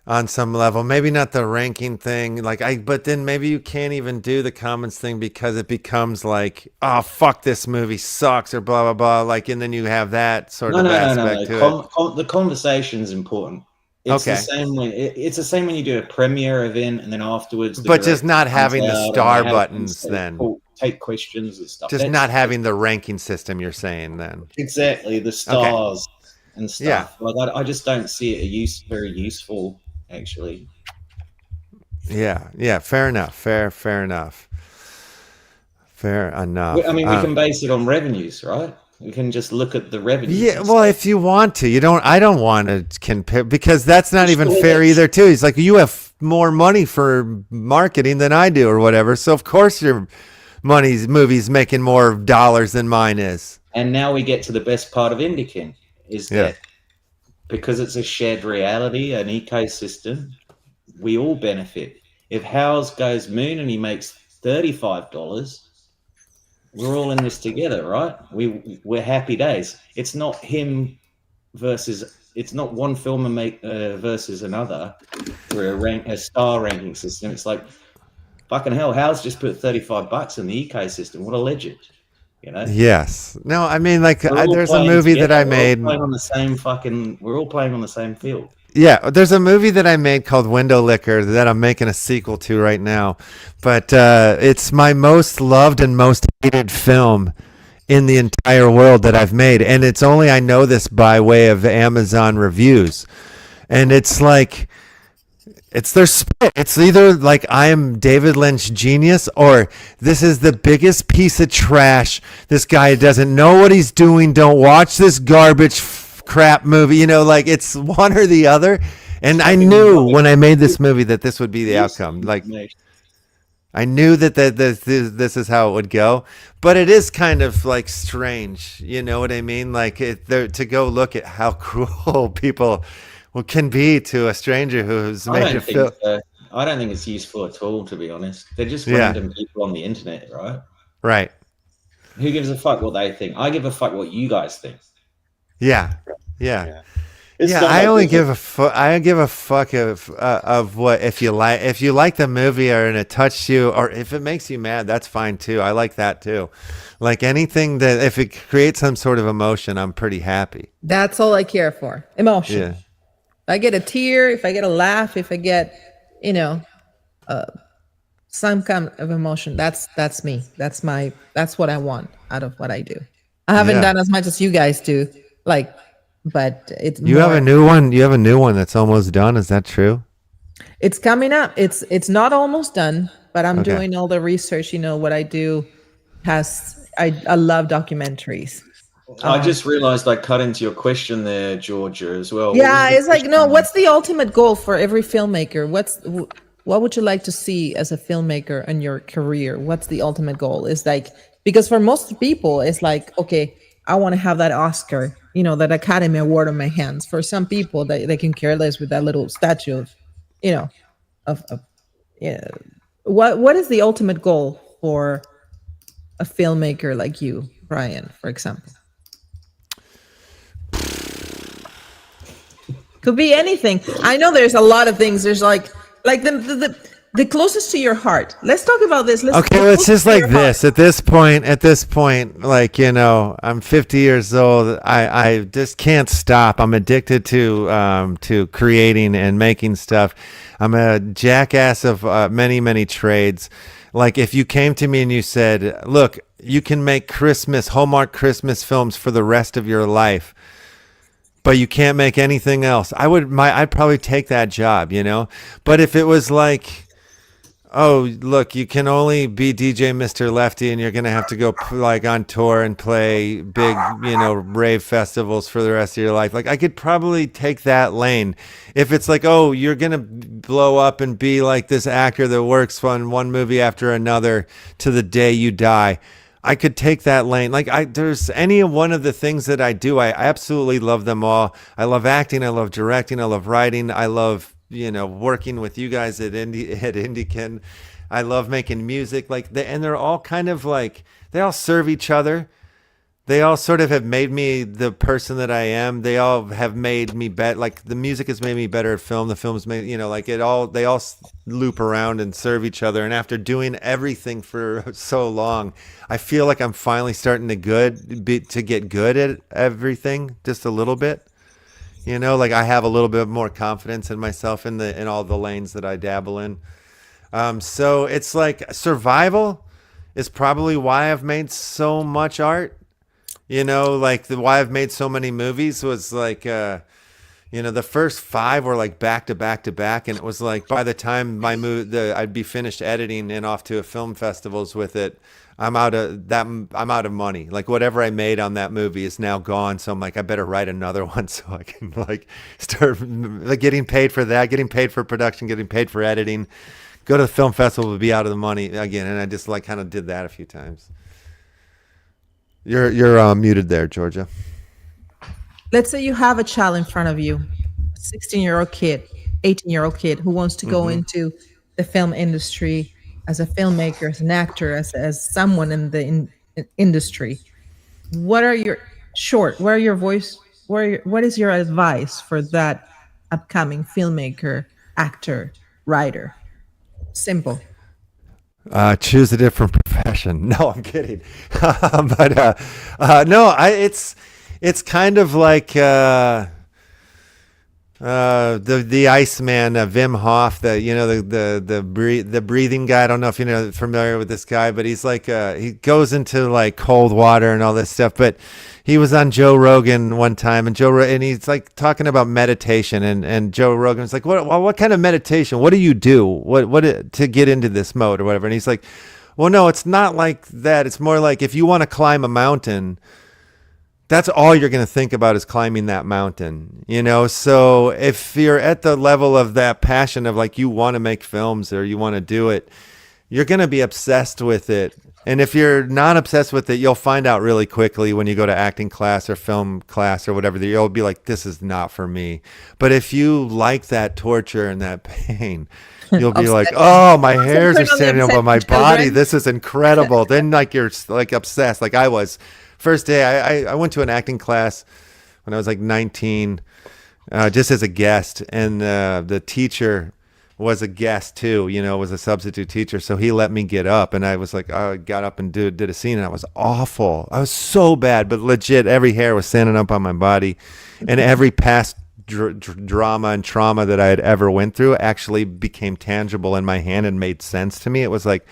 on some level. Maybe not the ranking thing, but then maybe you can't even do the comments thing because it becomes like, oh, fuck, this movie sucks or blah, blah, blah. Like, and then you have that sort of aspect to it. The conversation is important. It's Okay. the same when it's the same when you do a premiere event and then afterwards. But just not having the star buttons then. Take questions and stuff. Just not having the ranking system, you're saying then. Exactly, the stars and stuff. Yeah. Like I just don't see it very useful, actually. Yeah. Fair enough. Fair enough. Fair enough. I mean, we can base it on revenues, right? We can just look at the revenues. Yeah, well, if you want to, I don't want to compare because that's not even fair either. Too, he's like, you have more money for marketing than I do, or whatever. So of course your movie's making more dollars than mine is. And now we get to the best part of Indikin, is that because it's a shared reality, an ecosystem, we all benefit. If Howes goes moon and he makes $35. We're all in this together, right? We're happy days. It's not him versus. It's not one film versus another for a star ranking system. It's like, fucking hell, How's just put $35 in the ecosystem. What a legend, you know? Yes. No, I mean, like, there's a movie that I made. We're all playing on the same field. Yeah, there's a movie that I made called Window Liquor that I'm making a sequel to right now. But it's my most loved and most hated film in the entire world that I've made. And it's only I know this by way of Amazon reviews. And it's like, it's their split. It's either like I am David Lynch genius or this is the biggest piece of trash. This guy doesn't know what he's doing. Don't watch this garbage crap movie, like it's one or the other. And I knew when I made this movie that this would be the outcome. Like, I knew that this is how it would go. But it is kind of like strange, you know what I mean? Like to go look at how cruel people can be to a stranger who's made a film. I don't think it's useful at all, to be honest. They're just random people on the internet, right? Right. Who gives a fuck what they think? I give a fuck what you guys think. Yeah. I only give a fuck. I give a fuck of what if you like the movie or and it touched you or if it makes you mad, that's fine too. I like that too. Like anything that if it creates some sort of emotion, I'm pretty happy. That's all I care for. Emotion. Yeah. If I get a tear, if I get a laugh, if I get, some kind of emotion, that's me. That's what I want out of what I do. I haven't done as much as you guys do. But it's you have a new one. You have a new one that's almost done. Is that true? It's coming up. It's not almost done, but I'm doing all the research. What I do I love documentaries. I just realized I cut into your question there, Georgia, as well. Yeah, it's like, no, what's the ultimate goal for every filmmaker? What would you like to see as a filmmaker in your career? What's the ultimate goal? It's like, because for most people, it's like, okay, I want to have that Oscar, that Academy Award on my hands. For some people, they can care less with that little statue of what is the ultimate goal for a filmmaker like you, Brian, for example? Could be anything. I know there's a lot of things. There's like the closest to your heart. Let's talk about this. It's just like this. At this point, like, I'm 50 years old. I just can't stop. I'm addicted to creating and making stuff. I'm a jackass of many, many trades. Like if you came to me and you said, look, you can make Hallmark Christmas films for the rest of your life, but you can't make anything else, I'd probably take that job, But if it was like, oh, look, you can only be DJ Mr. Lefty and you're going to have to go on tour and play big, rave festivals for the rest of your life. Like I could probably take that lane. If it's like, oh, you're going to blow up and be like this actor that works on one movie after another to the day you die, I could take that lane. Like there's any one of the things that I do, I absolutely love them all. I love acting. I love directing. I love writing. I love, working with you guys at Indikin. I love making music. Like and they're all kind of like, they all serve each other. They all sort of have made me the person that I am. They all have made me better. Like the music has made me better at film. The film's made, you know, like they all loop around and serve each other. And after doing everything for so long, I feel like I'm finally starting to get good at everything just a little bit. You know, like I have a little bit more confidence in myself in all the lanes that I dabble in. So it's like survival is probably why I've made so much art. You know, like why I've made so many movies was like, you know, the first 5 were like back to back to back. And it was like, by the time I'd be finished editing and off to a film festivals with it, I'm out of money. Like whatever I made on that movie is now gone. So I'm like, I better write another one so I can like start like getting paid for that, getting paid for production, getting paid for editing, go to the film festival to be out of the money again. And I just like kind of did that a few times. You're muted there, Georgia. Let's say you have a child in front of you, a 16-year-old kid, 18-year-old kid who wants to go into the film industry as a filmmaker, as an actor, as someone in the industry. What are your what is your advice for that upcoming filmmaker, actor, writer? Simple. Choose a different profession. No, I'm kidding. But no, it's kind of like the Iceman, Wim Hof, the breathing guy. I don't know if you're familiar with this guy, but he's like he goes into like cold water and all this stuff. But he was on Joe Rogan one time, and he's like talking about meditation, and Joe Rogan's like, what kind of meditation? What do you do? What to get into this mode or whatever? And he's like, well, no, it's not like that. It's more like if you want to climb a mountain, that's all you're going to think about is climbing that mountain, you know? So if you're at the level of that passion of like you want to make films or you want to do it, you're going to be obsessed with it. And if you're not obsessed with it, you'll find out really quickly when you go to acting class or film class or whatever, that you'll be like, this is not for me. But if you like that torture and that pain, you'll be like, oh, my hairs are standing up on my body. This is incredible. Then like you're like obsessed like I was. First day, I went to an acting class when I was like 19, just as a guest. And the teacher was a guest too, you know, was a substitute teacher. So he let me get up, and I was like, I got up and did a scene, and I was awful. I was so bad, but legit, every hair was standing up on my body, and every past drama and trauma that I had ever went through actually became tangible in my hand and made sense to me. It was like,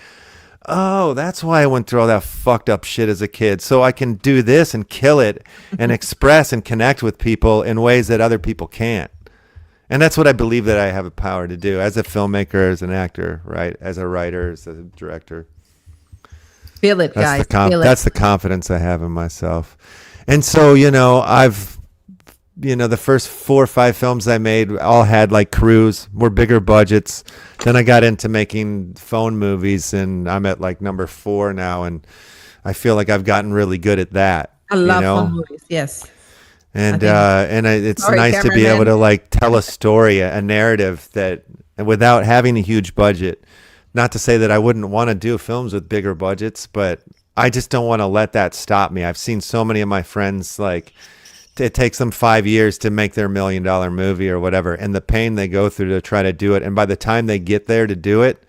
oh, that's why I went through all that fucked up shit as a kid. So I can do this and kill it and express and connect with people in ways that other people can't. And that's what I believe that I have the power to do as a filmmaker, as an actor, right? As a writer, as a director. Feel it, guys. That's the confidence I have in myself. And so, you know, the first 4 or 5 films I made all had like crews, were bigger budgets. Then I got into making phone movies, and I'm at like number 4 now. And I feel like I've gotten really good at that. I love phone movies. Yes. And it's nice to be able to like tell a story, a narrative that without having a huge budget. Not to say that I wouldn't want to do films with bigger budgets, but I just don't want to let that stop me. I've seen so many of my friends, like, it takes them 5 years to make their $1 million movie or whatever, and the pain they go through to try to do it. And by the time they get there to do it,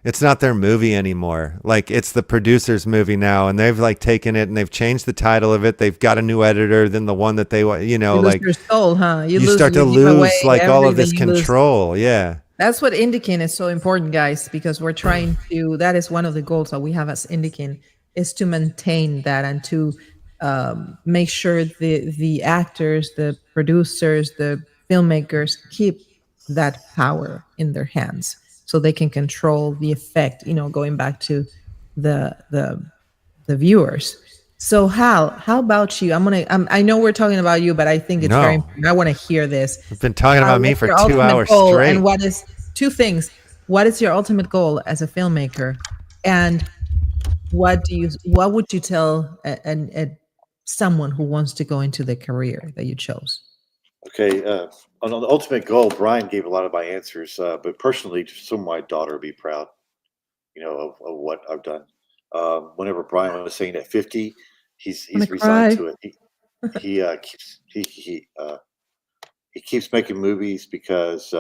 it's not their movie anymore. Like, it's the producer's movie now, and they've like taken it and they've changed the title of it. They've got a new editor than the one that they want, you know, you like lose your soul, huh? You start to lose like all of this control. Yeah. That's what Indikin is so important, guys, because we're trying to, that is one of the goals that we have as Indikin, is to maintain that and to make sure the actors, the producers, the filmmakers keep that power in their hands so they can control the effect, you know, going back to the viewers. So Hal, how about you? I know we're talking about you, but I think it's very important. I want to hear this. We've been talking about me for 2 hours straight. And what is 2 things? What is your ultimate goal as a filmmaker? And what would you tell someone who wants to go into the career that you chose? Okay, on the ultimate goal, Brian gave a lot of my answers, but personally, just so my daughter would be proud. of what I've done. Whenever Brian was saying at 50, he's I'm gonna resigned cry. to it. He keeps making movies because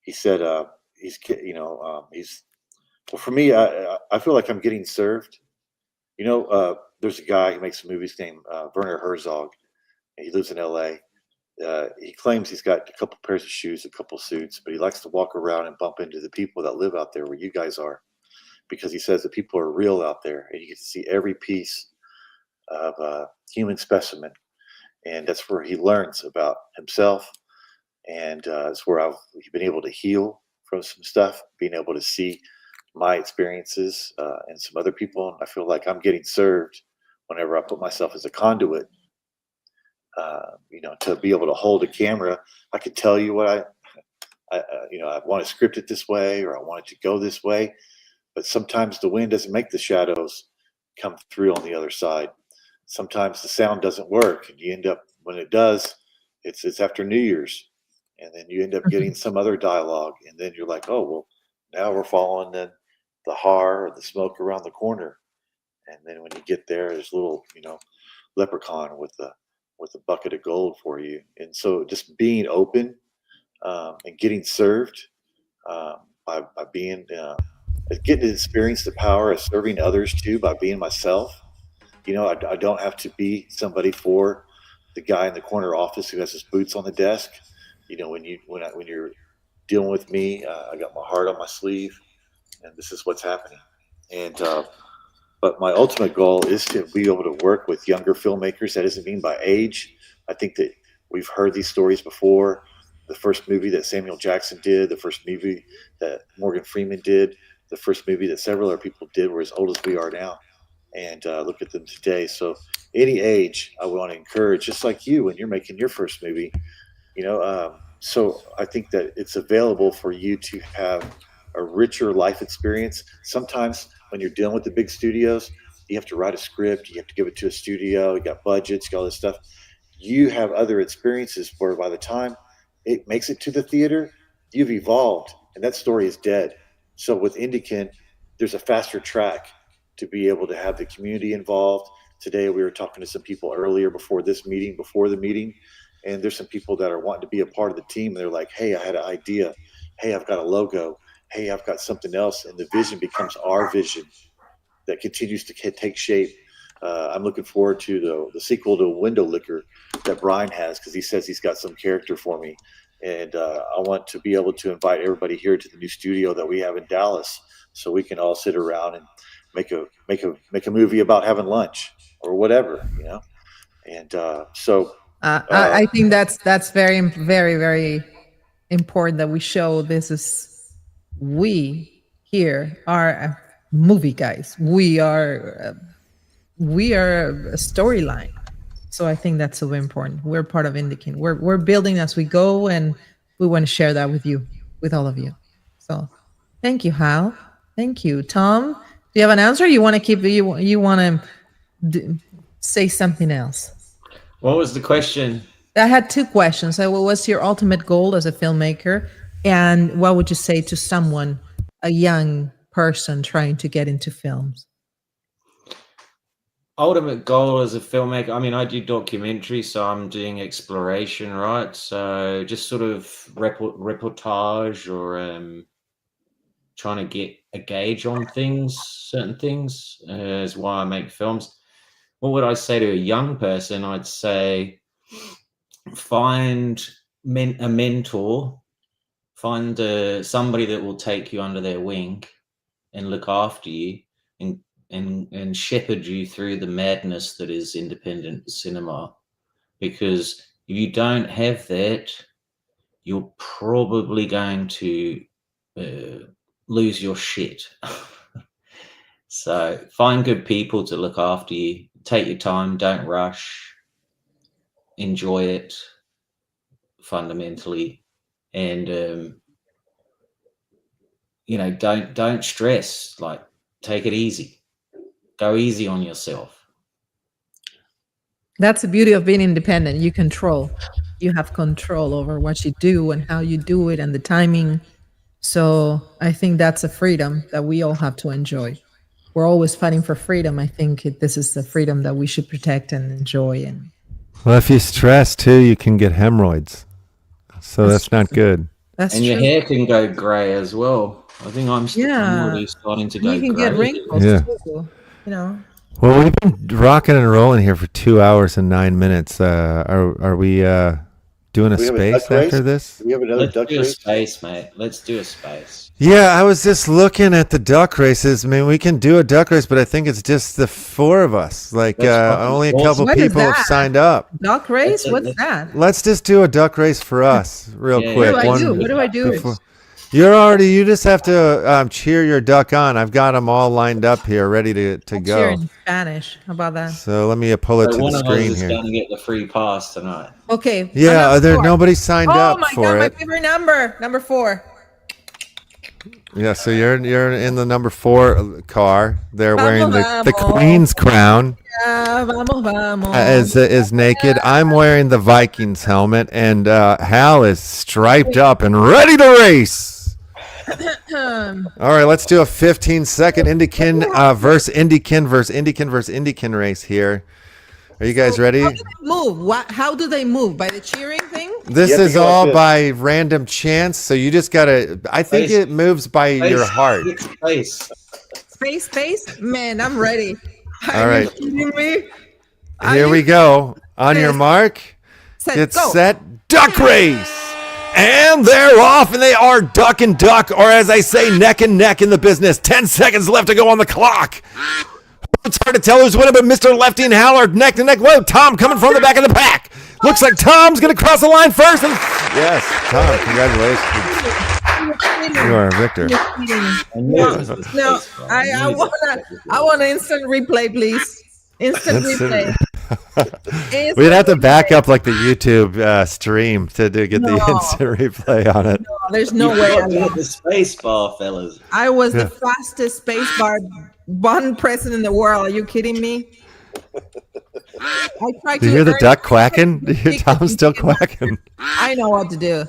he said he's well, for me, I feel like I'm getting served. There's a guy who makes movies named Werner Herzog, and he lives in L.A. He claims he's got a couple pairs of shoes, a couple suits, but he likes to walk around and bump into the people that live out there where you guys are, because he says the people are real out there, and you get to see every piece of human specimen, and that's where he learns about himself, and it's where I've been able to heal from some stuff, being able to see my experiences and some other people, and I feel like I'm getting served whenever I put myself as a conduit. To be able to hold a camera, I could tell you what I want to script it this way, or I want it to go this way, but sometimes the wind doesn't make the shadows come through on the other side. Sometimes the sound doesn't work, and you end up, when it does, it's after New Year's, and then you end up getting some other dialogue, and then you're like, oh well, now we're following the har or the smoke around the corner, and then when you get there, there's a little leprechaun with a bucket of gold for you. And so just being open and getting served by being getting to experience the power of serving others too, by being myself. I don't have to be somebody for the guy in the corner office who has his boots on the desk. When you're dealing with me, I got my heart on my sleeve, and this is what's happening. And but my ultimate goal is to be able to work with younger filmmakers. That doesn't mean by age. I think that we've heard these stories before. The first movie that Samuel Jackson did, the first movie that Morgan Freeman did, the first movie that several other people did were as old as we are now. And look at them today. So any age, I want to encourage, just like you when you're making your first movie. So I think that it's available for you to have a richer life experience. Sometimes when you're dealing with the big studios, you have to write a script, you have to give it to a studio, you got budgets, you got all this stuff. You have other experiences where by the time it makes it to the theater, you've evolved, and that story is dead. So with Indikin, there's a faster track to be able to have the community involved. Today we were talking to some people earlier before the meeting, and there's some people that are wanting to be a part of the team. They're like, hey, I had an idea. Hey, I've got a logo. Hey, I've got something else. And the vision becomes our vision that continues to take shape. I'm looking forward to the sequel to Window Licker that Brian has, because he says he's got some character for me. And I want to be able to invite everybody here to the new studio that we have in Dallas, so we can all sit around and make a movie about having lunch or whatever, And I think that's very, very, very important that we show this is, we here are movie guys. We are a storyline. So I think that's so important. We're part of Indikin. We're building as we go, and we want to share that with you, with all of you. So thank you, Hal. Thank you, Tom. Do you have an answer? You want to keep? You want to say something else? What was the question? I had two questions. So what was your ultimate goal as a filmmaker? And what would you say to someone, a young person trying to get into films? Ultimate goal as a filmmaker, I mean, I do documentaries, so I'm doing exploration, right? So just sort of reportage or trying to get a gauge on things, certain things, is why I make films. What would I say to a young person? I'd say find a mentor, find somebody that will take you under their wing and look after you and shepherd you through the madness that is independent cinema. Because if you don't have that, you're probably going to lose your shit. So find good people to look after you. Take your time, don't rush, enjoy it fundamentally, and don't stress. Like, take it easy. Go easy on yourself. That's the beauty of being independent. You have control over what you do and how you do it and the timing. So I think that's a freedom that we all have to enjoy. We're always fighting for freedom. I think this is the freedom that we should protect and enjoy. And Well, if you stress too, you can get hemorrhoids. So that's not good. That's and true. your hair can go grey as well. I think I'm already starting to go You can grey. get wrinkles Yeah. too. You know. Well, we've been rocking and rolling here for 2 hours and 9 minutes. Are we doing a Do we have a space duck race? after this? Do we have another Let's duck do a race? space, mate. Let's do a space. Yeah, I was just looking at the duck races. I mean, we can do a duck race, but I think it's just the 4 of us. Like, That's fucking only a awesome. couple What is people have that? signed up. Duck race? What's that? Let's just do a duck race for us, real Yeah, quick. What do I do? What do I do? before- You just have to cheer your duck on. I've got them all lined up here, ready to Cheer go. in Spanish. How about that? So let me pull it So to one the of us screen is here. going to get the free pass tonight. Okay. Yeah, I'm there number 4. nobody signed Oh up my for God, my it. favorite number. Number 4. Yeah, so you're in the number 4 car. They're wearing the Vamos. Queen's crown. Vamos, vamos. Is naked. I'm wearing the Vikings helmet, and Hal is striped up and ready to race. All right, let's do a 15-second Indikin versus Indikin race here. Are you guys ready? How do they move? How do they move? By the cheering thing? This You have to is go like all this. by random chance, so you just gotta. I think Space. it moves by your heart. Space. Space? Man, I'm ready. All Are right. you kidding me? Here we go. On your mark, get go. set, duck race. And they're off, and they are duck and duck, or as I say, neck and neck in the business. 10 seconds left to go on the clock. It's hard to tell who's winning, but Mr. Lefty and Hal are neck to neck. Whoa, Tom coming from the back of the pack. Looks like Tom's going to cross the line first. And yes, Tom, congratulations. You are a victor. No, I want an instant replay, please. Instant replay. We'd have to back up like the YouTube stream to get the instant replay on it. There's no way. I Got the space bar, fellas. I was the fastest spacebar button pressing in the world. Are you kidding me? I tried Do you hear the duck quacking? Do you hear Tom still quacking? I know what to do.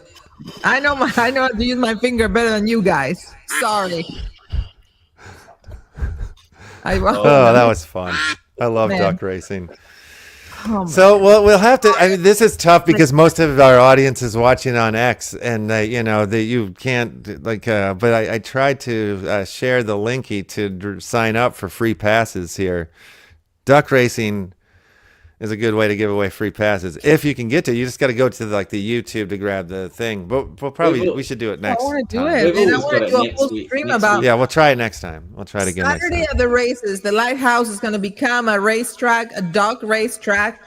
I know how to use my finger better than you guys. Sorry. Oh, that was fun. I love Man. duck racing. Oh, So we'll have to. I mean, this is tough because most of our audience is watching on X, and you can't But I tried to share the linky to sign up for free passes here. Duck racing is a good way to give away free passes if you can get to. You just got to go to the YouTube to grab the thing. But we should do it next. I want to do time. it. And I want to do a full stream about Yeah, we'll try it next time. We'll try it again next time. Saturday of the races. The lighthouse is going to become a racetrack, a duck racetrack,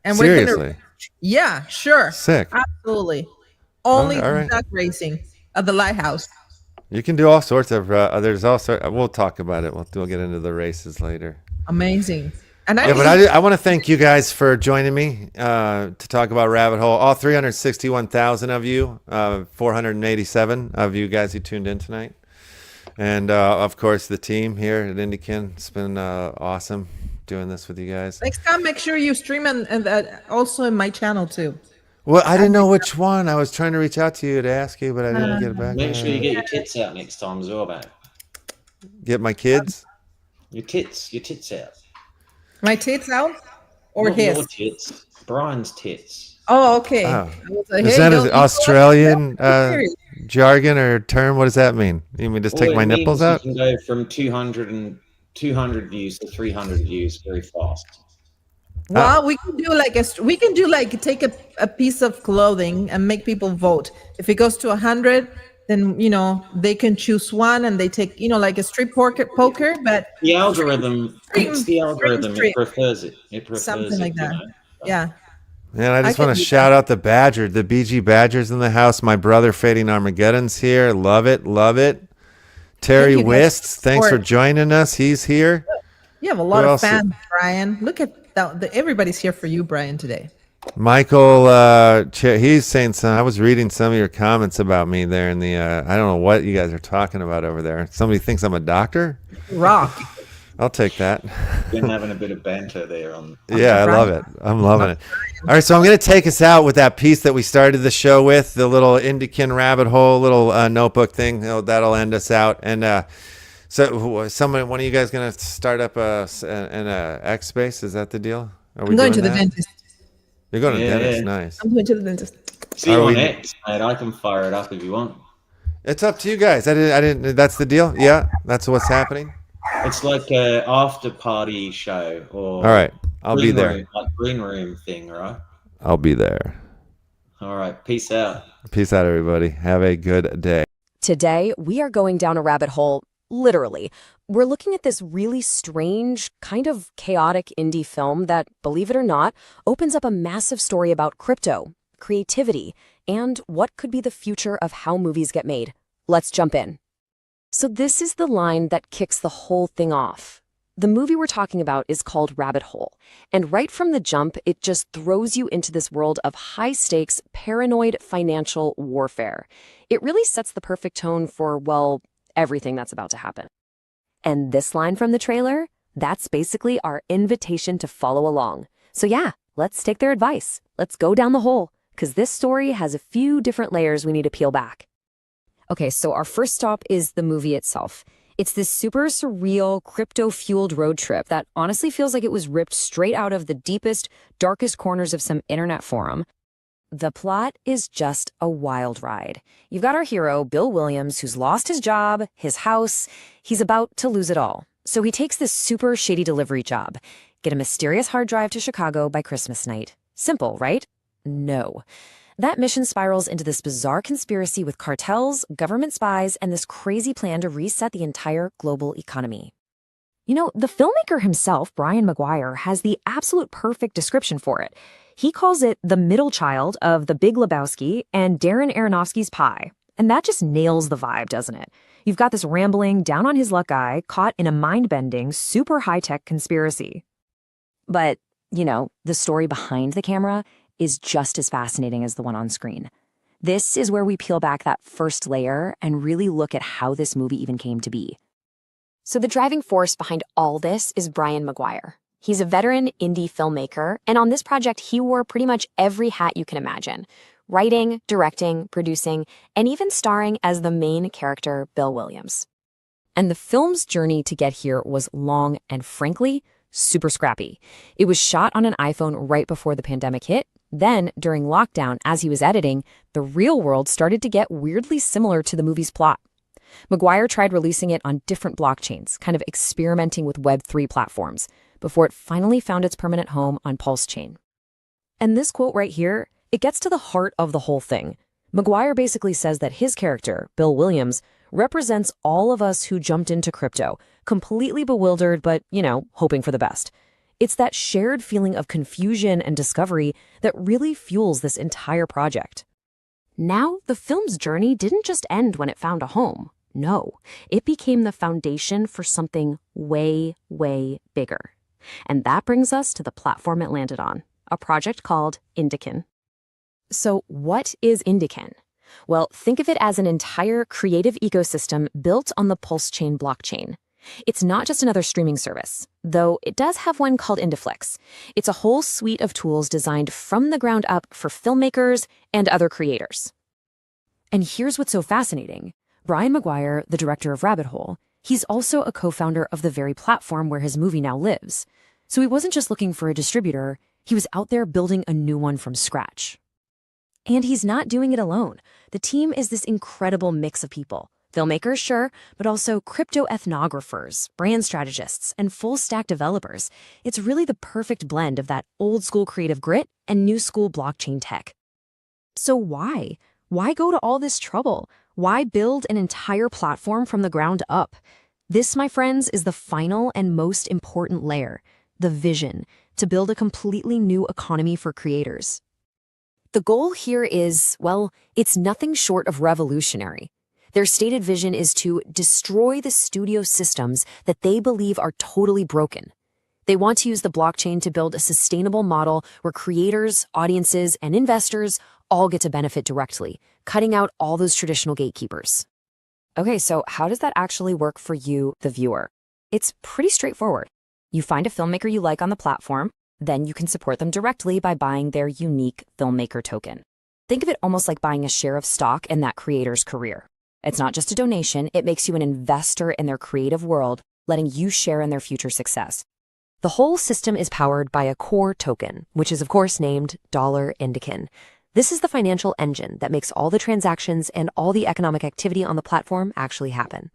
and we're Seriously? going to. Yeah, sure. Sick. Absolutely. Only all right. duck racing at the lighthouse. You can do all sorts of. There's all sorts. We'll talk about it. We'll get into the races later. Amazing. And I want to thank you guys for joining me to talk about Rabbit Hole. All 361,000 of you, 487 of you guys who tuned in tonight, and of course the team here at Indikin. It's been awesome doing this with you guys. Next time, make sure you stream and also in my channel too. Well, I didn't know which one. I was trying to reach out to you to ask you, but I didn't get it back. Make sure you get your tits out next time as well, mate. Get my kids? Your tits out. My tits out or Not his? your tits. Brian's tits. Oh, okay. Oh. I was like, Is hey, that don't- an Australian jargon or term? What does that mean? You mean just take All my it nipples means out? You can go from 200 views to 300 views very fast. Well, we can do like take a piece of clothing and make people vote. If it goes to 100, then they can choose one and they take like a street poker. But The algorithm, it's the algorithm. stream. It prefers it. It prefers something it, like that. Yeah. Man, I just I want can to do shout out the Badger, the BG Badgers in the house. My brother Fading Armageddon's here. Love it, love it. Terry Thank you guys Wists, thanks for support. joining us. He's here. You have a lot Who of else? fans, Brian. Look at that. Everybody's here for you, Brian, today. Michael, he's saying some. I was reading some of your comments about me there in the. I don't know what you guys are talking about over there. Somebody thinks I'm a doctor. Rock. I'll take that. Been having a bit of banter there on. Yeah, I love it. I'm loving it. All right, so I'm going to take us out with that piece that we started the show with, the little Indikin rabbit hole, little notebook thing. That'll end us out. And so, one of you guys going to start up an X space? Is that the deal? Are we I'm going to doing the that? dentist. You're going to the Yeah, dentist. yeah. Nice. I'm going to the dentist. See you on X, mate. I can fire it up if you want. It's up to you guys. I didn't. That's the deal. Yeah, that's what's happening. It's like a after party show or. All right, I'll be green there. room, like green room thing, right? I'll be there. All right. Peace out. Peace out, everybody. Have a good day. Today, we are going down a rabbit hole, literally. We're looking at this really strange, kind of chaotic indie film that, believe it or not, opens up a massive story about crypto, creativity, and what could be the future of how movies get made. Let's jump in. So this is the line that kicks the whole thing off. The movie we're talking about is called Rabbit Hole, and right from the jump, it just throws you into this world of high-stakes, paranoid financial warfare. It really sets the perfect tone for, well, everything that's about to happen. And this line from the trailer, that's basically our invitation to follow along. So yeah, let's take their advice. Let's go down the hole, because this story has a few different layers we need to peel back. Okay, so our first stop is the movie itself. It's this super surreal, crypto-fueled road trip that honestly feels like it was ripped straight out of the deepest, darkest corners of some internet forum. The plot is just a wild ride. You've got our hero, Bill Williams, who's lost his job, his house. He's about to lose it all. So he takes this super shady delivery job. Get a mysterious hard drive to Chicago by Christmas night. Simple, right? No. That mission spirals into this bizarre conspiracy with cartels, government spies, and this crazy plan to reset the entire global economy. You know, the filmmaker himself, Brian McGuire, has the absolute perfect description for it. He calls it the middle child of The Big Lebowski and Darren Aronofsky's Pie. And that just nails the vibe, doesn't it? You've got this rambling, down-on-his-luck guy caught in a mind-bending, super high-tech conspiracy. But, you know, the story behind the camera is just as fascinating as the one on screen. This is where we peel back that first layer and really look at how this movie even came to be. So the driving force behind all this is Brian McGuire. He's a veteran indie filmmaker, and on this project, he wore pretty much every hat you can imagine. Writing, directing, producing, and even starring as the main character, Bill Williams. And the film's journey to get here was long and, frankly, super scrappy. It was shot on an iPhone right before the pandemic hit. Then, during lockdown, as he was editing, the real world started to get weirdly similar to the movie's plot. McGuire tried releasing it on different blockchains, kind of experimenting with Web3 platforms, before it finally found its permanent home on Pulse Chain. And this quote right here, it gets to the heart of the whole thing. McGuire basically says that his character, Bill Williams, represents all of us who jumped into crypto, completely bewildered but, you know, hoping for the best. It's that shared feeling of confusion and discovery that really fuels this entire project. Now, the film's journey didn't just end when it found a home. No, it became the foundation for something way, way bigger. And that brings us to the platform it landed on, a project called Indikin. So what is Indikin? Well, think of it as an entire creative ecosystem built on the Pulse Chain blockchain. It's not just another streaming service, though it does have one called Indiflix. It's a whole suite of tools designed from the ground up for filmmakers and other creators. And here's what's so fascinating. Brian McGuire, the director of Rabbit Hole, he's also a co-founder of the very platform where his movie now lives. So he wasn't just looking for a distributor, he was out there building a new one from scratch. And he's not doing it alone. The team is this incredible mix of people. Filmmakers, sure, but also crypto ethnographers, brand strategists, and full-stack developers. It's really the perfect blend of that old-school creative grit and new-school blockchain tech. So why? Why go to all this trouble? Why build an entire platform from the ground up? This, my friends, is the final and most important layer, the vision, to build a completely new economy for creators. The goal here is, well, it's nothing short of revolutionary. Their stated vision is to destroy the studio systems that they believe are totally broken. They want to use the blockchain to build a sustainable model where creators, audiences, and investors all get to benefit directly, cutting out all those traditional gatekeepers. Okay, so how does that actually work for you, the viewer? It's pretty straightforward. You find a filmmaker you like on the platform, then you can support them directly by buying their unique filmmaker token. Think of it almost like buying a share of stock in that creator's career. It's not just a donation, it makes you an investor in their creative world, letting you share in their future success. The whole system is powered by a core token, which is of course named $Indikin. This is the financial engine that makes all the transactions and all the economic activity on the platform actually happen.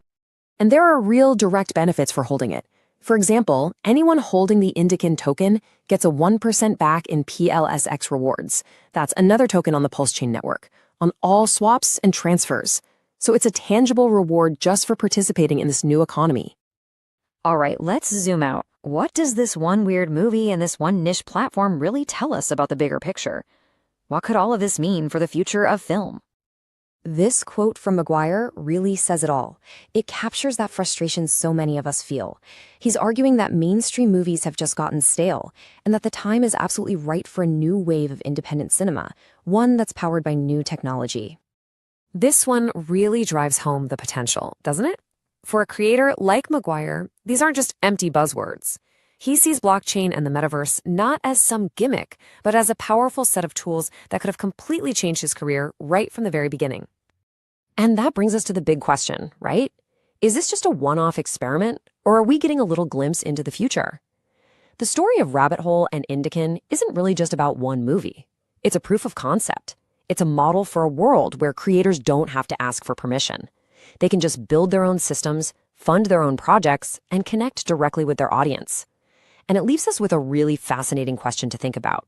And there are real direct benefits for holding it. For example, anyone holding the Indikin token gets a 1% back in PLSX rewards. That's another token on the Pulse Chain network, on all swaps and transfers. So it's a tangible reward just for participating in this new economy. All right, let's zoom out. What does this one weird movie and this one niche platform really tell us about the bigger picture? What could all of this mean for the future of film? This quote from McGuire really says it all. It captures that frustration so many of us feel. He's arguing that mainstream movies have just gotten stale, and that the time is absolutely right for a new wave of independent cinema, one that's powered by new technology. This one really drives home the potential, doesn't it? For a creator like McGuire, these aren't just empty buzzwords. He sees blockchain and the metaverse not as some gimmick, but as a powerful set of tools that could have completely changed his career right from the very beginning. And that brings us to the big question, right? Is this just a one-off experiment, or are we getting a little glimpse into the future? The story of Rabbit Hole and Indikin isn't really just about one movie. It's a proof of concept. It's a model for a world where creators don't have to ask for permission. They can just build their own systems, fund their own projects, and connect directly with their audience. And it leaves us with a really fascinating question to think about.